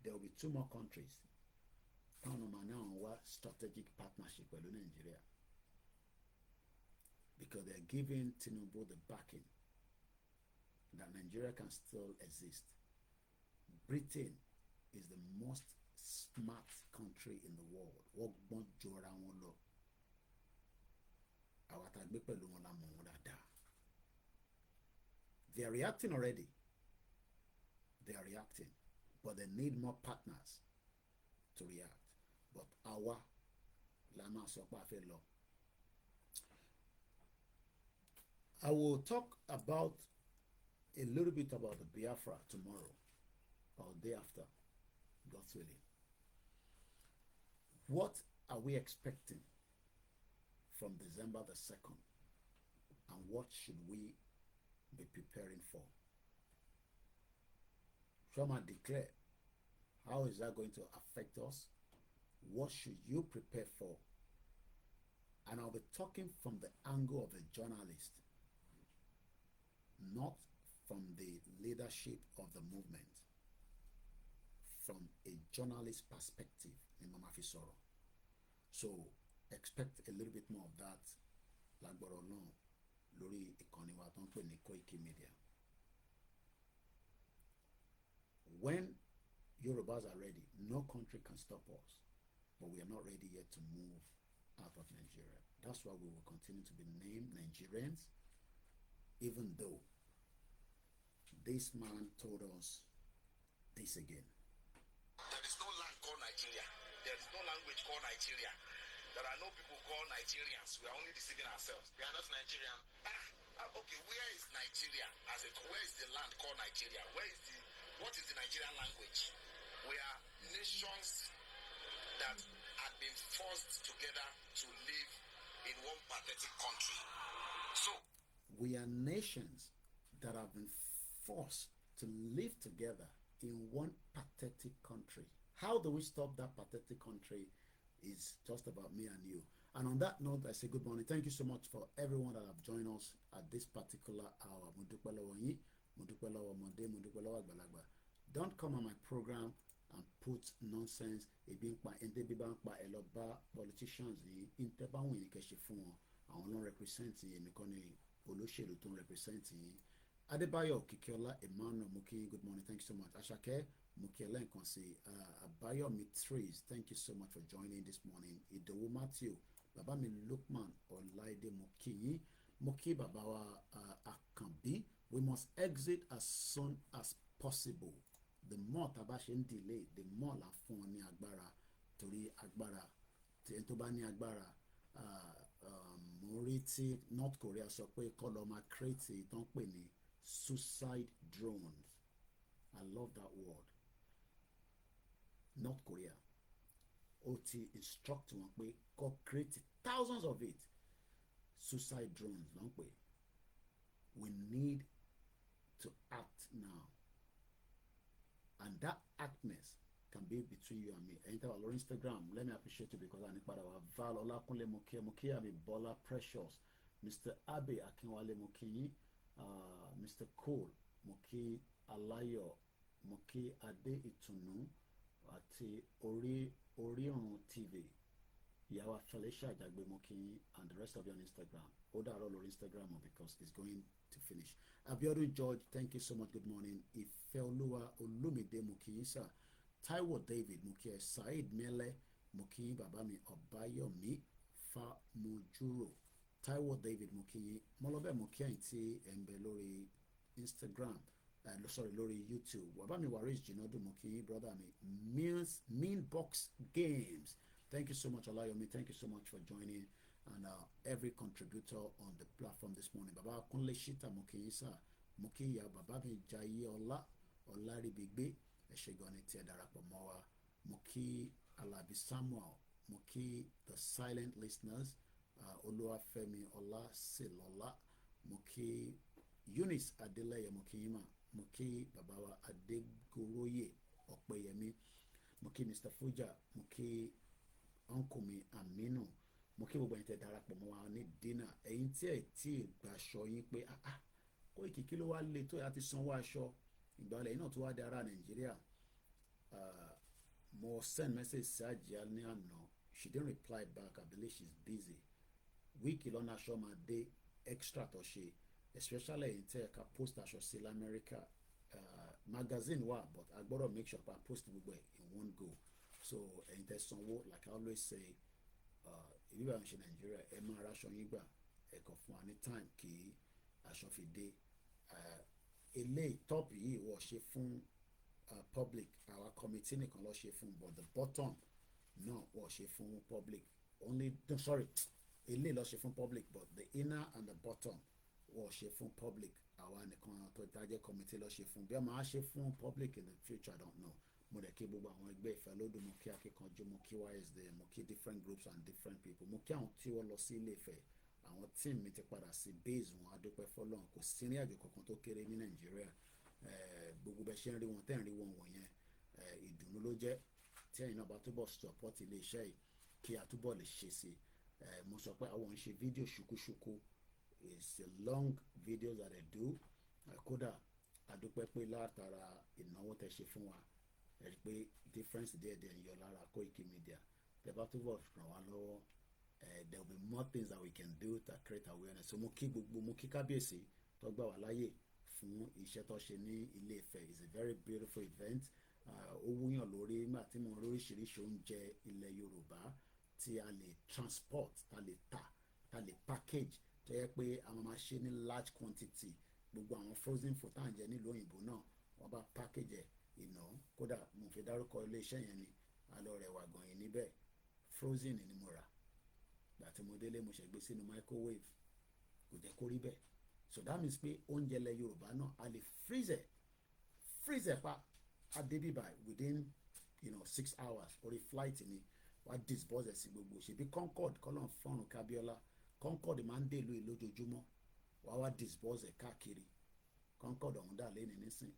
there will be 2 more countries táwọn ọmọ náà wá strategic partnership pẹ̀lú Nàìjíríà because they are giving Tinubu the backing that Nigeria can still exist. Britain is the most smart country in the world. Wọ́n gbọ́n jọra wọn lọ. Àwọn àtàgbé pẹ̀lú wọn la mọ̀ wọn dáadáa. They are reacting already. They are reacting, but they need more partners to react. But àwa la máa sọ pé a fẹ́ lọ. I will talk about a little bit about the Biafra tomorrow or day after, God's willing. What are we expecting from December the 2nd? And what should we be preparing for? Shoma declare, how is that going to affect us? What should you prepare for? And I'll be talking from the angle of a journalist, not from the leadership of the movement, from a journalist perspective in Mama Fisoro. So expect a little bit more of that lágbára Ọlọ́run lórí ìkànnì wa tó ń pè ní Koikimedia. When Yorubas are ready, no country can stop us, but we are not ready yet to move out of Nigeria. That's why we will continue to be named Nigerians, even though this man told us this again. There is no land called Nigeria. There is no language called Nigeria. There are no people called Nigerians. We are only deceiving ourselves. We are not Nigerian. Okay, where is Nigeria? Where is the land called Nigeria? What is the Nigerian language? We are nations that had been forced together to live in one pathetic country. So we are nations that have been forced to live together in one pathetic country. How do we stop that pathetic country is just about me and you. And on that note, I say good morning. Thank you so much for everyone that have joined us at this particular hour. Don't come on my program and put nonsense. Politicians represent Adebayo Kikiola Emmanuel Muki, good morning, thank you so much. Ashake Mukiela Nkonsi, Abayo Mitris, thank you so much for joining this morning. Idowu Matthew, Baba mi Lukman Olaide Muki, Muki Babawa Akambi. We must exit as soon as possible. The more tabashin delay, the more la fún ní agbára, torí agbára, tó bá ní agbára. Mo rí tí North Korea sọ pé kó lọ máa create ìtàn pè ní suicide drones. I love that word. North Korea ó ti instruct wọn pé kó create thousands of it. Suicide drones ló ń pè. We need to act now. And that actness can be between you and me. Enter our Instagram. Let me appreciate you because I need Val OLAKUNLE Moki Abi Bola Precious, Mr. Abe Akinwale Moki, Mr. Cole Moki Alayo Moki Ade Itunu àti Orion TV. Yawa Felicia Jagbe Moki and the rest of you on Instagram. Order all over Instagram because it's going to finish. Abiodun George, thank you so much. Good morning. Ifeoluwa Olumide Moki sir. Taiwo David Mukie, Said Mele Muki, Babami Obayomi Famujuro. Taiwo David Muki, Molobe Mukie ti Embe lórí Instagram, lórí YouTube. Babami Waris Jinodu Muki, brother mi. Mean Box Games. Thank you so much, Olayomi. Thank you so much for joining and every contributor on the platform this morning. Baba Kunle Shita Muki sir. mo kí ìyá bàbá mi Jayé Ọlá Ọláríbigbé, ẹ ṣé gan ni tí ẹ darapọ̀ mọ́ wa. Mo kí Alabi Samuel, mo kí the silent listeners, Olúwafẹ́mi Ọlásìlọ́lá, mo kí Eunice Adélẹ́yẹ, mo kí yín mà, mo kí bàbá wa Adégoróyè Ọ̀pẹ́yẹmí, mo kí Mr. Fuja, mo kí uncle mi Aminu, mo kí gbogbo ẹ̀yin tẹ́ darapọ̀ mọ́ wa ní dínà. Ẹ̀yin tí ẹ̀ tí gbàṣọ yín pé Koiki kí ló wá lè tó yà ti sanwó aṣọ ìgbàlẹ̀ yìí náà tó wá di ará Nàìjíríà. Mo send message sí Àjíá ní àná, she didn't reply back, I believe she's busy. Wíìkì lọ́nà aṣọ máa dé extra tó ṣe, especially ẹ̀yin tẹ́ ẹ̀ka post aṣọ sí l'Amẹ́ríkà. Magazine wà but a gbọ́dọ̀ make sure pa post gbogbo ẹ̀ in one go. So ẹ̀yin tẹ́ sanwó, like I always say, ìbí bá ń ṣe Nàìjíríà ẹ máa ra aṣọ yín gbà, ẹ kàn fún wa ní time kí aṣọ fi dé. Eléyìí top yìí wọ́n ṣe fún public, our committee nìkan ló ṣe fún, but the bottom náà wọ́n ṣe fún public only, no, sorry, eléyìí ló ṣe fún public but the inner and the bottom wọ́n ṣe fún public, àwa nìkan tó dájẹ́ committee ló ṣe fún. Bí a máa ṣe fún public in the future I don't know. Mo dẹ̀ kí gbogbo àwọn ẹgbẹ́ ìfẹ́ lódò, mo kí Akíkanjú, mo kí YSD, mo kí different groups and different people, mo kí àwọn tí wọ́n lọ sí Ilé Ifẹ̀, àwọn team mi ti padà sí base wọn, adúpẹ́ fọ́lọ́run, kò sí ní àjò kankan tó kéré ní Nàìjíríà. Gbogbo bẹ́ẹ̀ ṣe ń rí wọn tẹ́ ń rí wọn wọ̀nyẹn, ìdùnnú ló jẹ́ tí ẹ̀yin náà bá túbọ̀ support iléeṣẹ́ yìí kí a túbọ̀ lè ṣe sí. Mo sọ pé àwọn ń ṣe fídíò ṣùkúṣùkú, it's a long video that I do. Kódà adúpẹ́ pé látara ìnáwó tẹ́ ṣe fún wa, ẹ rí pé difference díẹ̀díẹ̀ ń yọ lára Koikimedia. Tẹ́ bá túbọ̀ ràn wá lọ́wọ́, there will be more things that we can do to create awareness. So mo kí gbogbo, mo kí kábíyèsí tó gbà wá láyè fún iṣẹ́ tó ṣe ní Ilé Ifẹ̀. It's a very beautiful event. Ó wúyàn lórí nígbà tí mo rí oríṣiríṣi oúnjẹ ilẹ̀ Yorùbá tí a lè transport, ta lè tà, ta lè package, tó yẹ pé a máa ṣe ní large quantity. Gbogbo àwọn frozen food tá à ń jẹ nílùú òyìnbó náà wọ́n bá package ẹ̀, kódà mo fi dárúkọ iléeṣẹ́ yẹn ni, alọ́ rẹ̀ wà gan yìí níbẹ̀, frozen ni mo rà. Ìgbà tí mo délé mo ṣe gbé sínú microwave, kò jẹ́ kó rí bẹ́ẹ̀. So that means pé oúnjẹ ilẹ̀ Yorùbá náà a lè freeze ẹ̀ pa, a dé bí by within 6 hours orí flight ni wàá dispose ẹ̀ sí gbogbo. Ṣèbí Concord kọ́lọ́n fọ́run kábíọ́lá, Concord máa ń dé ìlú lójoojúmọ́, wàá dispose ẹ̀ káàkiri. Concord ọ̀hún dà lẹ́ni nísìn,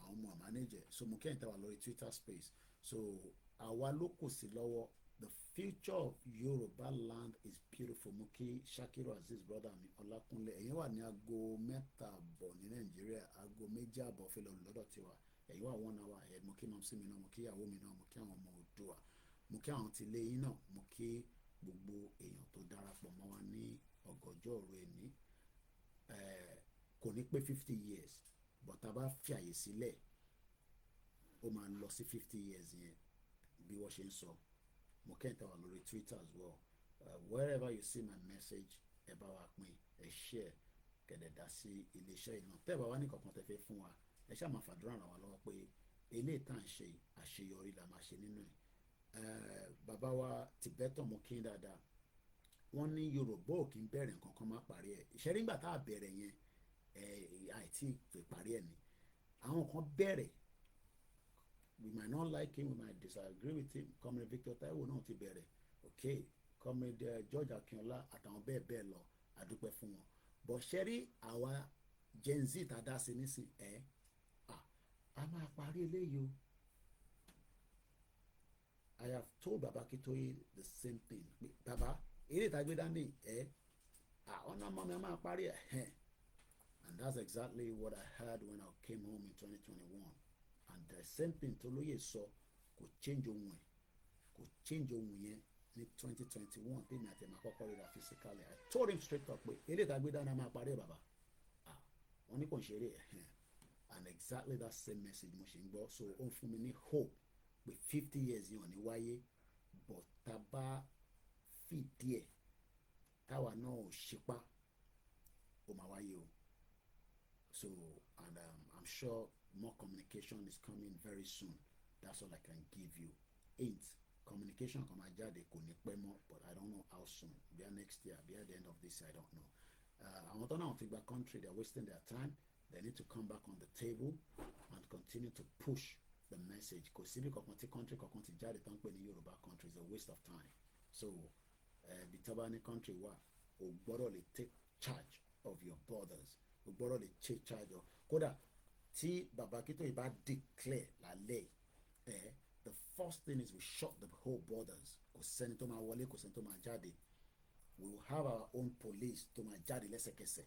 àwọn ọmọ manager. So mo kẹ́yìn tẹ́wà lórí Twitter space. So àwa ló kù sí lọ́wọ́. The future of Yoruba land is beautiful. Mo kí Shakiru Aziz brother mi Olakunle, ẹ̀yin wà ní aago 3:00 ní Nàìjíríà, aago 2:00 fi lọ lọ́dọ̀ tiwa, ẹ̀yin wà 1 hour ahead. Mo kí mamsi mi náà, mo kí ìyàwó mi náà, mo kí àwọn ọmọ Oòduà, mo kí àwọn tilé yín náà, mo kí gbogbo èèyàn tó darapọ̀ mọ́ wa ní ọ̀gànjọ́ òru ẹni. Kò ní pé 50 years but tá a bá fi àyè sílẹ̀ ó máa lọ sí 50 years yẹn bí wọ́n ṣe ń sọ. Mo kẹ́ńtà wà lórí Twitter as well. Wherever you see my message, ẹ bá wa pín, ẹ share, kẹ̀dẹ̀ dá sí iléeṣẹ́ yìí náà. Tẹ́ ẹ bá wá ní kankan tẹ́ fẹ́ fún wa, ẹ ṣáà máa fàdúrà ràn wá lọ́wọ́ pé eléyìí tá à ń ṣe àṣeyọrí la máa ṣe nínú ẹ̀. Bàbá wa Tibetan mo kí dáadáa, wọ́n ní Yorùbá ò kí ń bẹ̀rẹ̀ nǹkan kan má parí ẹ̀. Ìṣẹ́rí ńgbà tá a bẹ̀rẹ̀ yẹn àìtí fi parí ẹ̀ ni. Àwọn kan bẹ̀rẹ̀, we might not like him, we might disagree with him. Comrade Victor Taiwo náà ti bẹ̀rẹ̀, okay, Comrade George Akínọlá àtàwọn bẹ́ẹ̀ bẹ́ẹ̀ lọ, àdúpẹ́ fún wọn. But ṣẹ́rí àwa Gen Z tá a dá sí nísìn a máa parí eléyìí o. I have told Baba Akintoye the same thing. Baba, eré ìtàgbé dání ọ̀nà ọmọ mi máa parí ẹ̀. And that's exactly what I heard when I came home in 2021. And the same thing tó lóye sọ kò change ohun ẹ̀, kò change ohun yẹn ní 2021 tí mi àti ẹ̀ máa kọ́kọ́ rí ra physically. I told him straight up pé eré ìtàgbé dání máa parí ẹ̀ bàbá. Wọ́n ní kò ń ṣeré ẹ̀. And exactly that same message mo ṣe ń gbọ́. So ó ń fún mi ní hope pé 50 years yìí ò ní wáyé, but tá a bá fìdí ẹ̀ táwa náà ò ṣípá ó máa wáyé o. So and I'm sure more communication is coming very soon. That's all I can give you. Communication kan máa jáde kò ní pẹ́ mọ́, but I don't know how soon. Bí i next year, bí i at the end of this year, I don't know. Àwọn tó náà ti gba country, they are wasting their time. they need to come back on the table and continue to push the message. Kò síbi kankan tí country kankan ti jáde tán pé ní Yorùbá country is a waste of time. So bí tó bá ní country wà, o gbọ́dọ̀ lè take charge of your borders. O gbọ́dọ̀ lè take charge of. Kódà tí Baba Akintoye bá declare lálẹ́ the first thing is we shut the whole borders. Kò sẹ́ni tó máa wọlé, kò sẹ́ni tó máa jáde. We will have our own police tó máa jáde lẹ́sẹ̀kẹsẹ̀.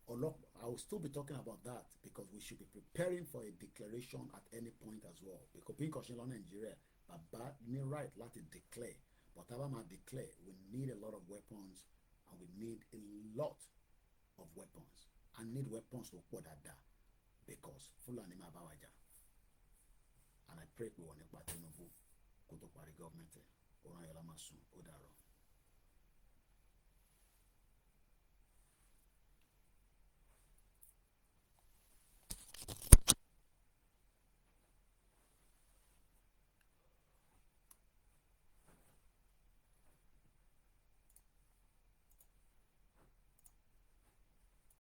I will still be talking about that because we should be preparing for a declaration at any point as well. Because bí nǹkan ṣe lọ Nigeria, Baba ní right láti declare. But tá bá máa declare, we need a lot of weapons and we need a lot of weapons. I need weapons tó pọ̀ dáadáa because Fúlàní máa bá wa jà. And I pray pé wọ́n nípa Tinubu kó tó parí gọ́ọ̀mẹ̀ntì. Ọ̀ràn yẹn la máa sùn, ó dàárọ̀.